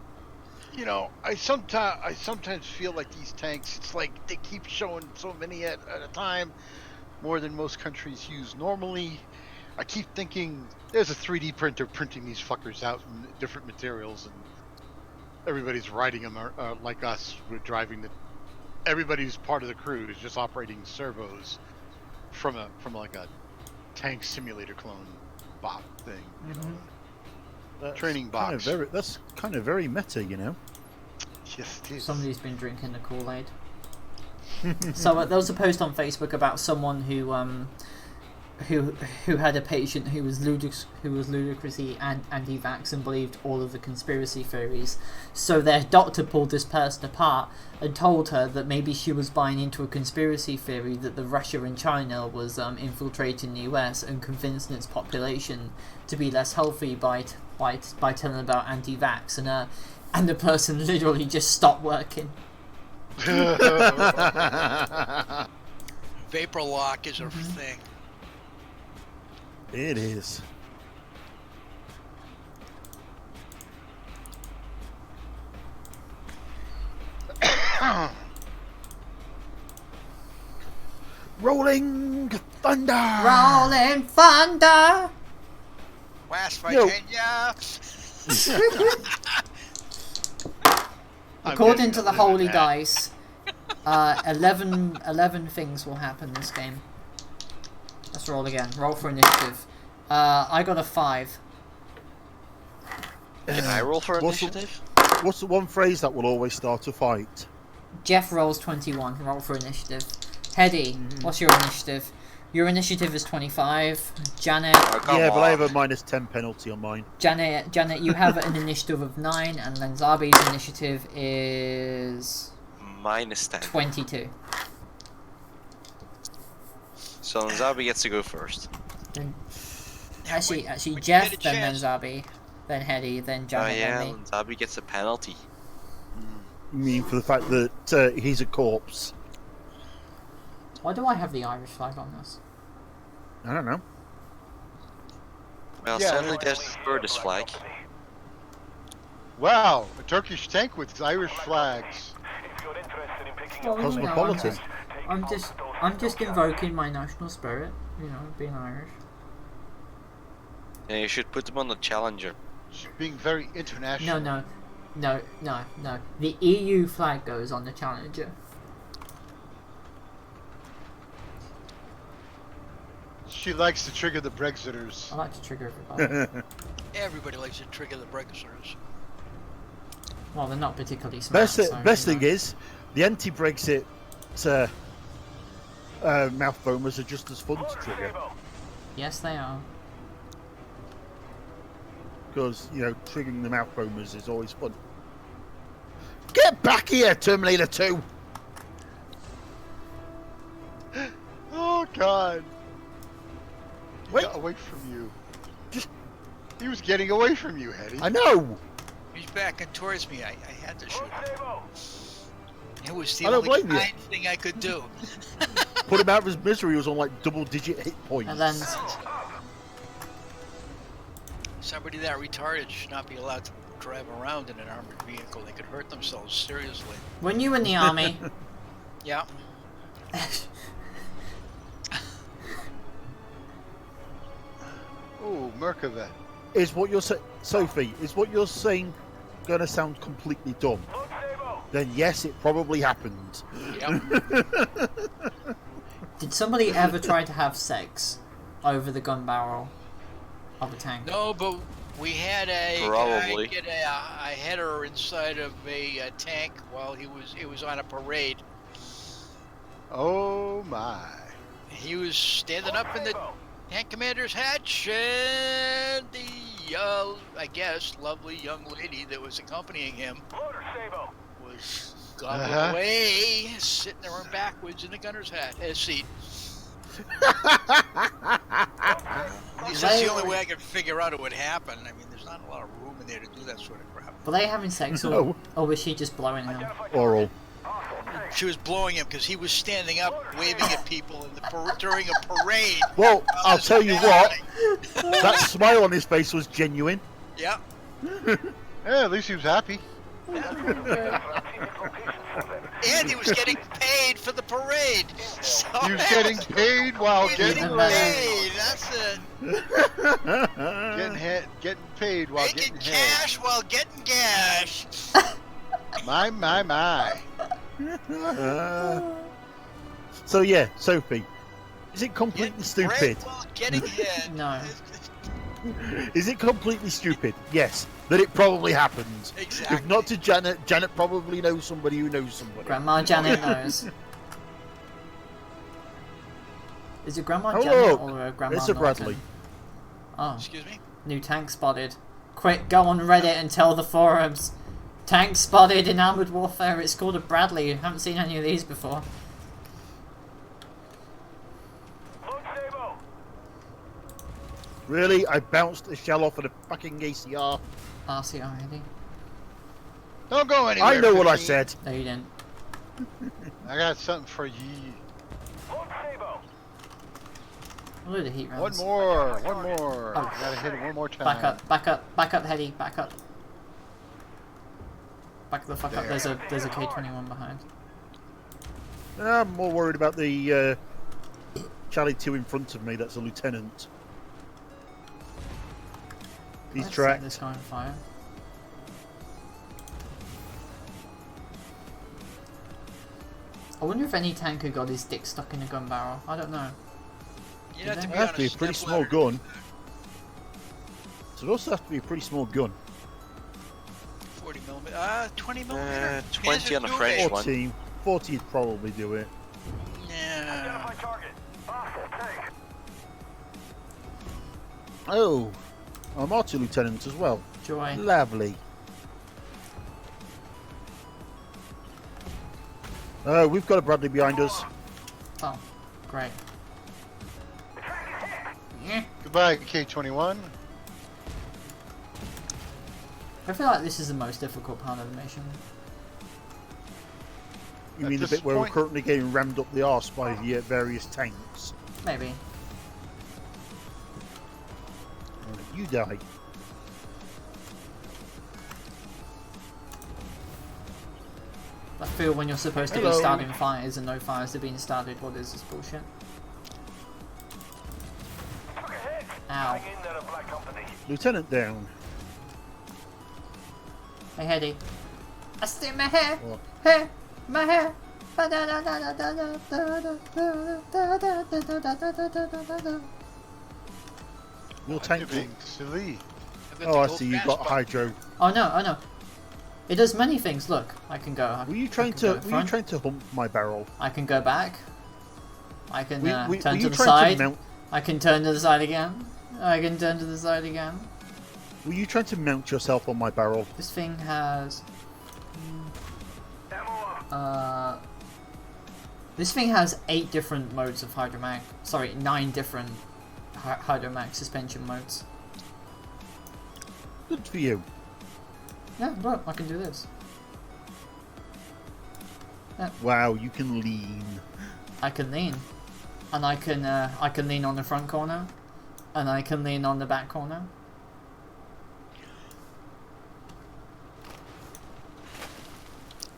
You know, I sometimes feel like these tanks. It's like they keep showing so many at a time, more than most countries use normally. I keep thinking there's a 3D printer printing these fuckers out in different materials, and everybody's riding them like us. We're driving the. Everybody who's part of the crew is just operating servos from like a tank simulator clone bot thing. You know? That's Training box. That's kind of very meta, you know. Yes, it is. Somebody's been drinking the Kool-Aid. So there was a post on Facebook about someone who had a patient who was ludicrously anti-vax and believed all of the conspiracy theories. So their doctor pulled this person apart and told her that maybe she was buying into a conspiracy theory that the Russia and China was infiltrating the US and convincing its population to be less healthy by telling about anti-vax, and the person literally just stopped working. Vapor lock is a thing. It is. Rolling thunder. Rolling thunder. West Yo. Virginia. According to the holy dice, 11 things will happen this game. Let's roll again. Roll for initiative. I got a 5. Can I roll for What's the- initiative? What's the one phrase that will always start a fight? Jeff rolls 21. Roll for initiative. Hedy, what's your initiative? Your initiative is 25. Janet, Oh, come Yeah, but I on. have a -10 penalty on mine. Janet, you have an initiative of 9, and then Zabi's initiative is -10. 22. So Zabi gets to go first. Actually, when you Jeff, get a then chance. Zabi, then Hedy, then Oh Janet, yeah, then me. Zabi gets a penalty. I mean, for the fact that he's a corpse. Why do I have the Irish flag on this? I don't know. Well, Yeah, sadly I- there's the Kurdish flag. Wow, a Turkish tank with Irish flags. If you're interested in picking Well, up you know, Cosmopolitan. I'm just invoking my national spirit. You know, being Irish. Yeah, you should put them on the Challenger. Being very international. No. The EU flag goes on the Challenger. She likes to trigger the Brexiters. I like to trigger everybody. Everybody likes to trigger the Brexiters. Well, they're not particularly smart. Best so, best you thing know. is, the anti-Brexit mouth foamers are just as fun to trigger. Yes, they are. Because, you know, triggering the mouth foamers is always fun. Get back here, Terminator 2! Oh God! He Wait. got away from you. Just- He was getting away from you, Hetty. I know! He's backing towards me. I had to shoot him. It was the I don't only blame you. kind thing I could do. Put him out of his misery, he was on like double-digit hit points. And then Somebody that retarded should not be allowed to drive around in an armored vehicle. They could hurt themselves seriously. when you were in the army, Yeah. Oh, Merkaveh. Is what you're saying, Sophie, is what you're saying gonna sound completely dumb? Then yes, it probably happened. Yep. did somebody ever try to have sex over the gun barrel of a tank? No, but we had a Probably. guy get a header inside of a tank while it was on a parade. Oh my. He was standing up in the tank commander's hatch, and the I guess lovely young lady that was accompanying him was gobbled away, sitting there backwards in the gunner's seat. At least that's the only way I could figure out it would happen. I mean, there's not a lot of room in there to do that sort of crap. Were they having sex No. or was she just blowing them? Oral. She was blowing him because he was standing up, waving at people in during a parade. Well, I'll tell you what, happening. that smile on his face was genuine. Yeah. Yeah, at least he was happy. And he was getting paid for the parade. So He was getting paid while getting laid. paid. That's it. Getting paid while Making getting head. cash while getting gash. My. So yeah, Sophie, is it completely Getting stupid? bread while getting head. No. Is it completely stupid? Yes, that it probably happens. Exactly. If not to Janet, Janet probably knows somebody who knows somebody. Grandma Janet knows. Is it Grandma Oh, Janet look, or Grandma it's a Norton? Bradley. Oh, Excuse me? new tank spotted. Quick, go on Reddit and tell the forums. Tank spotted in Armored Warfare. It's called a Bradley. I haven't seen any of these before. Really? I bounced a shell off of a fucking ACR. RCR, Eddie. Don't go anywhere. I know what I 15. said. No, you didn't. I got something for ye. A load of heat One rounds. more. Oh. I gotta hit it one more time. Back up, Eddie, back up. Back the fuck up. There's a K21 behind. I'm more worried about the Charlie 2 in front of me. That's a lieutenant. He's Let's tracked. set this guy on fire. I wonder if any tanker got his dick stuck in a gun barrel. I don't know. You have to It be It has on to be a pretty step small ladder. gun. So it also has to be a pretty small gun. 40 millimeter. 20 millimeter. 20 on a Is it French doable? one. 40 would probably do it. Yeah. Oh, I'm R2 lieutenant as well. Joy. Lovely. We've got a Bradley behind us. Oh, great. Yeah. Goodbye, K21. I feel like this is the most difficult part of the mission. You At mean the this bit where we're point- currently getting rammed up the arse by the various tanks? Maybe. You die. I feel when you're supposed to Hello. be starting fires and no fires are being started, what is this bullshit? Ow. Lieutenant down. Hey, Eddie. I see my hair. What? Hair. My hair. Your tank. You're being silly. I've got Oh, the I gold see. You've gas got button. hydro. Oh no, oh no. It does many things. Look, I can go. Were you I trying can to? go Were you front. trying to hump my barrel? I can go back. I can Were turn you to the trying side. to mount? I can turn to the side again. I can turn to the side again. Were you trying to mount yourself on my barrel? This thing has. This thing has 8 different modes of hydromac. Sorry, 9 different hydromac suspension modes. Good for you. Yeah, look, I can do this. Wow, you can lean. I can lean, and I can lean on the front corner, and I can lean on the back corner.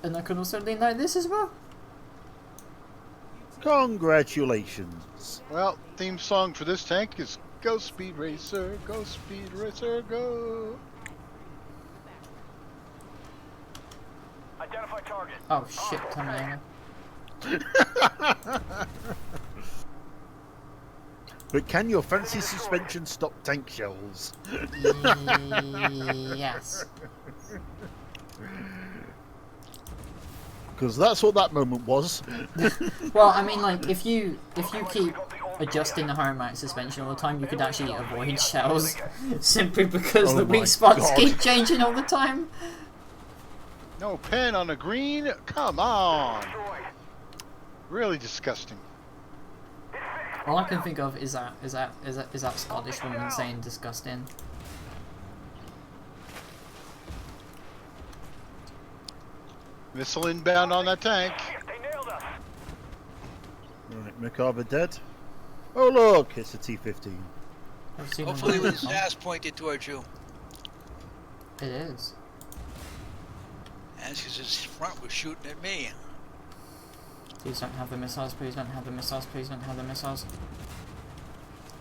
And I can also lean like this as well. Congratulations. Well, theme song for this tank is Go Speed Racer, Go Speed Racer, Go. Identify target. Oh shit, Terminator. But can your fancy suspension stop tank shells? Yes. Because that's what that moment was. Well, I mean, like, if you keep adjusting the hydromac suspension all the time, you could actually avoid shells simply because Oh the my weak spots God. keep changing all the time. No pen on the green? Come on. Really disgusting. All I can think of is that Scottish woman saying disgusting. Missile inbound on that tank. They nailed us. Right, McCarver dead. Oh look, it's a T-15. I've seen Hopefully them with his before. ass pointed towards you. It is. That's because his front was shooting at me. Please don't have the missiles, please don't have the missiles, please don't have the missiles.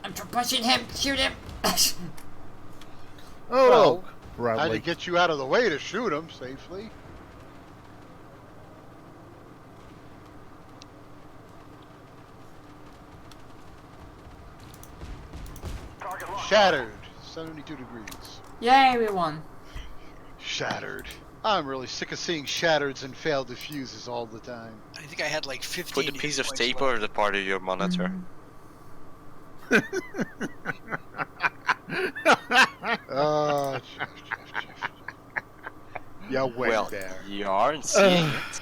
I'm pushing him! Shoot him! Oh, Well, Bradley. Had to get you out of the way to shoot him safely. Target locked. Shattered. 72 degrees. Yay, we won. Shattered. I'm really sick of seeing shattereds and failed diffuses all the time. I think I had like 15. Put a piece of points tape left. over the part of your monitor. Oh, Jeff. You went Well, there. you aren't seeing it.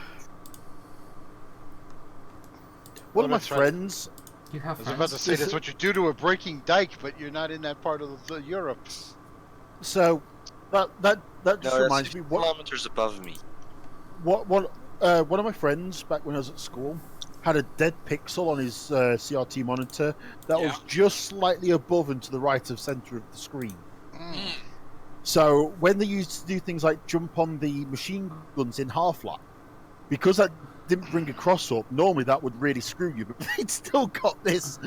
One of my that's right. friends. You have I was about to say that's what you do to a breaking dike, but you're not in that part of the Europe. So that just No, reminds that's me. 50 kilometers above me. One of my friends back when I was at school had a dead pixel on his CRT monitor that was just slightly above and to the right of center of the screen. So when they used to do things like jump on the machine guns in Half-Life, because that didn't bring a cross up, normally that would really screw you, but they'd still got this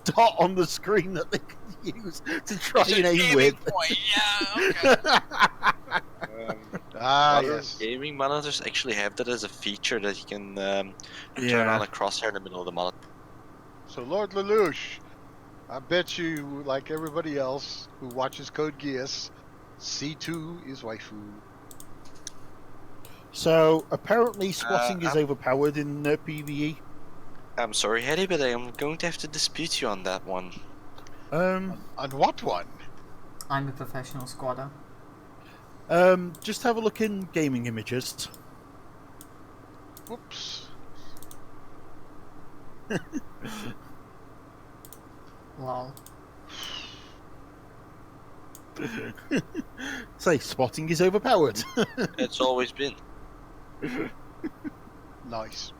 dot on the screen that they could use to try It's and a aim gaming with. point. Yeah, okay. Other Yes. gaming monitors actually have that as a feature that you can turn Yeah. on a crosshair in the middle of the monitor. So, Lord Lelouch, I bet you, like everybody else who watches Code Geass, C2 is waifu. So apparently squatting is overpowered in PvE. I'm sorry, Eddie, but I am going to have to dispute you on that one. On what one? I'm a professional squatter. Just have a look in gaming images. Whoops. Lol. Say, spotting is overpowered. It's always been. Nice.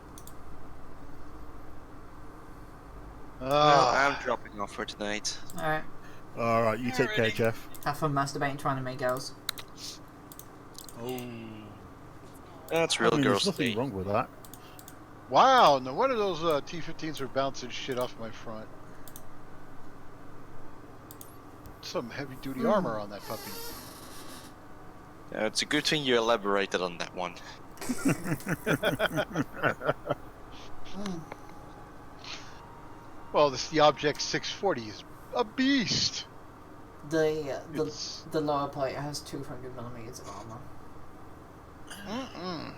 Well, I'm dropping off for tonight. Alright. Alright, you take care, Jeff. Have fun masturbating trying to make girls. Oh. That's I real mean, girls there's nothing day. wrong with that. Wow, no wonder those T-15s are bouncing shit off my front. Some heavy-duty armor on that puppy. It's a good thing you elaborated on that one. Well, the Object 640 is a beast. The It's- the lower plate has 200mm of armor. Mm-mm.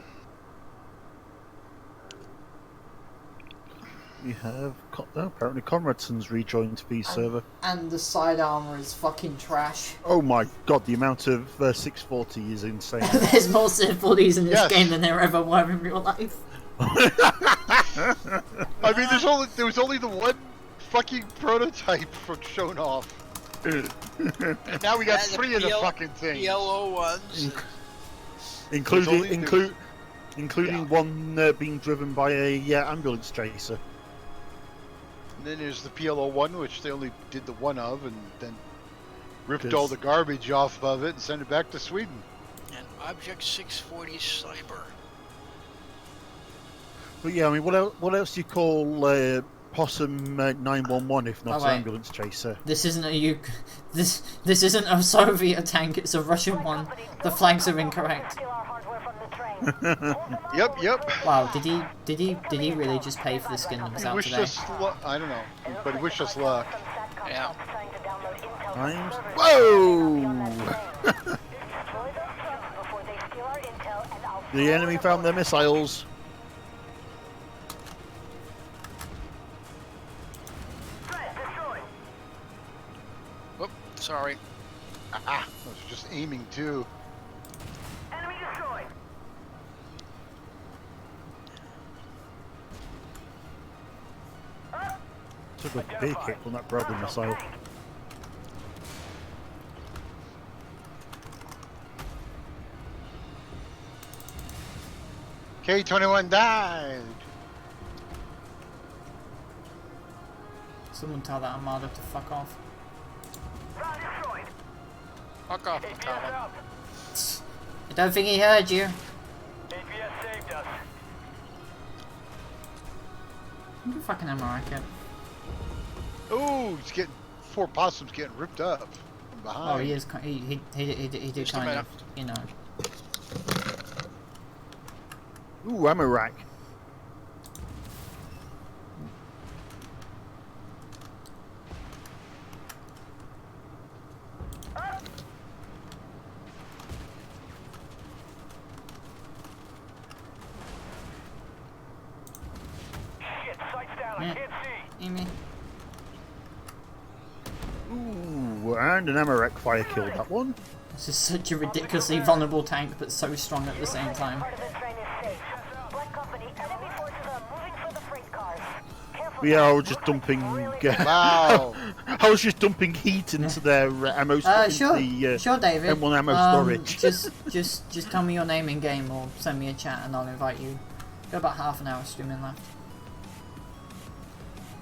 We have apparently Conradson's rejoined the server. And the side armor is fucking trash. Oh my god, the amount of 640 is insane. There's more Sith-40s in this Yes. game than there ever were in real life. I mean, there was only the one fucking prototype shown off. And now we got Yeah, the three of the PL fucking things. Yellow ones. including Yeah. one being driven by a ambulance chaser. And then there's the PLO-1, which they only did the one of, and then ripped Yes. all the garbage off of it and sent it back to Sweden. And Object 640 Cyber. But yeah, I mean, what else do you call Possum 911 if not Oh, an wait. ambulance chaser? This isn't a this isn't a Soviet tank. It's a Russian one. The flags are incorrect. Steal our hardware from the train. Yep. Wow, did he really just pay for the skin that was He out wished today? us luck. I don't know, but he wished us luck. Yeah. Times. Whoa! The enemy found their missiles. Whoop, sorry. I was just aiming too. Enemy destroyed. Took a big hit from that Bradley missile. K-21 died. Someone tell that Armada to fuck off. Fuck off, Colin. I don't think he heard you. Look at fucking ammo racket. Oh, he's getting 4 possums getting ripped up from behind. Oh, he is. He did Just a kind minute. of, you know. Ooh, ammo rack. Shit, sights down. I Yeah. can't see. Amy. Ooh, and an ammo rack fire killed that one. This is such a ridiculously vulnerable tank, but so strong at the same time. Part of the train is safe. Black Company, enemy forces are moving for the freight cars. Careful. Yeah, I was just dumping. Wow. I was just dumping heat into their ammo. Sure, the, sure, David. M1 ammo storage. just tell me your name in game or send me a chat and I'll invite you. Got about half an hour streaming left.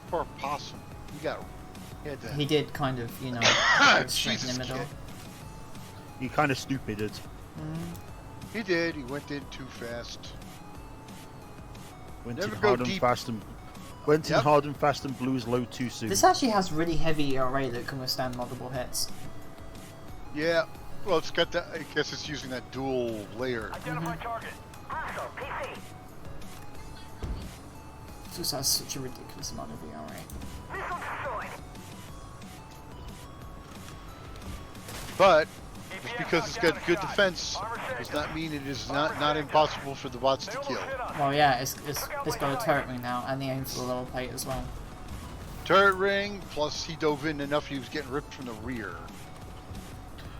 Poor possum. He did kind of, you know, go straight in the Jesus, middle. kid. He kind of stupided. He did. He went in too fast. Went Never in go hard and deep. fast and went in Yep. hard and fast and blew his load too soon. This actually has really heavy ERA that can withstand multiple hits. Yeah. Well, it's got that. I guess it's using that dual layer. Identify target. Hostile, PC. It just has such a ridiculous amount of ERA. Missile destroyed. But just because it's got good defense does not mean it is not impossible for the bots to kill. Well, yeah, it's got a turret ring now and the aim for the lower plate as well. Turret ring, plus he dove in enough he was getting ripped from the rear.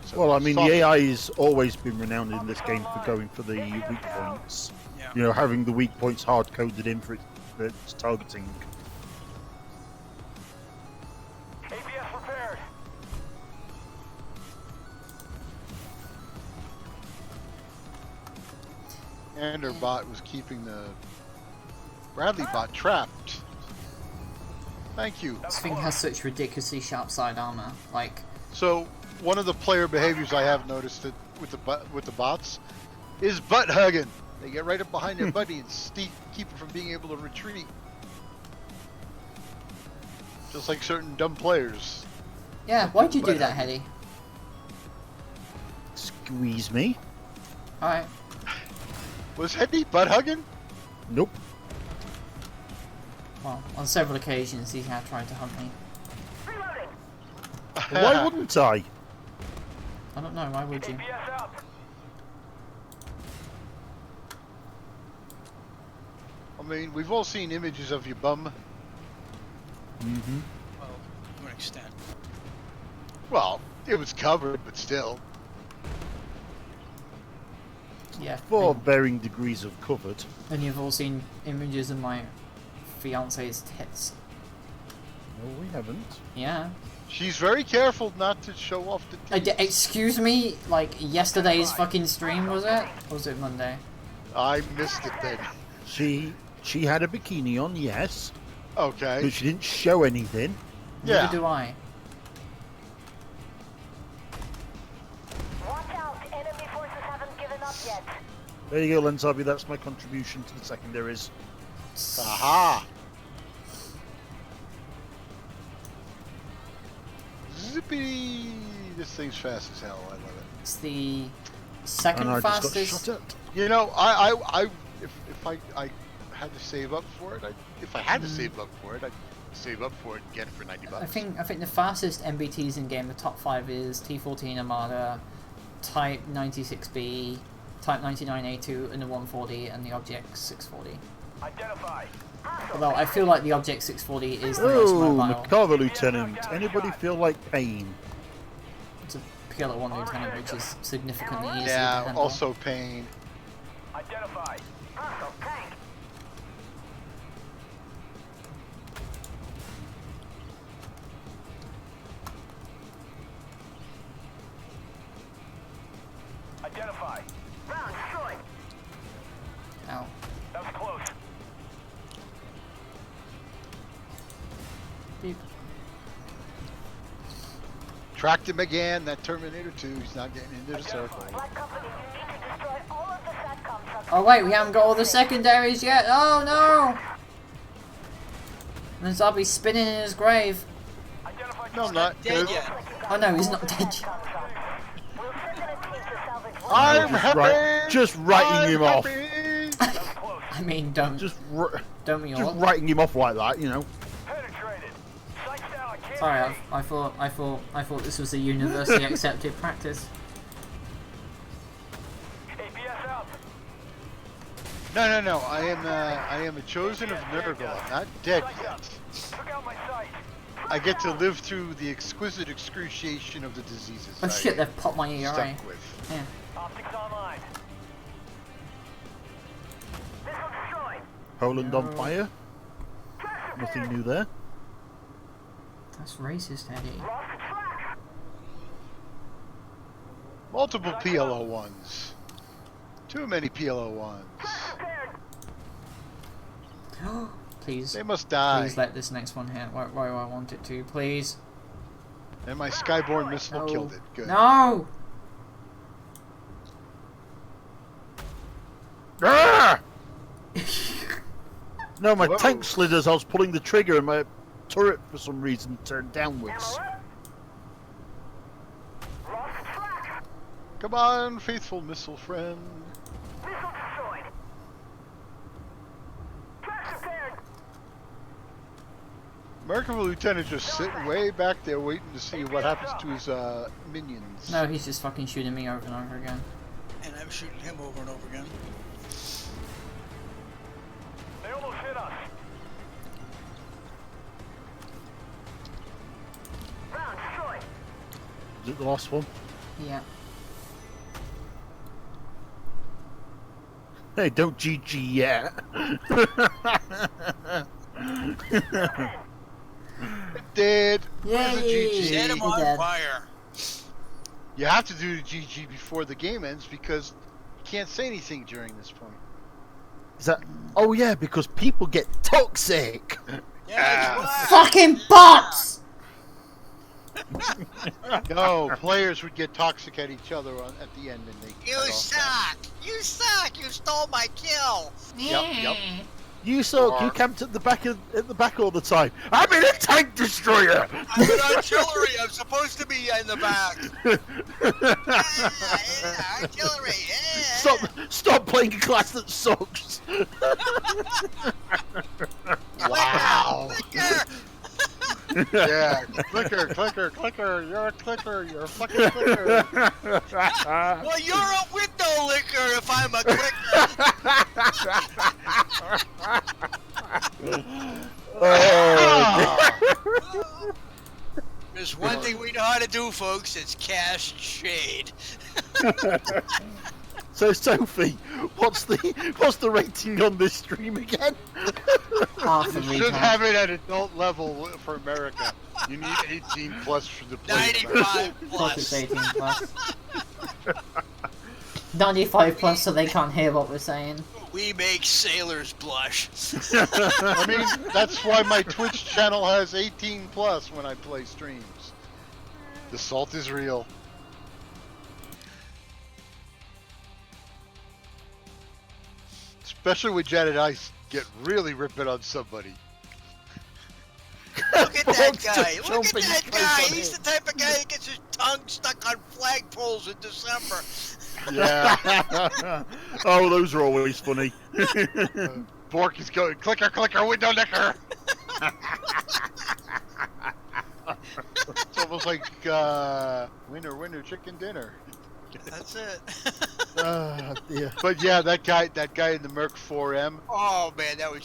So Well, I mean, soft- the AI has always been renowned in this game for going for the weak points. Yeah. You know, having the weak points hard coded in for its targeting. APS repaired. And our bot was keeping the Bradley bot trapped. Thank you. This thing has such ridiculously sharp side armor. Like, So one of the player behaviors I have noticed that with the bots is butt hugging. They get right up behind their buddy and keep them from being able to retreat. Just like certain dumb players. yeah, why'd you do that, Hedy? Squeeze me. Alright. Was Hetty butt hugging? Nope. Well, on several occasions he had tried to hunt me. Reloading. Why wouldn't I? I don't know, why would you? APS out. I mean, we've all seen images of your bum. Mm-hmm. Well, to an extent. Well, it was covered, but still. Yeah. For varying degrees of covered. And you've all seen images of my fiance's tits. No, we haven't. Yeah. She's very careful not to show off the titties. Excuse me, like yesterday's fucking stream, was it? Or was it Monday? I missed it then. She had a bikini on, yes, Okay. but she didn't show anything. Yeah. Neither do I. Watch out. Enemy forces haven't given up yet. There you go, Lensabi. That's my contribution to the secondaries. Aha! Zippy! This thing's fast as hell. I love it. It's the And second I just got fastest. shot at. You know, if I had to save up for it, if I had to save up for it, I'd save up for it and get it for $90. I think the fastest MBTs in game, the top 5 is T14 Armada, Type 96B, Type 99A2, and the 140, and the Object 640. Identify. Although I feel like the Object 640 is the most Oh, mobile. McCarver Lieutenant. Anybody feel like pain? It's a PLO 1 Lieutenant, which is significantly easier to Yeah, handle. also pain. Identify. Hostile tank. Identify. Round destroyed. Ow. That was close. Beep. Tracked him again, that Terminator 2, he's not getting into the circle. Black Company, you need to destroy all of the SATCOM trucks. Oh wait, we haven't got all the secondaries yet. Oh no! And I'll be spinning in his grave. No, I'm not. Dead 'cause yet. Oh no, he's not dead yet. I'm Just happy. just writing him off. happy. I mean, don't Just we all? writing him off like that, you know. Sorry, I thought this was a universally accepted practice. No. I am a chosen of Nurgle. I'm not dead yet. I get to live through the exquisite excruciation of the diseases. Oh shit, they've popped my ERA. stuck with. Yeah. Poland on fire. Nothing new there. That's racist, Eddie. Multiple PLO1s. Too many PLO1s. Please. They must die. Please let this next one hit where I want it to, please. And my Skyborn missile No. killed it. Good. No! Ah! No, my Whoa. tank slid as I was pulling the trigger and my turret for some reason turned downwards. Come on, faithful missile friend. American Lieutenant just sitting way back there waiting to see what happens to his minions. No, he's just fucking shooting me over and over again. And I'm shooting him over and over again. They almost hit us. Is it the last one? Yeah. Hey, don't GG yet. Dead. Yay! Where's the GG? Set him He on dead. fire. You have to do the GG before the game ends because you can't say anything during this point. Is that? Oh yeah, because people get toxic. Yeah, it's why. Fucking bots! No, players would get toxic at each other at the end and they. You cut off suck! You suck! You stole my kill! Yep. You suck. You camped at the back all the time. I'm in a tank destroyer. I'm an artillery! I'm supposed to be in the back! Yeah, artillery! Yeah. Stop playing a class that sucks. Wow. Clicker! Yeah, clicker. You're a clicker. You're a fucking clicker. Well, you're a window licker if I'm a clicker! There's one thing we know how to do, folks. It's cast shade. So Sophie, what's the rating on this stream again? Half a You should retard. have it at adult level for America. You need 18 plus for the play. 95 Fuck, it's plus. 18 plus. 95 plus so they can't hear what we're saying. We make sailors blush. I mean, that's why my Twitch channel has 18 plus when I play streams. The salt is real. Especially when Jet and I get really ripping on somebody. Look at that Folks, guy! just Look at jumping that straight guy! on He's him. the type of guy that gets his tongue stuck on flagpoles in December. Yeah. Oh, those are always funny. Bork is going clicker, window licker. It's almost like winner, chicken dinner. That's it. Yeah. But yeah, that guy in the Merc 4M. Oh man, that was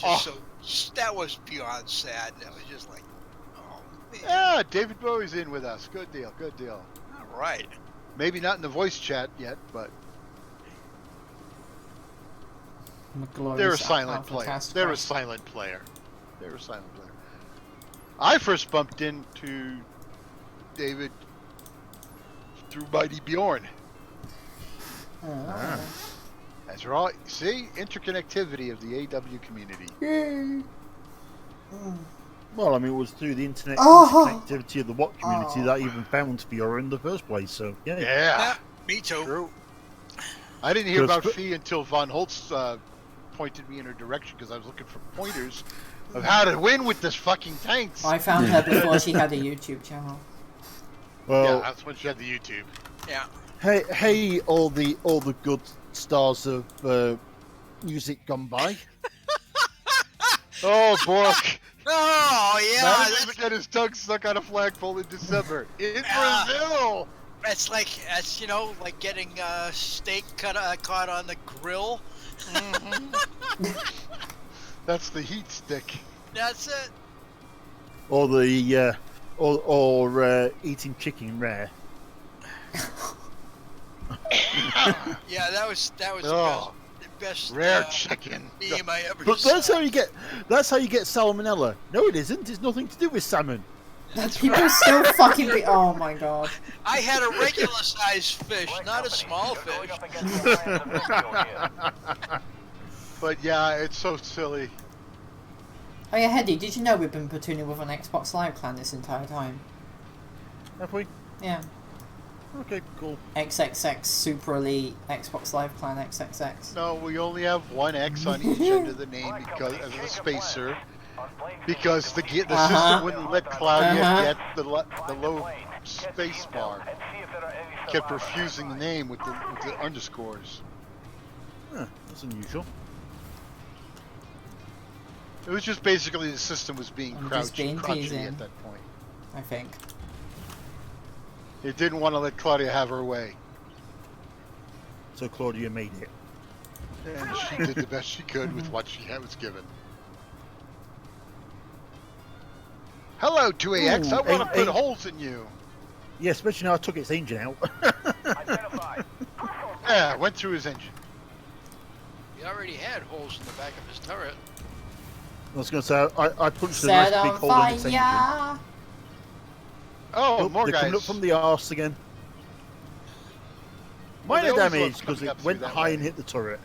just that was beyond sad. That was just like, oh man. Yeah, David Bowie's in with us. Good deal. All right. Maybe not in the voice chat yet, but they're a silent player. They're a silent player. I first bumped into David through Mighty Bjorn. That's right. See, interconnectivity of the AW community. Well, I mean, it was through the internet Oh. connectivity of the WoT community that I even found Fiora in the first place. So yeah. Yeah, Me too. true. I didn't hear about Because- Fee until Von Holtz pointed me in her direction because I was looking for pointers of how to win with this fucking tanks. I found her before she had a YouTube channel. Well, Yeah, that's when she had the YouTube. Yeah. hey, all the good stars of music gone by. Oh, Bork. Oh yeah. Now That's, he's get his tongue stuck on a flagpole in December in Ah. Brazil. that's like like getting steak caught on the grill. That's the heat stick. That's it. Or the or eating chicken rare. Yeah, that was Oh, the best rare chicken. meme I ever But saw. that's how you get salmonella. No, it isn't. It's nothing to do with salmon. People still fucking be. Oh my god. I had a regular sized fish, not a small fish. But yeah, it's so silly. Oh yeah, Hedy, did you know we've been platooning with an Xbox Live clan this entire time? Have we? Yeah. Okay, cool. XXX Super Elite Xbox Live clan XXX. No, we only have one X on each end of the name because of the spacer. Because the system wouldn't let Claudia get the low space bar. Kept refusing the name with the underscores. Huh, that's unusual. It was just basically the system was being I'm just being crouchy teasing. at that point. I think. It didn't want to let Claudia have her way. So Claudia made it. And she did the best she could with what she was given. Hello, 2AX. I want to put holes in you. Yeah, especially now I took its engine out. Yeah, went through his engine. He already had holes in the back of his turret. I was going to say, I punched a Set nice big on hole in its engine. fire! Oh, Nope, more they're guys. coming up from the arse again. Well, they Minor always damage love because coming it up went through that high way. and hit the turret.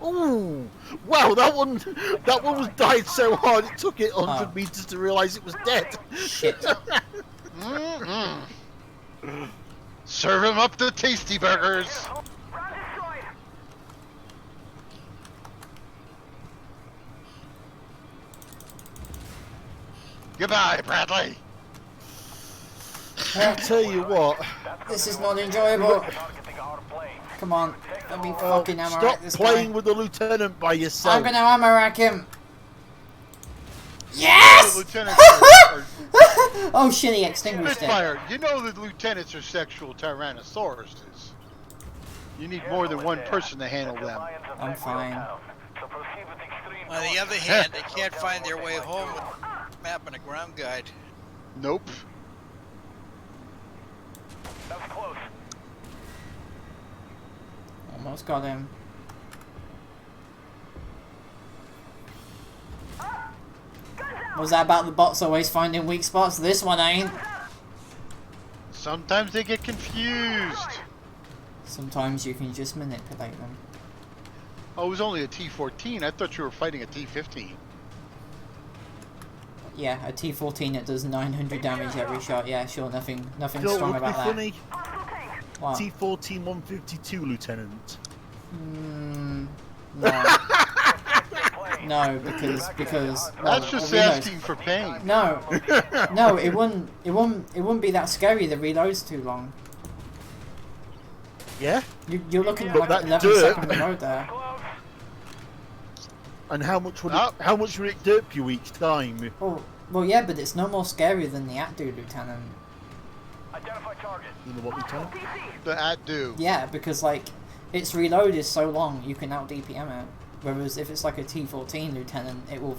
Ooh! Wow, that one was died so hard it took it 100 Oh. meters to realise it was dead. Shit. Mm-mm. Serve him up the tasty burgers. Round destroyed. Goodbye, Bradley. I tell you what, This is not enjoyable. Come on, let me fucking hammer stop rack this playing guy. with the lieutenant by yourself. I'm gonna hammer rack him. The Yes! lieutenants are Oh shit, he extinguished it. Spitfire. You know the lieutenants are sexual tyrannosauruses. You need more than one person to handle them. I'm fine. On the other hand, they can't find their way home with a map and a ground guide. Nope. That was close. Almost got him. Was that about the bots always finding weak spots? This one ain't. Sometimes they get confused. Sometimes you can just manipulate them. Oh, it was only a T-14. I thought you were fighting a T-15. Yeah, a T-14 that does 900 damage every shot. Yeah, sure, nothing You know strong what would be about that. funny? What? T-14 152 lieutenant. No. No, because well, That's just reloads. asking for pain. No, no, it wouldn't be that scary. The reload's too long. Yeah? You're looking at But like that 11 dirt- second reload there. And how much would Oh. it? How much would it derp you each time? Well, yeah, but it's no more scary than the Atdu Lieutenant. Identify target. You know what lieutenant? The at-do. Yeah, because like its reload is so long, you can out DPM it. Whereas if it's like a T-14 Lieutenant, it will.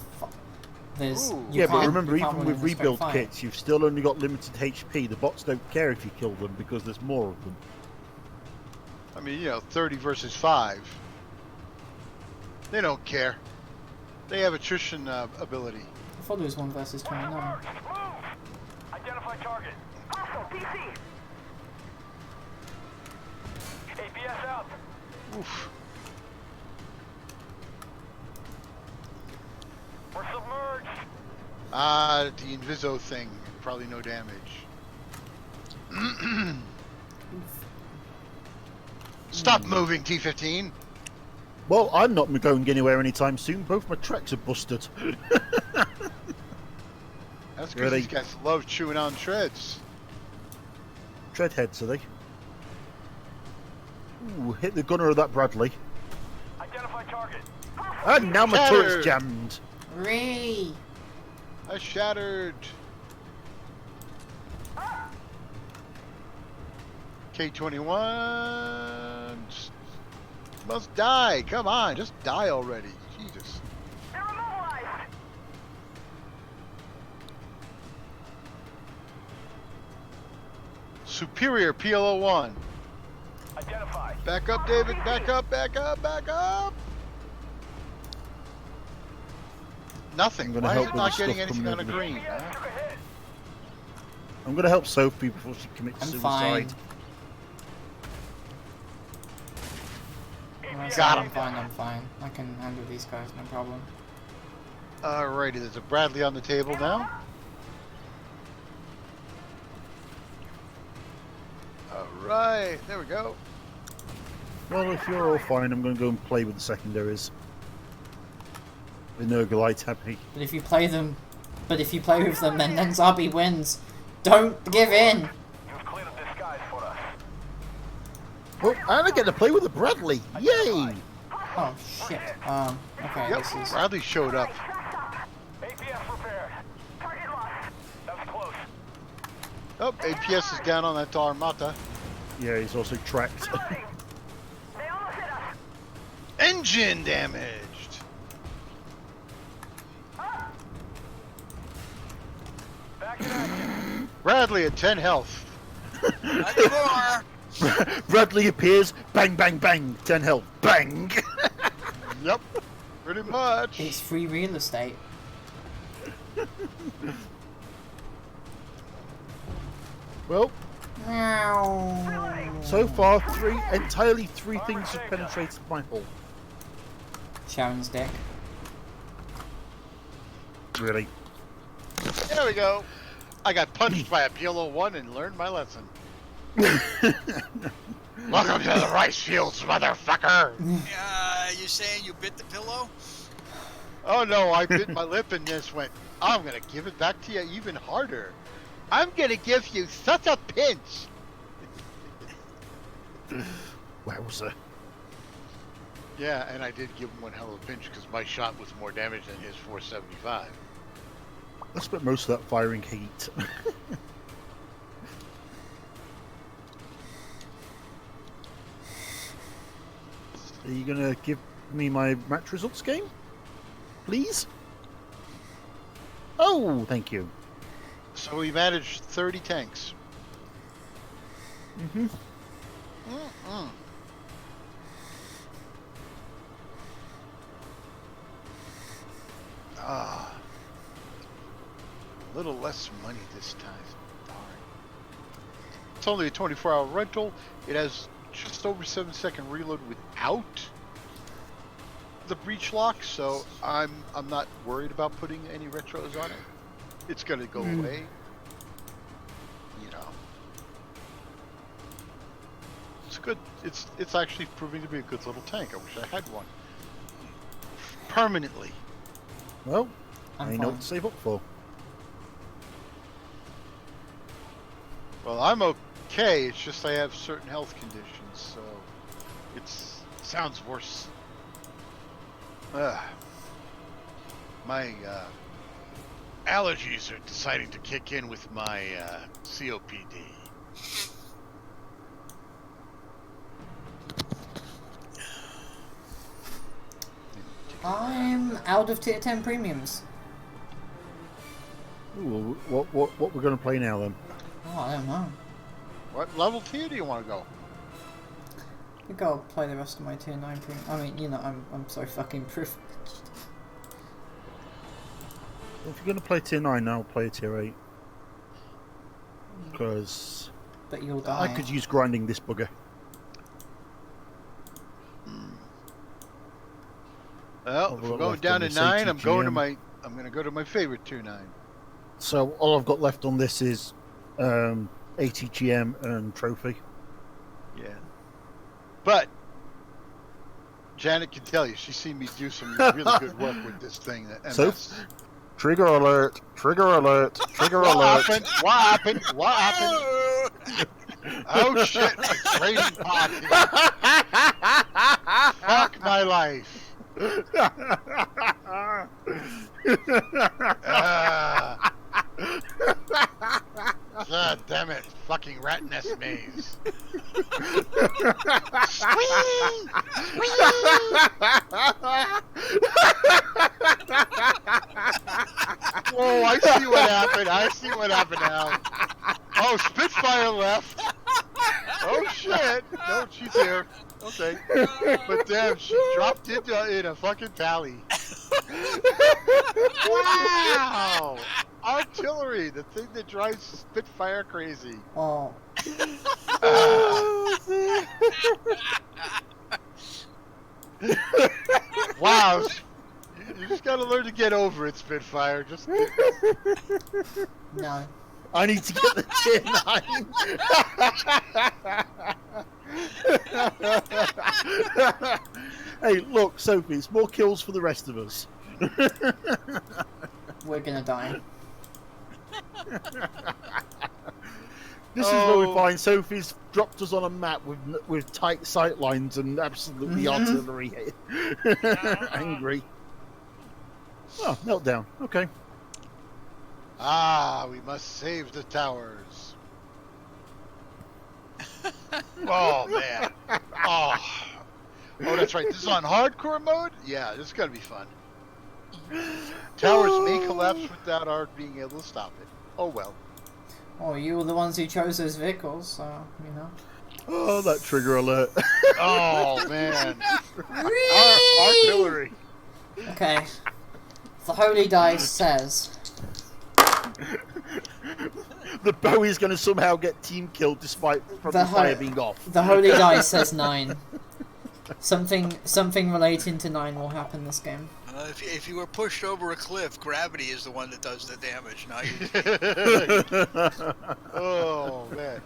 There's. Ooh. You Yeah, but can't- remember, you can't even win with in a straight rebuild fight. kits, you've still only got limited HP. The bots don't care if you kill them because there's more of them. I mean, 30 versus 5. They don't care. They have attrition ability. I thought it was 1 versus 29. Move! Identify target. Hostile PC. APS out. Oof. We're submerged. The Inviso thing. Probably no damage. Stop moving, T-15. Well, I'm not going anywhere anytime soon. Both my tracks are busted. That's because Really? these guys love chewing on treads. Treadheads, are they? Ooh, hit the gunner of that Bradley. Identify target. And now my Shattered. turret's jammed. Ree! I shattered. K-21 must die. Come on, just die already. Jesus. They're immobilized. Superior PLO-1. Identify. Back up, David. Back up, back up, back up. Nothing. I'm gonna Why is help it with not the getting stuff anything coming on a over green? Huh? Took a hit. I'm going to help Sophie before she commits I'm suicide. fine. Got him. I'm fine. I can handle these guys, no problem. Alrighty, there's a Bradley on the table now. Alright, there we go. Well, if you're all fine, I'm going to go and play with the secondaries. The Nergalite happy. But if you play with them, then Zabi wins. Don't give in! You've cleared the skies for us. Oh, and I get to play with the Bradley! Yay! Oh shit. Okay, Yep, this is... Bradley showed up. APS repaired. Target lost. That was close. Oh, APS is down on that Armata. Yeah, he's also tracked. They almost hit us. Engine damaged. Back in action. Bradley at 10 health. Not anymore. Bradley appears, bang, bang, bang, 10 health, bang! Yep, pretty much. It's free real estate. Well, Meow. so far, entirely three things have penetrated my hull. Sharon's dick. Really? There we go. I got punched by a PLO-1 and learned my lesson. Welcome to the rice fields, motherfucker! You saying you bit the pillow? Oh no, I bit my lip and just went, I'm gonna give it back to you even harder. I'm gonna give you such a pinch! Wowzer. Yeah, and I did give him one hell of a pinch because my shot was more damage than his 475. I spent most of that firing heat. Are you gonna give me my match results game? Please? Oh, thank you. So we managed 30 tanks. Mm-hmm. Mm-mm. Ah. A little less money this time. Darn. It's only a 24-hour rental. It has just over 7-second reload without the breach lock, so I'm not worried about putting any retros on it. It's gonna go away. You know. It's good. It's actually proving to be a good little tank. I wish I had one. Permanently. Well, I'm I know fine. what to save up for. Well, I'm okay. It's just I have certain health conditions, so it sounds worse. My allergies are deciding to kick in with my COPD. I'm out of tier 10 premiums. Ooh, what we're going to play now then? Oh, I don't know. What level tier do you want to go? I think I'll play the rest of my tier 9 premium. I mean, you know, I'm so fucking privileged. If you're going to play tier 9, I'll play tier 8. Because But you'll die. I could use grinding this bugger. Well, if we're going down to 9, I'm going to my. I'm going to go to my favorite tier 9. So all I've got left on this is ATGM and trophy. Yeah. But Janet can tell you. She's seen me do some really good work with this thing. The MS. So, trigger alert! Trigger alert! Trigger What alert! happened? What happened? What happened? Oh shit! A trading pocket. Fuck my life. God damn it! Fucking rat nest maze. Whoa! I see what happened. I see what happened now. Oh, Spitfire left. Oh shit! No, she's here. Okay. But damn, she dropped in a fucking tally. Wow! Artillery, the thing that drives Spitfire crazy. Oh. Wow! You just gotta learn to get over it, Spitfire. Just. No. I need to get the tier 9. Hey, look, Sophie, it's more kills for the rest of us. We're gonna die. This is where we find Sophie's dropped us on a map with tight sight lines and absolutely artillery. Angry. Oh, meltdown. Okay. Ah, we must save the towers. Oh man. Oh, that's right. This is on hardcore mode? Yeah, this is gonna be fun. Towers may collapse without our being able to stop it. Oh well. Oh, you were the ones who chose those vehicles, so, you know. Oh, that trigger alert. Oh man. Artillery. Okay. The Holy Dice says... The Bowie's going to somehow get team killed despite the fire being off. The Holy Dice says 9. Something relating to 9 will happen this game. If you were pushed over a cliff, gravity is the one that does the damage, not you. Oh man.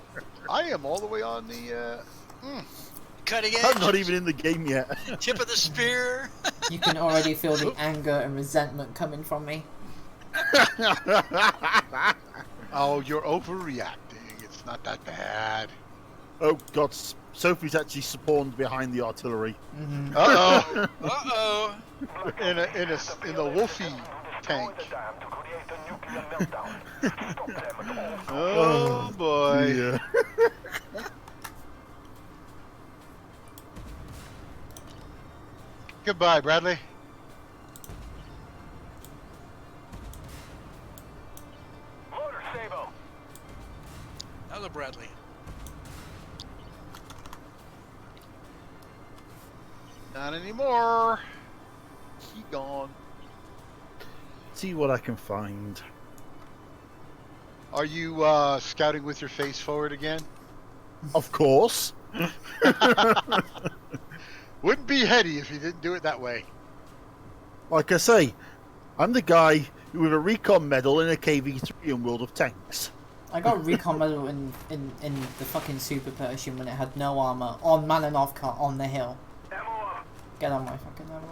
I am all the way on the Cutting edge. I'm not even in the game yet. Tip of the spear. You can already feel the anger and resentment coming from me. Oh, you're overreacting. It's not that bad. Oh god, Sophie's actually spawned behind the artillery. Mm-hmm. Uh-oh. Uh-oh. in the Wolfie tank. Oh boy. Yeah. Goodbye, Bradley. Motor stable. Hello, Bradley. Not anymore. He gone. See what I can find. Are you scouting with your face forward again? Of course. Wouldn't be heady if you didn't do it that way. Like I say, I'm the guy with a recon medal in a KV3 in World of Tanks. I got a recon medal in the fucking Super Persian when it had no armor on Malanovka on the hill. Get on my fucking level.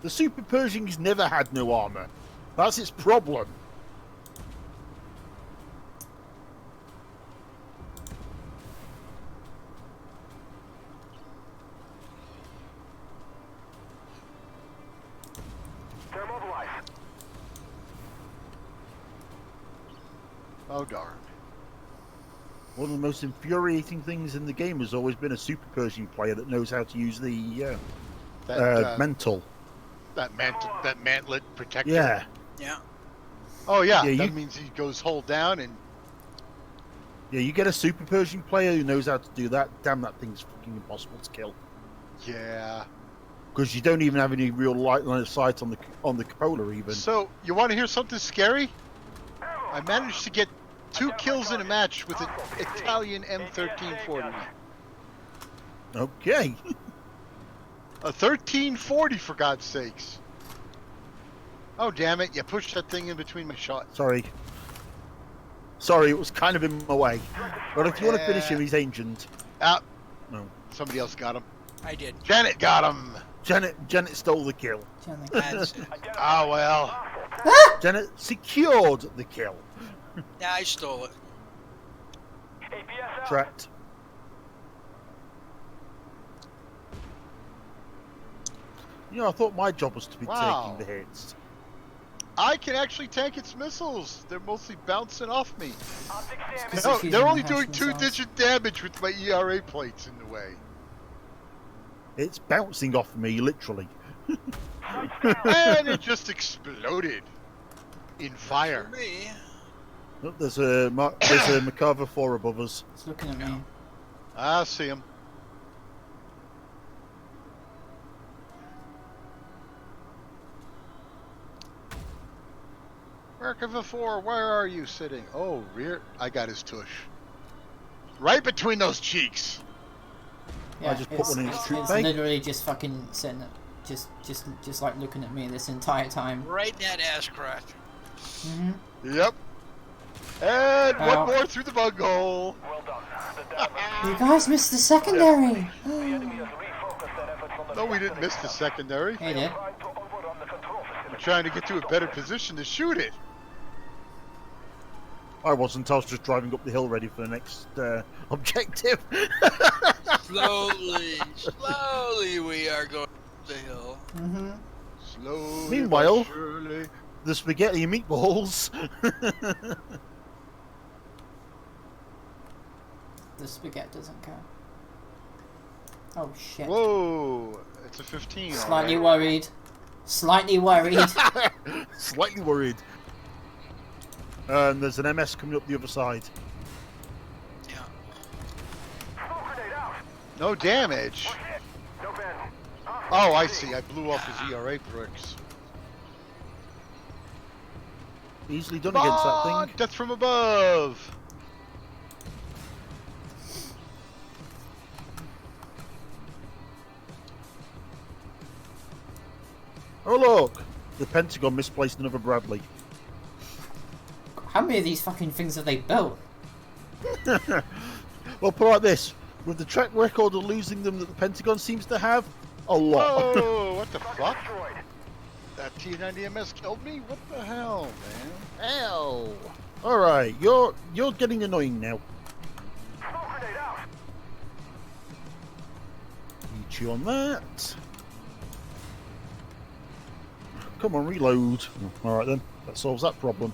The Super Pershing's never had no armor. That's its problem. They're mobilized. Oh darn. One of the most infuriating things in the game has always been a Super Pershing player that knows how to use the mental. That mantlet protector. Yeah. Yeah. Oh yeah, Yeah, that you- means he goes hold down and Yeah, you get a Super Pershing player who knows how to do that. Damn, that thing's fucking impossible to kill. yeah. Because you don't even have any real light line of sight on the cupola even. So you want to hear something scary? I managed to get 2 kills in a match with an Italian M1340. Okay. A 1340 for God's sakes. Oh damn it, you pushed that thing in between my shots. Sorry, it was kind of in my way. But if you want to finish him, he's ancient. Ah, No. somebody else got him. I did. Janet got him. Janet stole the kill. Janet. That's it. Ah, well. Janet secured the kill. Yeah, I stole it. APS out. Trapped. You know, I thought my job was to be Wow. taking the hits. I can actually tank its missiles. They're mostly bouncing off me. Optics Because damage. No, it's using they're only the doing hash missiles. 2-digit damage with my ERA plates in the way. It's bouncing off me, literally. And it just exploded in fire. For me. Look, there's a Macarva 4 above us. It's looking at me. I see him. Merkava 4, where are you sitting? Oh, rear. I got his tush. Right between those cheeks. Yeah, just put it's, one in its it's, troop it's bay. literally just fucking sitting, just like looking at me this entire time. Right in that ass crack. Yep. And Ow. one more through the bug hole. Well done. The damage. You guys missed the secondary. The enemy has refocused their efforts on the No, we didn't miss the secondary. Hey, did. trying to overrun the control We're facility. trying to get to a better position to shoot it. I wasn't. I was just driving up the hill ready for the next objective. Slowly we are going up the hill. Slowly. Meanwhile- but surely. The spaghetti meatballs. The spaghetti doesn't count. Oh shit. Whoa! It's a 15. all Slightly right. worried. Slightly worried. Slightly worried. And there's an MS coming up the other side. Yeah. Smoke grenade out. No damage. No bend. Oh, I see. I blew off his ERA bricks. Easily done against that Fuck! thing. Death from above. Oh look! The Pentagon misplaced another Bradley. How many of these fucking things have they built? Well, put it like this. With the track record of losing them that the Pentagon seems to have, a lot. Whoa! What the fuck? Destroyed. That T90MS killed me? What the hell, man? Hell! Alright, you're getting annoying now. Smoke grenade out. Eat you on that. Come on, reload. Alright then, that solves that problem.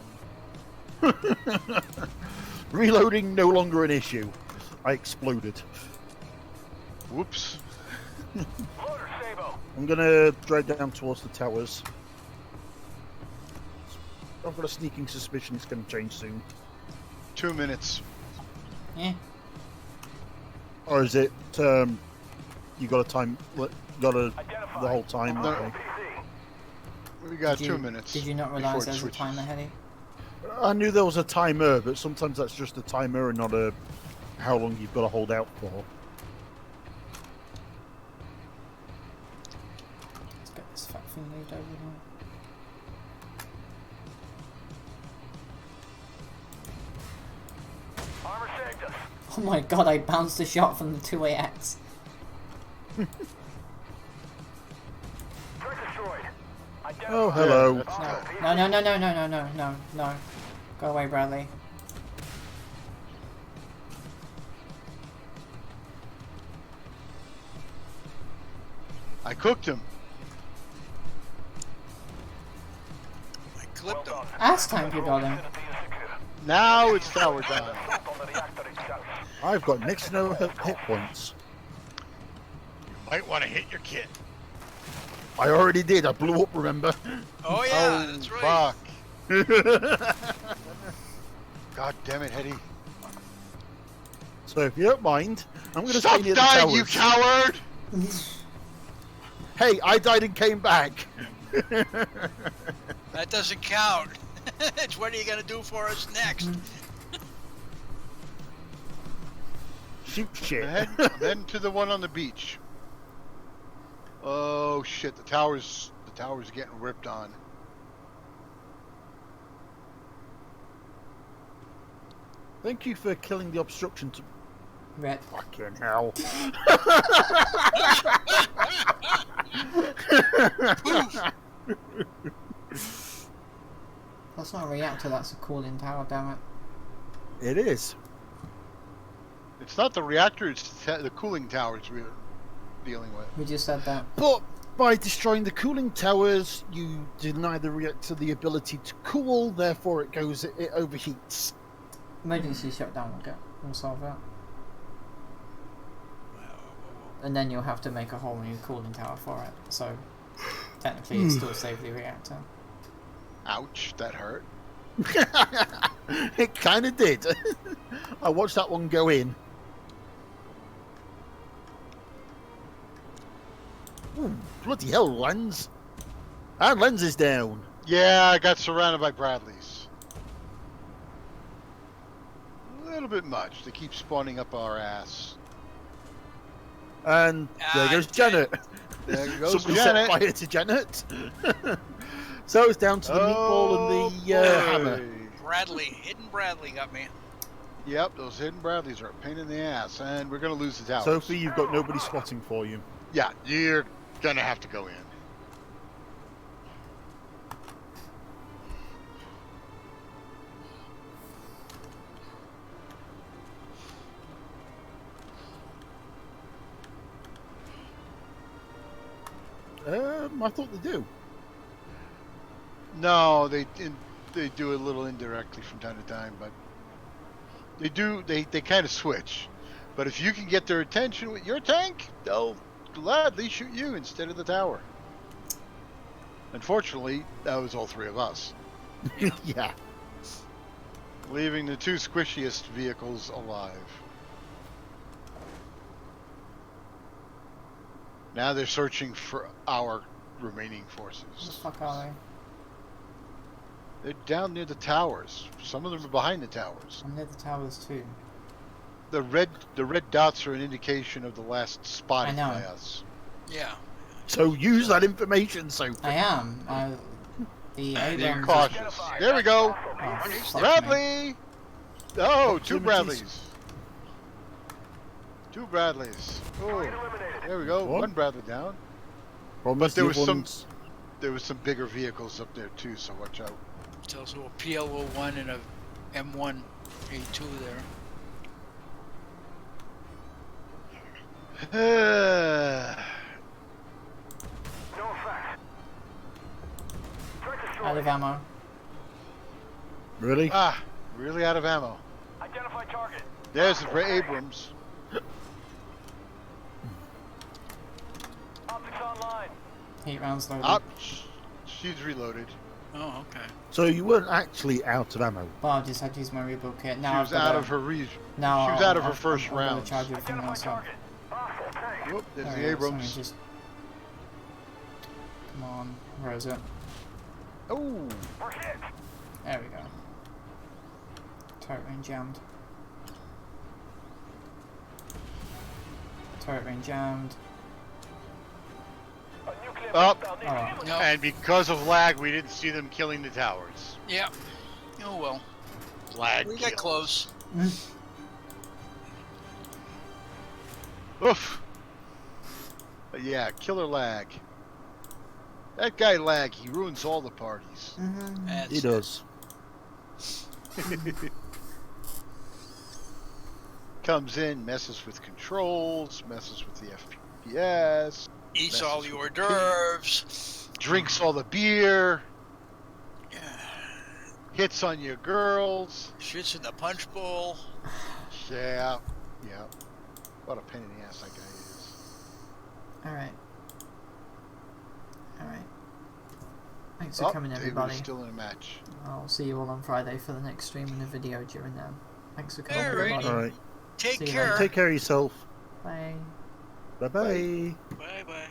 Reloading no longer an issue. I exploded. Whoops. Loader Sabo. I'm gonna drive down towards the towers. I've got a sneaking suspicion it's gonna change soon. 2 minutes. Yeah. Or is it, you got a time, the whole time? No. Okay. We got Did 2 you- minutes. Did you not before realise it there was a switches. timer, Hetty? I knew there was a timer, but sometimes that's just a timer and not a how long you've got to hold out for. Let's get this fat thing moved over here. Armor saved us. Oh my god, I bounced a shot from the 2AX. Turret destroyed. Identify. Oh, hello. Yeah, that's tough. No. Go away, Bradley. I cooked him. I clipped him. Ass time you got him. Now it's tower down. On the reactor itself. I've got next to no hit points. Might want to hit your kit. I already did. I blew up, remember? Oh yeah, that's right. Fuck. God damn it, Hetty. So if you don't mind, I'm going to stay Stop near the dying, towers. you coward! Hey, I died and came back. That doesn't count. It's what are you gonna do for us next? Shoot shit. Then to the one on the beach. Oh shit, the tower's getting ripped on. Thank you for killing the obstruction to... Rip. Fucking hell. That's not a reactor, that's a cooling tower, damn it. It is. It's not the reactor, it's the cooling towers we're dealing with. We just said that. But by destroying the cooling towers, you deny the reactor the ability to cool. Therefore, it overheats. Emergency shutdown will solve that. And then you'll have to make a whole new cooling tower for it. So technically, it still saved the reactor. Ouch, that hurt. It kind of did. I watched that one go in. Ooh, bloody hell, Lens. Our lens is down. Yeah, I got surrounded by Bradleys. A little bit much. They keep spawning up our ass. And there goes Janet. There goes Somebody Janet. set fire to Janet. So it's down to the meatball and the hammer. Hidden Bradley got me. Yep, those hidden Bradleys are a pain in the ass, and we're gonna lose the towers. Sophie, you've got nobody spotting for you. Yeah, you're gonna have to go in. I thought they do. No, they do a little indirectly from time to time, but they do. They kind of switch. But if you can get their attention with your tank, they'll gladly shoot you instead of the tower. Unfortunately, that was all three of us, Yeah. leaving the two squishiest vehicles alive. Now they're searching for our remaining Where the forces. fuck are they? They're down near the towers. Some of them are behind the towers. I'm near the towers too. The red dots are an indication of the last spotting I know. by us. Yeah. So use that information, Sophie. I am. The Be Abrams. cautious. There we go. Oh, fuck me. Bradley! Oh, two Proximities. Bradleys. Two Bradleys. Oh, there we go. What? One Bradley down. Promise there the was other some- ones- There was some bigger vehicles up there too, so watch out. It's also a PL01 and a M1A2 there. No effect. Threat destroyed. Out of ammo. Really? Really out of ammo. Identify target. There's the Abrams. Optics online. Heat rounds loaded. Up. She's reloaded. Oh, okay. So you weren't actually out of ammo. Well, I just had to use my rebuild kit. She Now was I've got out a- of her region. Now she was I'll- out of her I'll- first I'll- I'll round. charge everything Identify else up. target. Hostile tank. Whoop, there's There the it is. Let me Abrams. just... Come on. Where is it? Oh, We're hit. There we go. Turret range jammed. Turret range jammed. A nuclear Up. missile near Oh. imminent. No. and because of lag, we didn't see them killing the towers. Yeah. Oh well. Lag. We got kills. close. Oof. But yeah, killer lag. That guy lag, he ruins all the parties. That's He does. Comes in, messes with controls, messes with the FPS, Eats messes all with the hors the d'oeuvres. drinks all the beer, Yeah. hits on your girls. Shits in the punch bowl. Yeah, yeah. What a pain in the ass that guy is. Alright. Alright. Thanks for Oh, coming, David everybody. is still in a match. I'll see you all on Friday for the next stream and a video during then. Thanks for coming, Alright. everybody. All right. Take See you care. later. Take care of yourself. Bye. Bye bye. Bye bye.